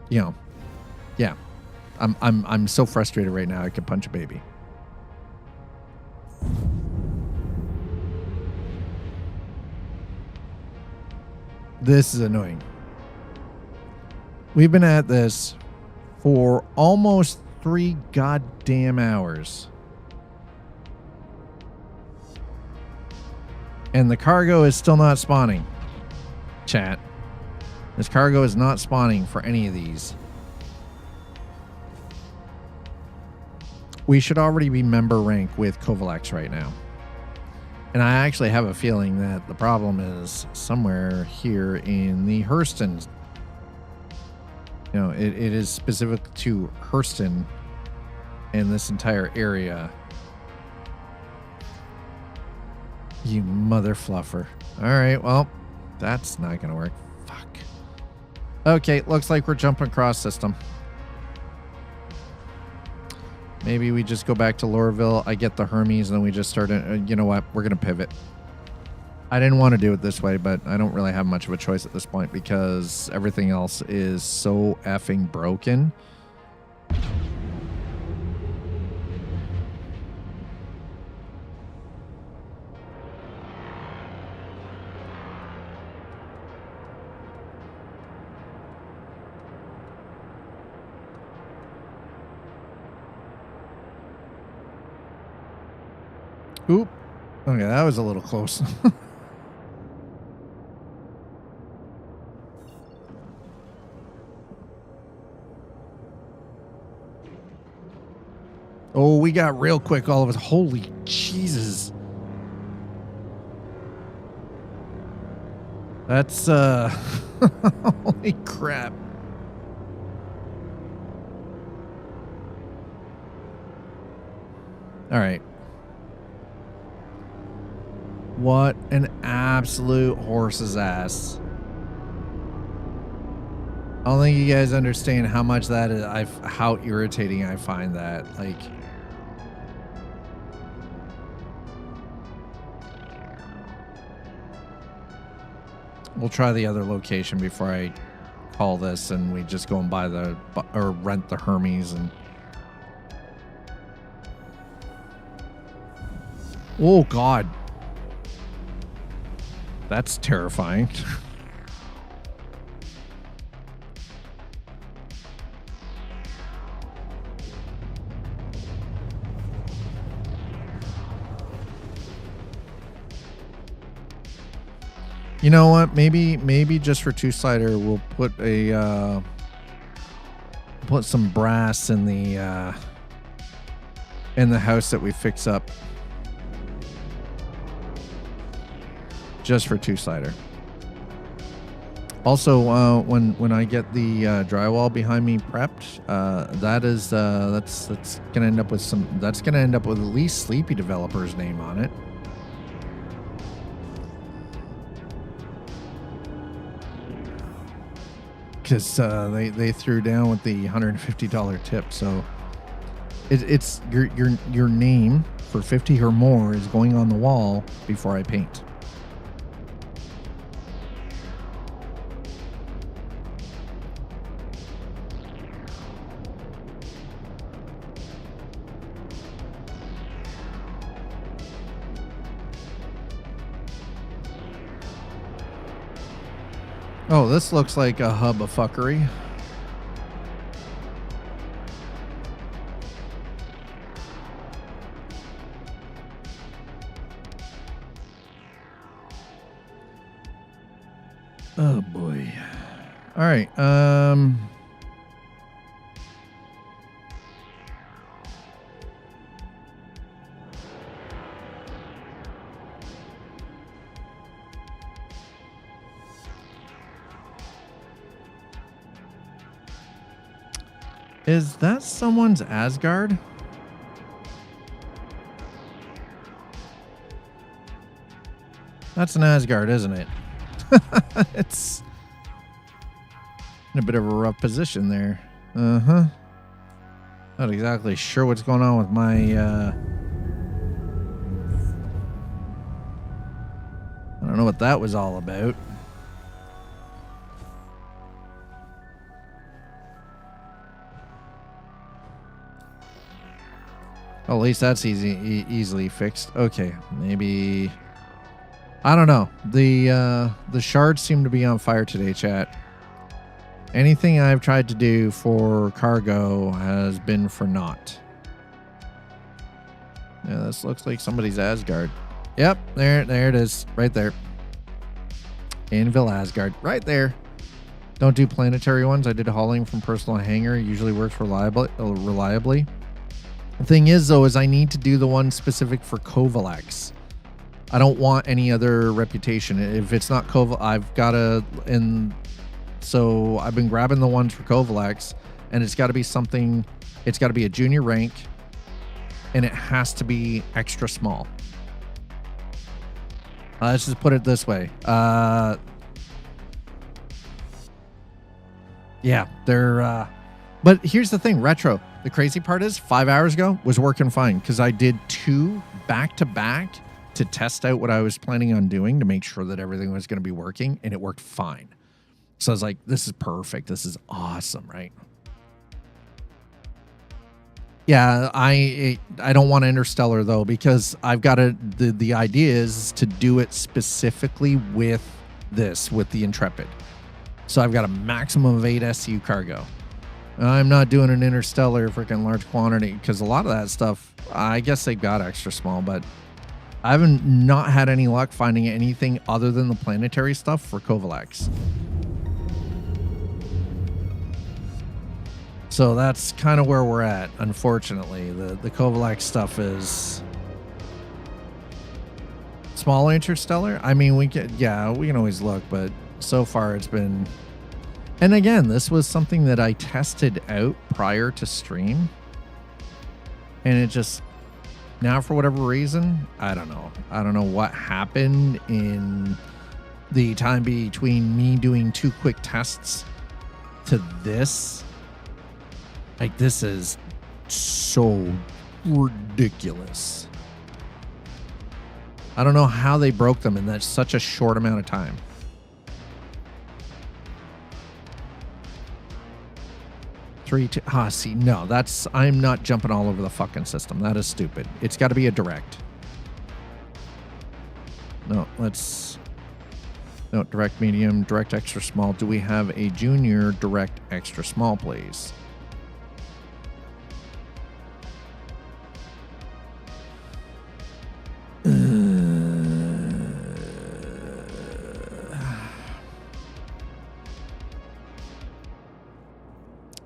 Speaker 1: you know, yeah, I'm so frustrated right now I could punch a baby. This is annoying. We've been at this for almost 3 goddamn hours. And the cargo is still not spawning. Chat. This cargo is not spawning for any of these. We should already be member rank with Covalex right now. And I actually have a feeling that the problem is somewhere here in the Hurston. You know, it is specific to Hurston and this entire area. You mother fluffer. All right, well, that's not going to work. Fuck. Okay, looks like we're jumping across system. Maybe we just go back to Lorville. I get the Hermes, and then we just start. You know what? We're going to pivot. I didn't want to do it this way, but I don't really have much of a choice at this point because everything else is so effing broken. Oop. Okay, that was a little close. Oh, we got real quick, all of us. Holy Jesus. That's, holy crap. All right. What an absolute horse's ass. I don't think you guys understand how much that is, how irritating I find that. Like, we'll try the other location before I call this and we just go and buy the, or rent the Hermes and. Oh, God. That's terrifying. You know what? Maybe just for two-sider, we'll put a put some brass in the house that we fix up. Just for two-sider. Also, when I get the drywall behind me prepped, that's gonna end up with at least Sleepy Developer's name on it. Because they threw down with the $150 tip, so it's your name for 50 or more is going on the wall before I paint. Oh, this looks like a hub of fuckery. Oh boy. All right. Is that someone's Asgard? That's an Asgard, isn't it? It's in a bit of a rough position there. Uh-huh. Not exactly sure what's going on with my, I don't know what that was all about. Well, at least that's easily fixed. Okay, maybe... I don't know. The shards seem to be on fire today, chat. Anything I've tried to do for cargo has been for naught. Yeah, this looks like somebody's Asgard. Yep, there it is. Right there. Anvil Asgard. Right there. Don't do planetary ones. I did hauling from personal hangar. Usually works reliably. The thing is, though, is I need to do the one specific for Covalex. I don't want any other reputation. If it's not Covalex, I've got to... And so I've been grabbing the ones for Covalex, and it's got to be something... It's got to be a junior rank, and it has to be extra small. Let's just put it this way. Yeah, they're... But here's the thing, Retro. The crazy part is 5 hours ago was working fine because I did 2 back-to-back to test out what I was planning on doing to make sure that everything was going to be working, and it worked fine. So I was like, this is perfect. This is awesome, right? Yeah, I don't want Interstellar, though, because I've got to... The idea is to do it specifically with this, with the Intrepid. So I've got a maximum of 8 SCU cargo. I'm not doing an Interstellar freaking large quantity because a lot of that stuff, I guess they got extra small, but I haven't not had any luck finding anything other than the planetary stuff for Covalex. So that's kind of where we're at, unfortunately. The Covalex stuff is small Interstellar. I mean, we can always look, but so far it's been... And again, this was something that I tested out prior to stream. And it just, now for whatever reason, I don't know. I don't know what happened in the time between me doing 2 quick tests to this. Like, this is so ridiculous. I don't know how they broke them in such a short amount of time. See, no, I'm not jumping all over the fucking system. That is stupid. It's got to be a direct. No, direct medium, direct extra small. Do we have a junior direct extra small, please?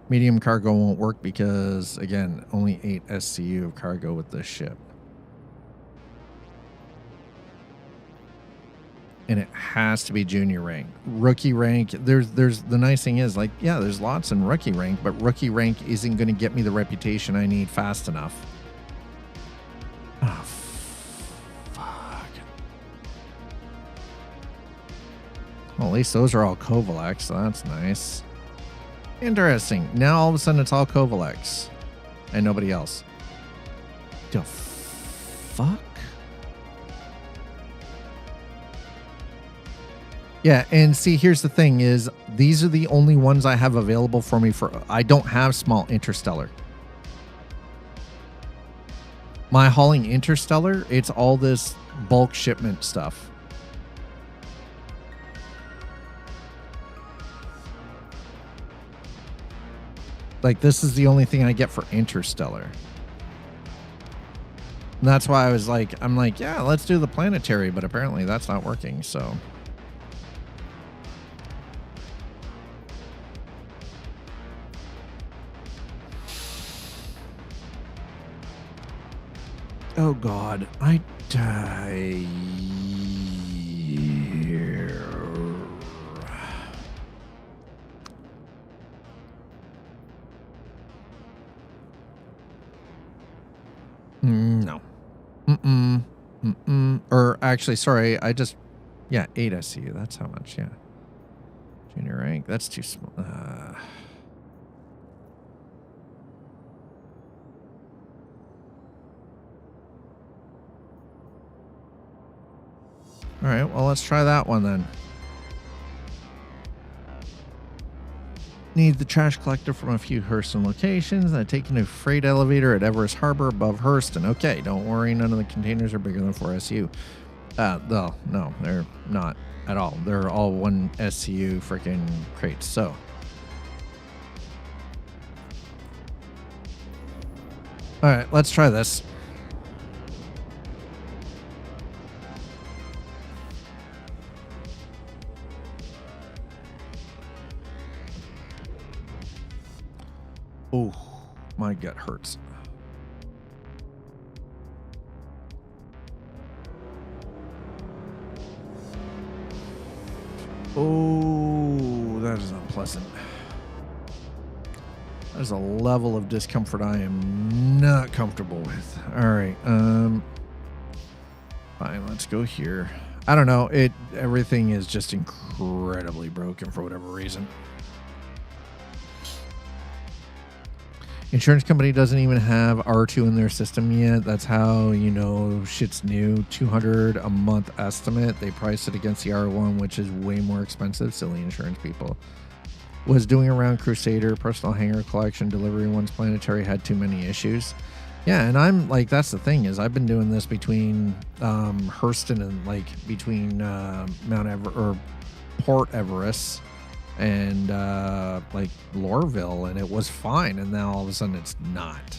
Speaker 1: Medium cargo won't work because, again, only 8 SCU of cargo with this ship. And it has to be junior rank. Rookie rank, there's the nice thing is, like, yeah, there's lots in rookie rank, but rookie rank isn't going to get me the reputation I need fast enough. Oh, fuck. Well, at least those are all Covalex, so that's nice. Interesting. Now all of a sudden it's all Covalex and nobody else. The fuck? Yeah, and see, here's the thing is these are the only ones I have available for me for... I don't have small Interstellar. My hauling Interstellar, it's all this bulk shipment stuff. Like, this is the only thing I get for Interstellar. And that's why I was like, I'm like, yeah, let's do the planetary, but apparently that's not working, so. Oh God, I die. No. Or actually, sorry, yeah, 8 SCU. That's how much, yeah. Junior rank, that's too small. All right, well, let's try that one then. Need the trash collector from a few Hurston locations. And taking a freight elevator at Everus Harbor above Hurston. Okay, don't worry, none of the containers are bigger than 4 SCU. No, they're not at all. They're all 1 SCU freaking crates. So, all right, let's try this. Oh, my gut hurts. Oh, that is unpleasant. That is a level of discomfort I am not comfortable with. All right, fine, let's go here. I don't know. Everything is just incredibly broken for whatever reason. Insurance company doesn't even have R2 in their system yet. That's how you know shit's new. $200 a month estimate. They priced it against the R1, which is way more expensive. Silly insurance people. Was doing around Crusader, personal hangar collection, delivery ones, planetary had too many issues. Yeah, and I'm like, that's the thing is I've been doing this between Hurston and like between Port Everest and like Lorville, and it was fine, and now all of a sudden it's not,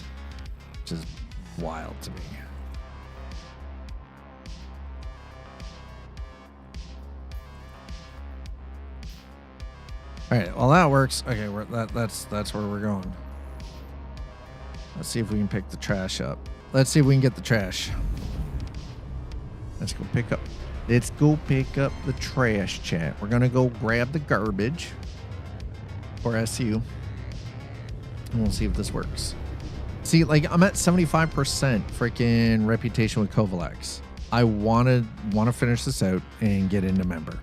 Speaker 1: which is wild to me. All right, well that works. Okay, that's where we're going. Let's see if we can pick the trash up. Let's see if we can get the trash. Let's go pick up the trash, chat. We're gonna go grab the garbage for SU, and we'll see if this works. See, like I'm at 75% freaking reputation with Covalex. I want to finish this out and get into member.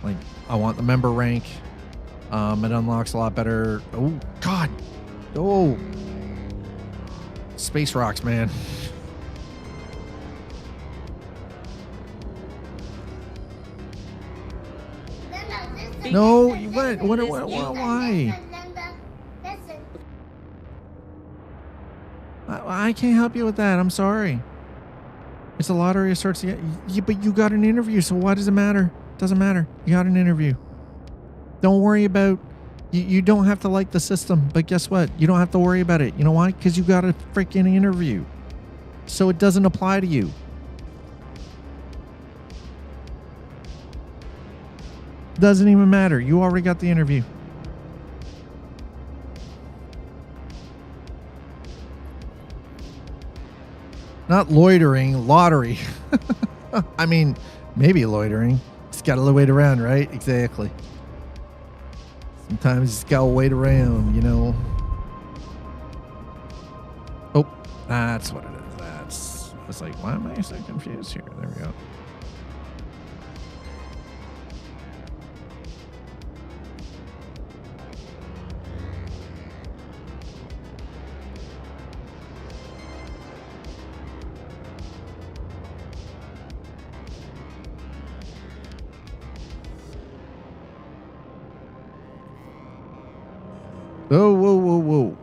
Speaker 1: Like I want the member rank. It unlocks a lot better. Oh God. Oh. Space rocks, man. No, what? Why? I can't help you with that. I'm sorry. It's a lottery of sorts. But you got an interview, so why does it matter? Doesn't matter. You got an interview. Don't worry about. You don't have to like the system, but guess what? You don't have to worry about it. You know why? Because you got a freaking interview, so it doesn't apply to you. Doesn't even matter. You already got the interview. Not loitering, lottery. I mean, maybe loitering. It's got to wait around, right? Exactly. Sometimes it's got to wait around, you know. Oh, that's what it is. I was like, why am I so confused here? There we go. Oh, whoa.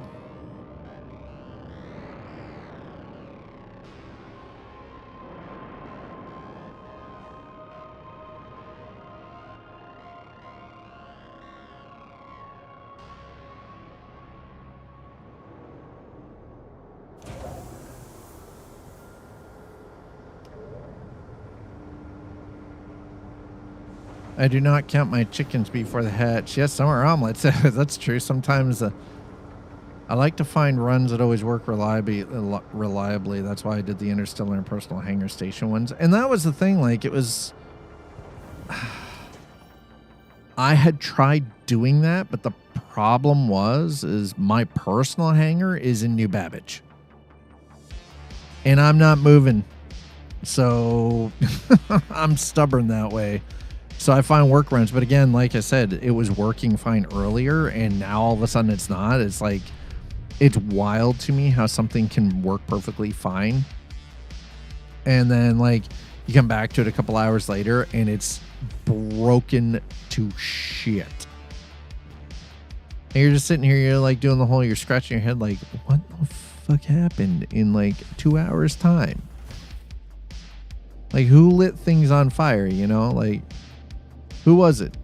Speaker 1: I do not count my chickens before the hatch. Yes, some are omelets. That's true. Sometimes I like to find runs that always work reliably. That's why I did the interstellar and personal hangar station ones. And that was the thing. Like, it was... I had tried doing that, but the problem is my personal hangar is in New Babbage. And I'm not moving. So I'm stubborn that way. So I find workarounds. But again, like I said, it was working fine earlier, and now all of a sudden it's not. It's like, it's wild to me how something can work perfectly fine. And then, like, you come back to it a couple hours later, and it's broken to shit. And you're just sitting here, you're like doing the whole, you're scratching your head like, what the fuck happened in like 2 hours time? Like, who lit things on fire, you know? Like, who was it?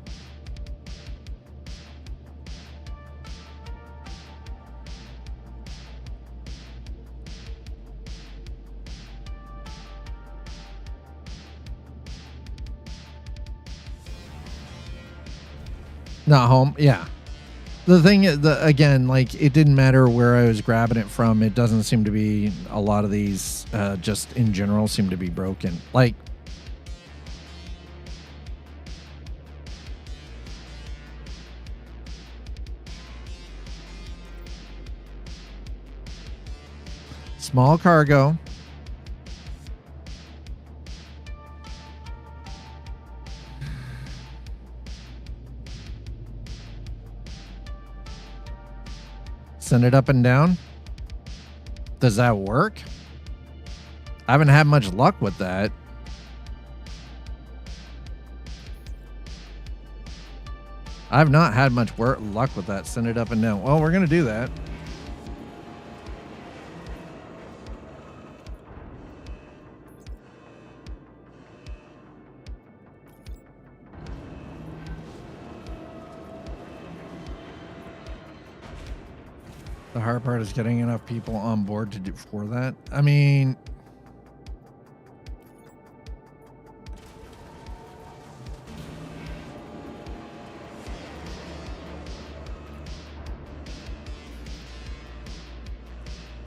Speaker 1: Not home. Yeah. The thing is, again, like, it didn't matter where I was grabbing it from. It doesn't seem to be, a lot of these, just in general, seem to be broken. Like, small cargo. Send it up and down. Does that work? I haven't had much luck with that. I've not had much luck with that. Send it up and down. Well, we're going to do that. The hard part is getting enough people on board to do for that. I mean,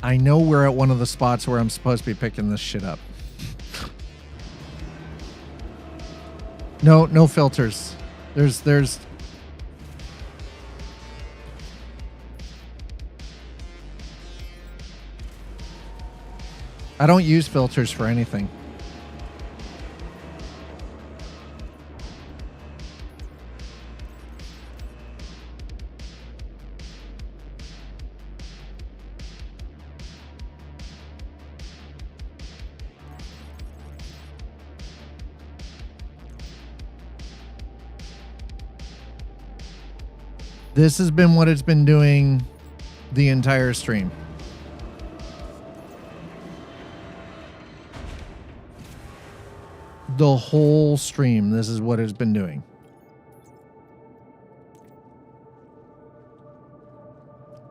Speaker 1: I know we're at one of the spots where I'm supposed to be picking this shit up. No filters. There's I don't use filters for anything. This has been what it's been doing the entire stream. The whole stream, this is what it's been doing.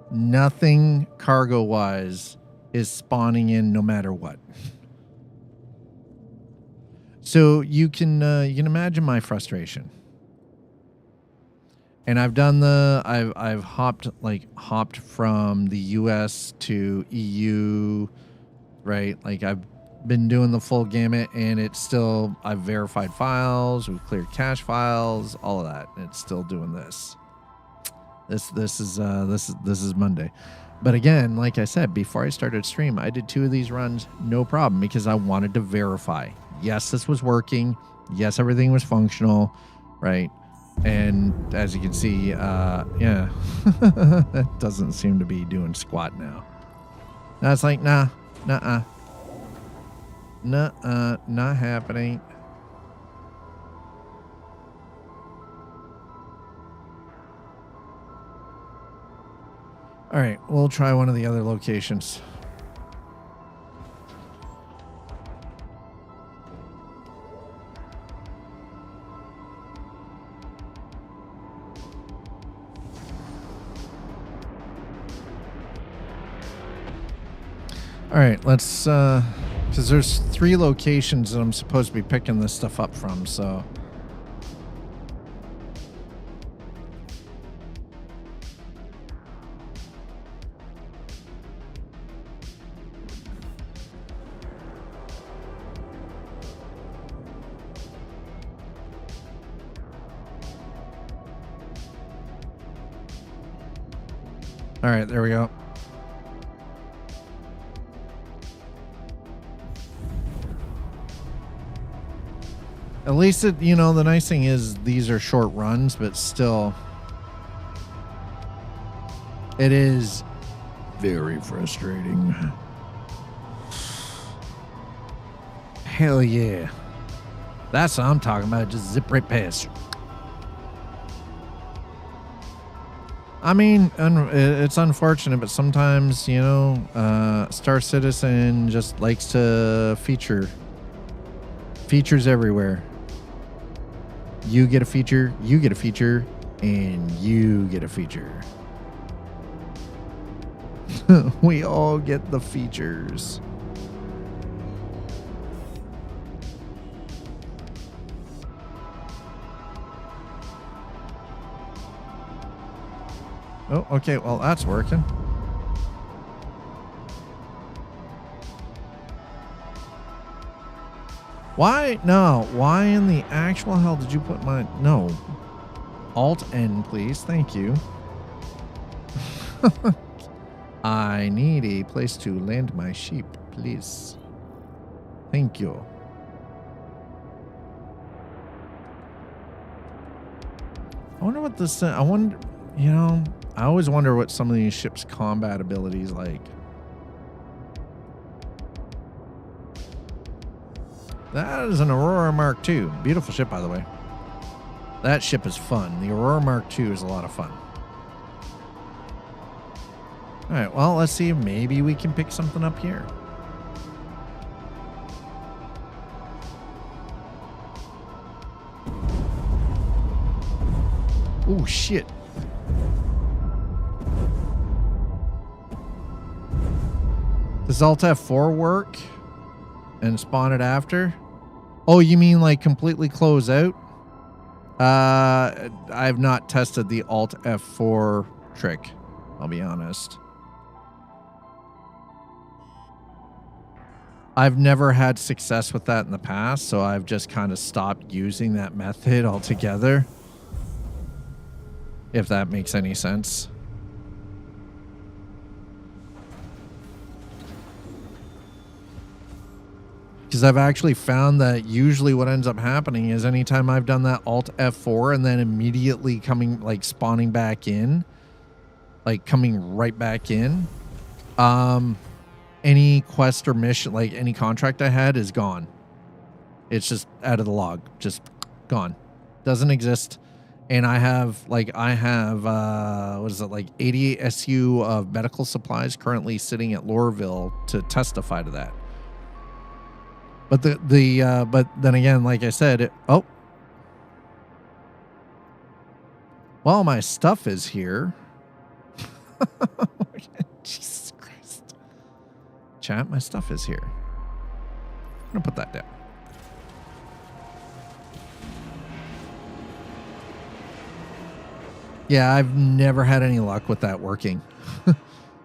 Speaker 1: Nothing cargo-wise is spawning in no matter what. So you can imagine my frustration. And I've done I've hopped from the US to EU, right? Like, I've been doing the full gamut, and it's still, I've verified files, we've cleared cache files, all of that. And it's still doing this. This is Monday. But again, like I said, before I started stream, I did 2 of these runs, no problem, because I wanted to verify. Yes, this was working. Yes, everything was functional, right? And as you can see, yeah, it doesn't seem to be doing squat now. Now it's like, nah, nuh-uh. Nuh-uh, not happening. All right, we'll try one of the other locations. All right, let's, because there's 3 locations that I'm supposed to be picking this stuff up from, so. All right, there we go. At least it, you know, the nice thing is these are short runs, but still, it is very frustrating. Hell yeah. That's what I'm talking about. Just zip right past. I mean, it's unfortunate, but sometimes, you know, Star Citizen just likes to features everywhere. You get a feature, you get a feature, and you get a feature. We all get the features. Oh, okay. Well, that's working. Why? No. Why in the actual hell did you put my... No. Alt-N, please. Thank you. I need a place to land my sheep, please. Thank you. I wonder what this... I wonder... You know... I always wonder what some of these ships' combat abilities like. That is an Aurora Mark II. Beautiful ship, by the way. That ship is fun. The Aurora Mark II is a lot of fun. All right, well, let's see if maybe we can pick something up here. Oh, shit. Does Alt F4 work and spawn it after? Oh, you mean like completely close out? I've not tested the Alt F4 trick, I'll be honest. I've never had success with that in the past, so I've just kind of stopped using that method altogether. If that makes any sense. Because I've actually found that usually what ends up happening is anytime I've done that Alt F4 and then immediately coming, like spawning back in, like coming right back in, any quest or mission, like any contract I had is gone. It's just out of the log, just gone. Doesn't exist. And I have, what is it, like 88 SU of medical supplies currently sitting at Lorville to testify to that. But but then again, like I said, well, my stuff is here. Jesus Christ. Chat, my stuff is here. I'm gonna put that down. Yeah, I've never had any luck with that working.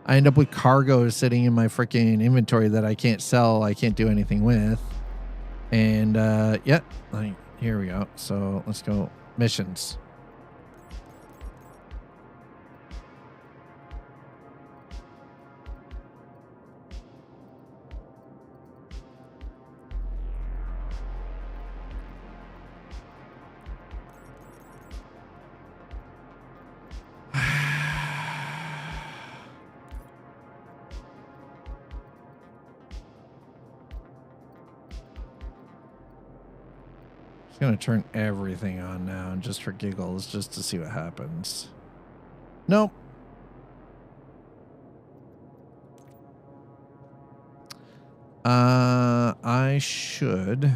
Speaker 1: I end up with cargo sitting in my freaking inventory that I can't sell, I can't do anything with. And, yeah, like, here we go. So let's go missions. I'm going to turn everything on now just for giggles, just to see what happens. Nope. I should.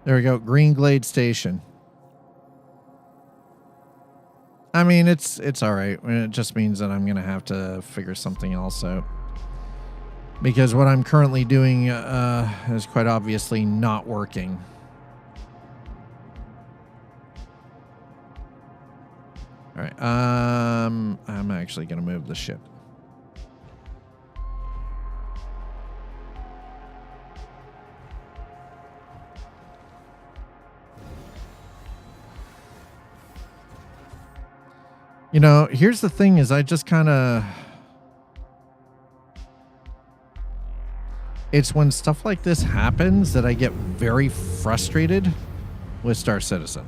Speaker 1: There we go. Green Glade Station. I mean, it's all right. It just means that I'm going to have to figure something else out. Because what I'm currently doing is quite obviously not working. All right. I'm actually going to move the ship. You know, here's the thing is I just kind of... It's when stuff like this happens that I get very frustrated with Star Citizen.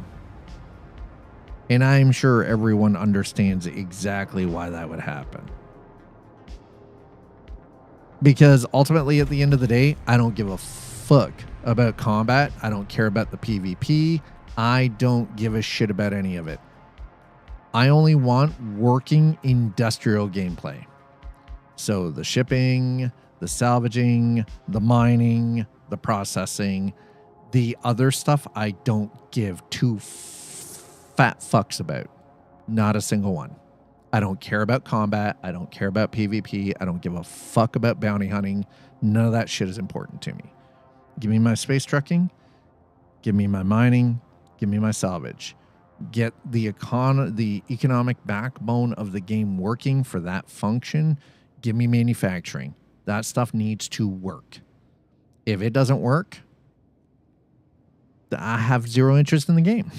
Speaker 1: And I'm sure everyone understands exactly why that would happen. Because ultimately, at the end of the day, I don't give a fuck about combat. I don't care about the PvP. I don't give a shit about any of it. I only want working industrial gameplay. So the shipping, the salvaging, the mining, the processing, the other stuff I don't give two fat fucks about. Not a single one. I don't care about combat. I don't care about PvP. I don't give a fuck about bounty hunting. None of that shit is important to me. Give me my space trucking. Give me my mining. Give me my salvage. Get the economic backbone of the game working for that function. Give me manufacturing. That stuff needs to work. If it doesn't work, I have zero interest in the game.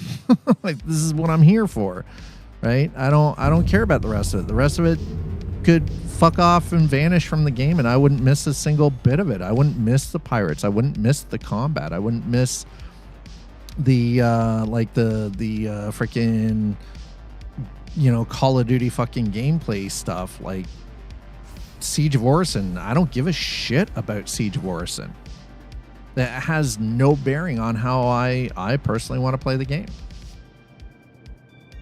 Speaker 1: Like, this is what I'm here for, right? I don't care about the rest of it. The rest of it could fuck off and vanish from the game, and I wouldn't miss a single bit of it. I wouldn't miss the pirates. I wouldn't miss the combat. I wouldn't miss the freaking, you know, Call of Duty fucking gameplay stuff like Siege of Orison. I don't give a shit about Siege of Orison. That has no bearing on how I personally want to play the game.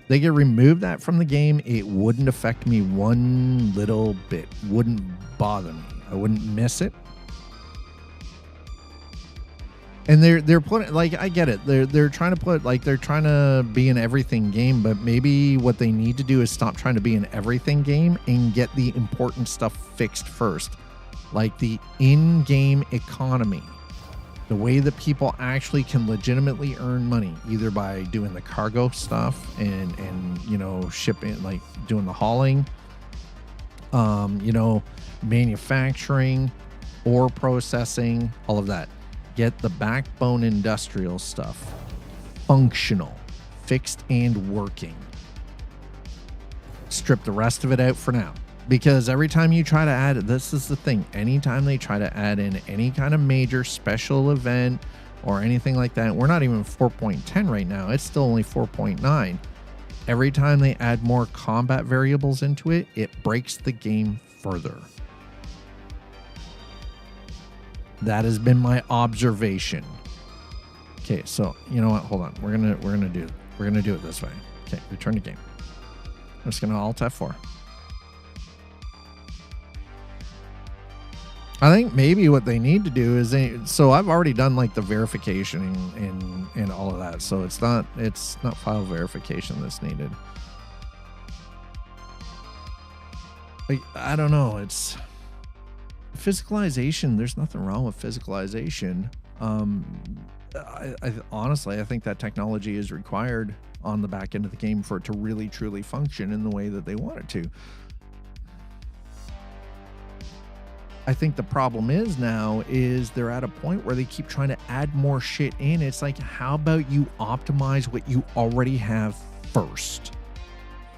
Speaker 1: They could remove that from the game, it wouldn't affect me one little bit. Wouldn't bother me. I wouldn't miss it. And they're putting, like, I get it. They're trying to put, like, they're trying to be an everything game, but maybe what they need to do is stop trying to be an everything game and get the important stuff fixed first. Like the in-game economy. The way that people actually can legitimately earn money, either by doing the cargo stuff and you know, shipping, like doing the hauling, you know, manufacturing, ore processing, all of that. Get the backbone industrial stuff functional, fixed and working. Strip the rest of it out for now. Because every time you try to add, this is the thing, anytime they try to add in any kind of major special event or anything like that, we're not even 4.10 right now, it's still only 4.9. Every time they add more combat variables into it, it breaks the game further. That has been my observation. Okay, so you know what? Hold on. We're gonna do it this way. Okay, return to game. I'm just gonna Alt F4. I think maybe what they need to do is so I've already done like the verification and all of that. So it's not file verification that's needed. Like, I don't know. It's physicalization. There's nothing wrong with physicalization. I honestly, I think that technology is required on the back end of the game for it to really truly function in the way that they want it to. I think the problem is now is they're at a point where they keep trying to add more shit in. It's like, how about you optimize what you already have first?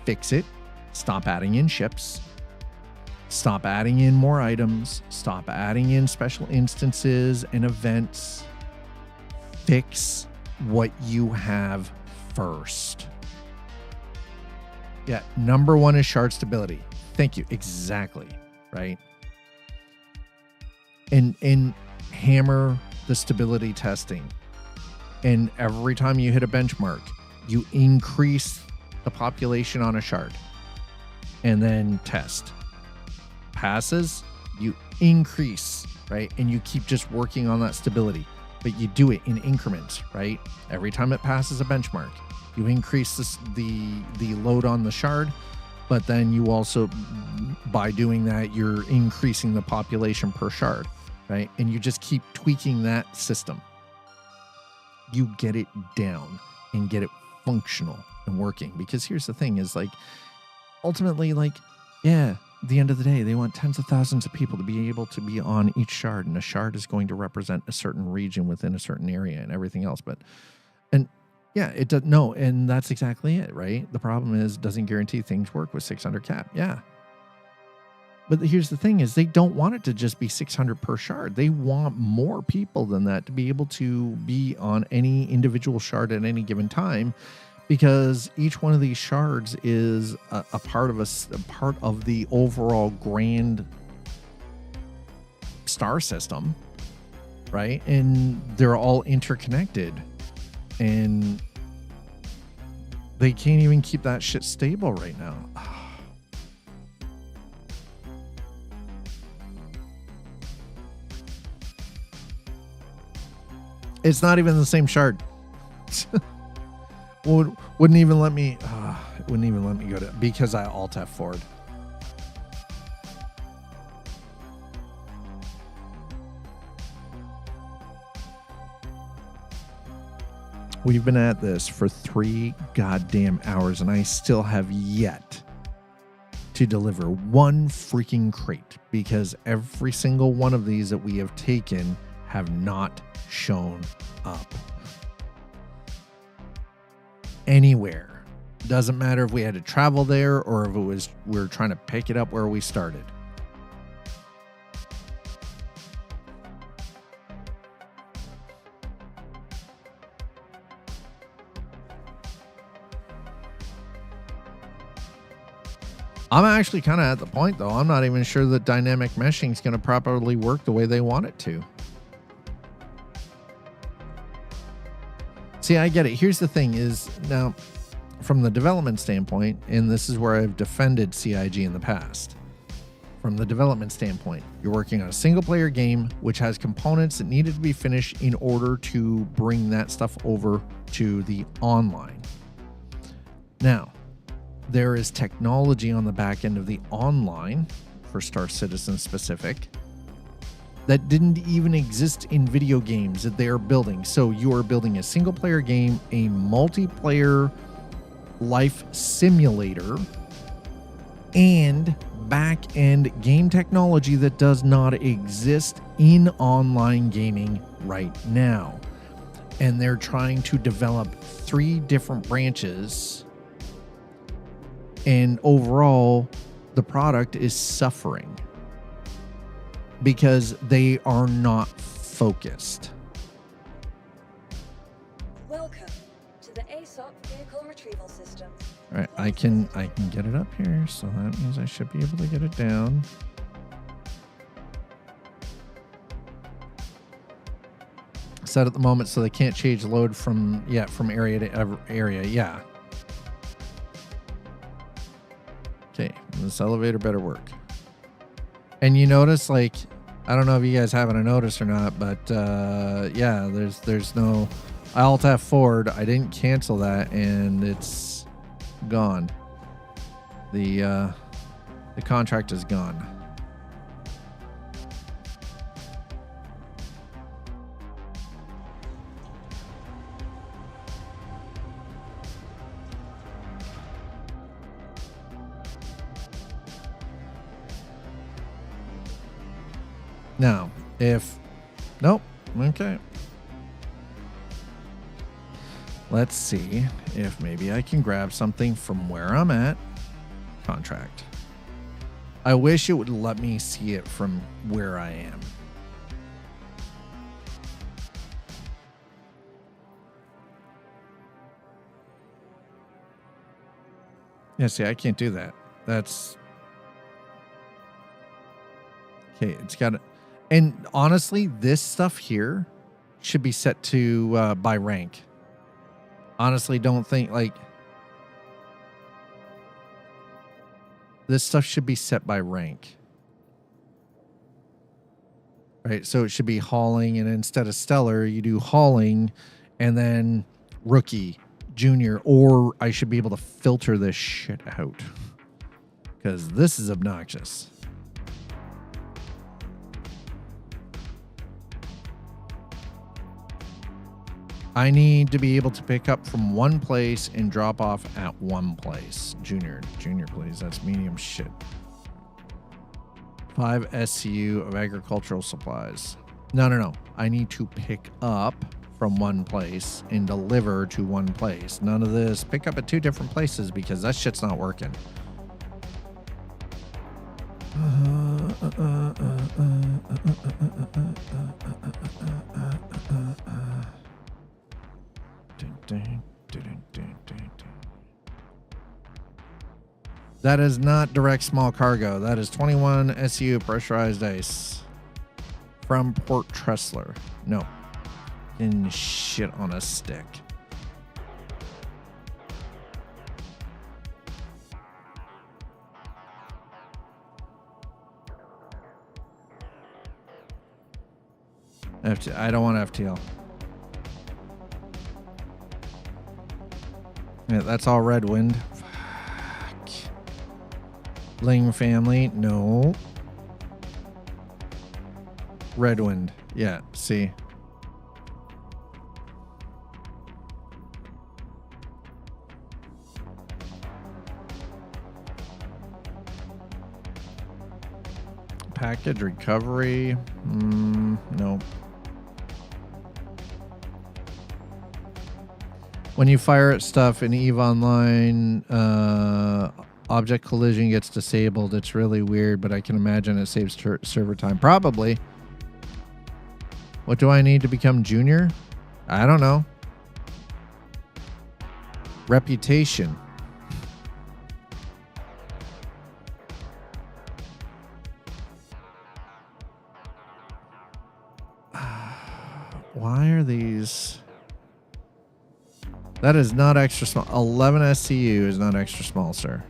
Speaker 1: Fix it. Stop adding in ships. Stop adding in more items. Stop adding in special instances and events. Fix what you have first. Yeah, number one is shard stability. Thank you. Exactly. Right? And hammer the stability testing. And every time you hit a benchmark, you increase the population on a shard. And then test. Passes, you increase, right? And you keep just working on that stability. But you do it in increments, right? Every time it passes a benchmark, you increase the load on the shard. But then you also, by doing that, you're increasing the population per shard, right? And you just keep tweaking that system. You get it down and get it functional and working. Because here's the thing is, like, ultimately, like, yeah, at the end of the day, they want tens of thousands of people to be able to be on each shard. And a shard is going to represent a certain region within a certain area and everything else. And Yeah, it does. No, and that's exactly it, right? The problem is it doesn't guarantee things work with 600 cap. Yeah. But here's the thing is they don't want it to just be 600 per shard. They want more people than that to be able to be on any individual shard at any given time, because each one of these shards is a part of the overall grand star system, right? And they're all interconnected. And they can't even keep that shit stable right now. It's not even the same shard. Wouldn't even let me. It wouldn't even let me go to, because I alt F4'd. We've been at this for 3 goddamn hours, and I still have yet to deliver one freaking crate, because every single one of these that we have taken have not shown up anywhere. Doesn't matter if we had to travel there or if it was we're trying to pick it up where we started. I'm actually kind of at the point, though, I'm not even sure that dynamic meshing is going to properly work the way they want it to. See, I get it. Here's the thing is, now, from the development standpoint, and this is where I've defended CIG in the past. From the development standpoint, you're working on a single-player game which has components that needed to be finished in order to bring that stuff over to the online. Now, there is technology on the back end of the online for Star Citizen specific that didn't even exist in video games that they are building. So you are building a single player game, a multiplayer life simulator, and back end game technology that does not exist in online gaming right now. And they're trying to develop 3 different branches. And overall, the product is suffering because they are not focused.
Speaker 6: Welcome to the ASOP vehicle retrieval system.
Speaker 1: All right, I can get it up here, so that means I should be able to get it down. Set at the moment so they can't change load from area to area. Yeah. Okay, this elevator better work. And you notice, like, I don't know if you guys haven't noticed or not, but yeah, there's no, I alt F4'd, I didn't cancel that, and it's gone. The contract is gone. Now, nope, okay. Let's see if maybe I can grab something from where I'm at. Contract. I wish it would let me see it from where I am. Yeah, see, I can't do that. That's... Okay, it's got... And honestly, this stuff here should be set to by rank. Honestly, don't think like this stuff should be set by rank. Right? So it should be hauling, and instead of stellar, you do hauling and then rookie, junior, or I should be able to filter this shit out because this is obnoxious. I need to be able to pick up from one place and drop off at one place. Junior, please. That's medium shit. 5 SCU of agricultural supplies. No. I need to pick up from one place and deliver to one place. None of this pick up at 2 different places, because that shit's not working. That is not direct small cargo. That is 21 SU pressurized ice from Port Tressler. No. In shit on a stick. I don't want FTL. Yeah, that's all Red Wind. Fuck. Ling family. No. Red Wind. Yeah, see. Package recovery. No. When you fire at stuff in EVE Online, object collision gets disabled. It's really weird, but I can imagine it saves server time. Probably. What do I need to become junior? I don't know. Reputation. Why are these... That is not extra small. 11 SCU is not extra small, sir.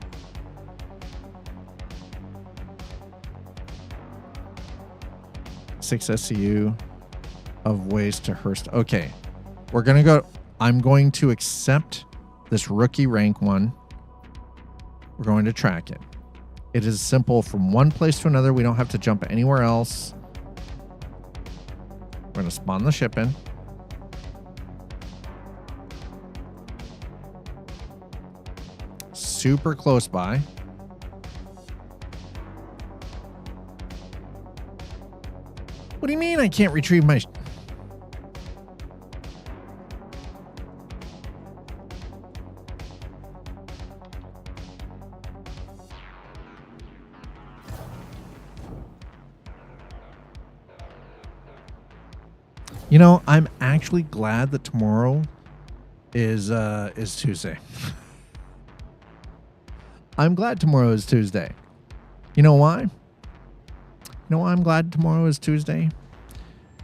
Speaker 1: Six SCU of waste to Hearst. Okay. We're going to go... I'm going to accept this rookie rank one. We're going to track it. It is simple from one place to another. We don't have to jump anywhere else. We're going to spawn the ship in. Super close by. What do you mean I can't retrieve my... You know, I'm actually glad that tomorrow is Tuesday. I'm glad tomorrow is Tuesday. You know why? You know why I'm glad tomorrow is Tuesday?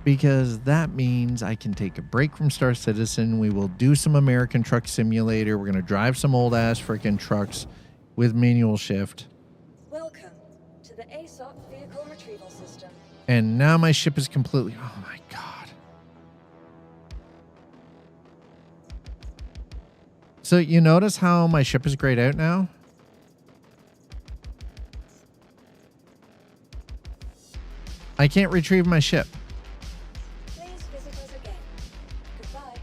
Speaker 1: Because that means I can take a break from Star Citizen. We will do some American Truck Simulator. We're going to drive some old-ass freaking trucks with manual shift.
Speaker 6: Welcome to the aSOC vehicle retrieval system.
Speaker 1: And now my ship is completely... Oh, my God. So you notice how my ship is grayed out now? I can't retrieve my ship.
Speaker 6: Please visit us again.
Speaker 1: Goodbye.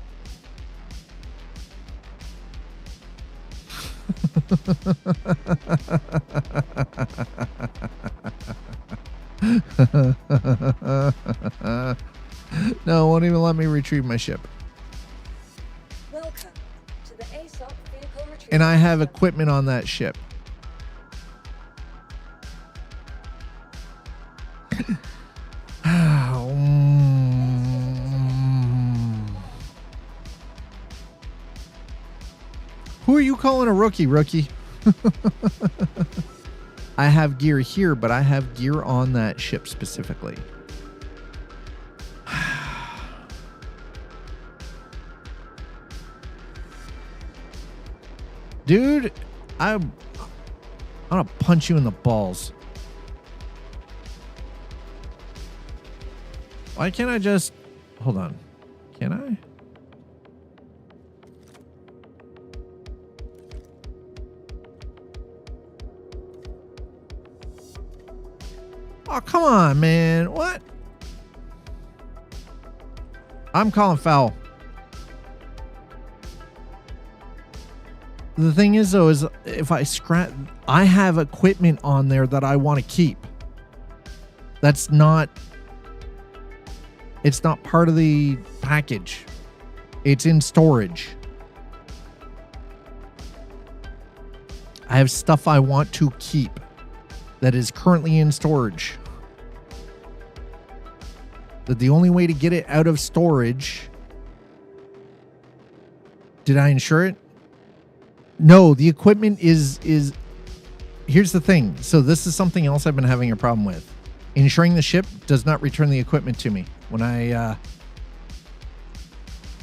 Speaker 1: No, it won't even let me retrieve my ship.
Speaker 6: Welcome to the aSOC vehicle retrieval
Speaker 1: And I have
Speaker 6: system.
Speaker 1: equipment on that ship. Who are you calling a rookie? I have gear here, but I have gear on that ship specifically. Dude, I'm gonna punch you in the balls. Why can't I just... Hold on. Can I? Oh, come on, man. What? I'm calling foul. The thing is, though, is if I scrap... I have equipment on there that I want to keep. That's not... It's not part of the package. It's in storage. I have stuff I want to keep that is currently in storage. That the only way to get it out of storage... Did I insure it? No, the equipment is... Here's the thing. So this is something else I've been having a problem with. Insuring the ship does not return the equipment to me. When I...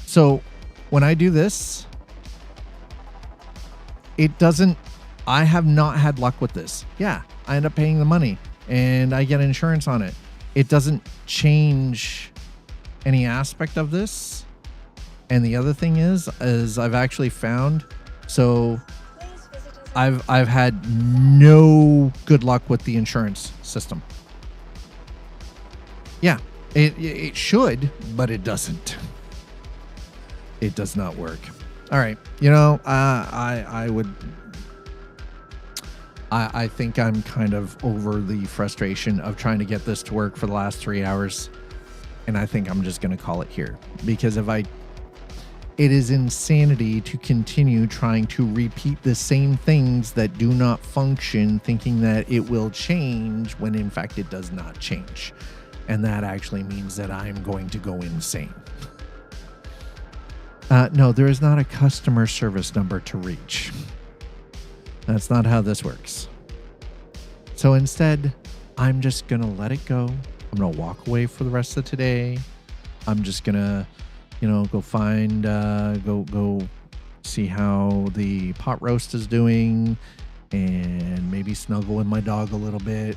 Speaker 1: So when I do this, it doesn't... I have not had luck with this. Yeah, I end up paying the money and I get insurance on it. It doesn't change any aspect of this. And the other thing is I've actually found, so I've had no good luck with the insurance system. Yeah, it should, but it doesn't. It does not work. All right, you know, I think I'm kind of over the frustration of trying to get this to work for the last 3 hours. And I think I'm just going to call it here. Because it is insanity to continue trying to repeat the same things that do not function, thinking that it will change when in fact it does not change. And that actually means that I'm going to go insane. No, there is not a customer service number to reach. That's not how this works. So instead, I'm just going to let it go. I'm going to walk away for the rest of today. I'm just going to, you know, go find, go see how the pot roast is doing and maybe snuggle with my dog a little bit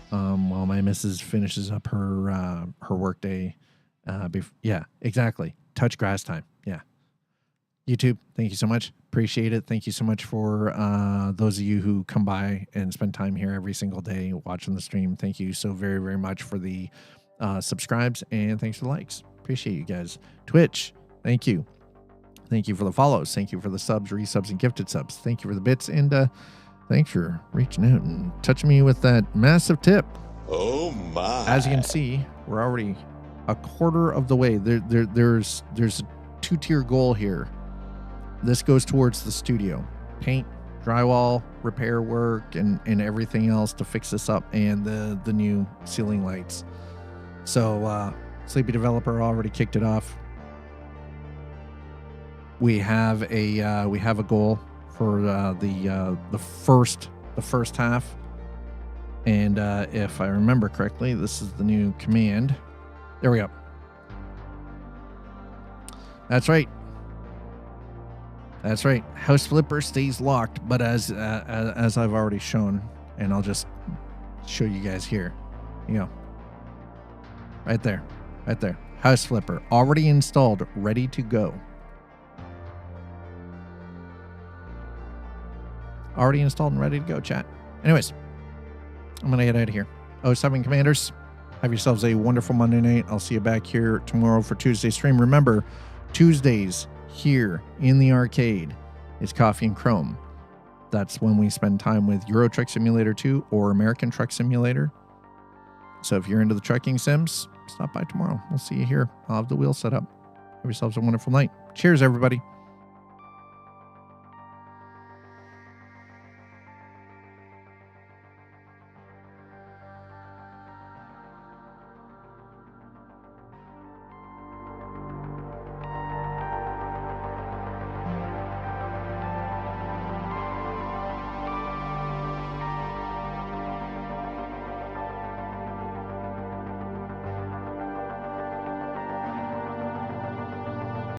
Speaker 1: while my missus finishes up her work day. Yeah, exactly. Touch grass time. Yeah. YouTube, thank you so much. Appreciate it. Thank you so much for those of you who come by and spend time here every single day watching the stream. Thank you so very, very much for the subscribes and thanks for the likes. Appreciate you guys. Twitch, thank you. Thank you for the follows. Thank you for the subs, resubs, and gifted subs. Thank you for the bits. And thanks for reaching out and touching me with that massive tip.
Speaker 7: Oh, my.
Speaker 1: As you can see, we're already a quarter of the way. There's a 2-tier goal here. This goes towards the studio. Paint, drywall, repair work, and everything else to fix this up, and the new ceiling lights. So Sleepy Developer already kicked it off. We have a goal for the first half, and if I remember correctly, this is the new command. There we go. That's right. That's right. House Flipper stays locked, but as I've already shown, and I'll just show you guys here. You go. Right there. Right there. House Flipper already installed, ready to go. Already installed and ready to go, chat. Anyways, I'm going to get out of here. 07 Commanders, have yourselves a wonderful Monday night. I'll see you back here tomorrow for Tuesday stream. Remember, Tuesdays here in the arcade is Coffee and Chrome. That's when we spend time with Euro Truck Simulator 2 or American Truck Simulator. So if you're into the trucking sims, stop by tomorrow. We'll see you here. I'll have the wheel set up. Have yourselves a wonderful night. Cheers, everybody.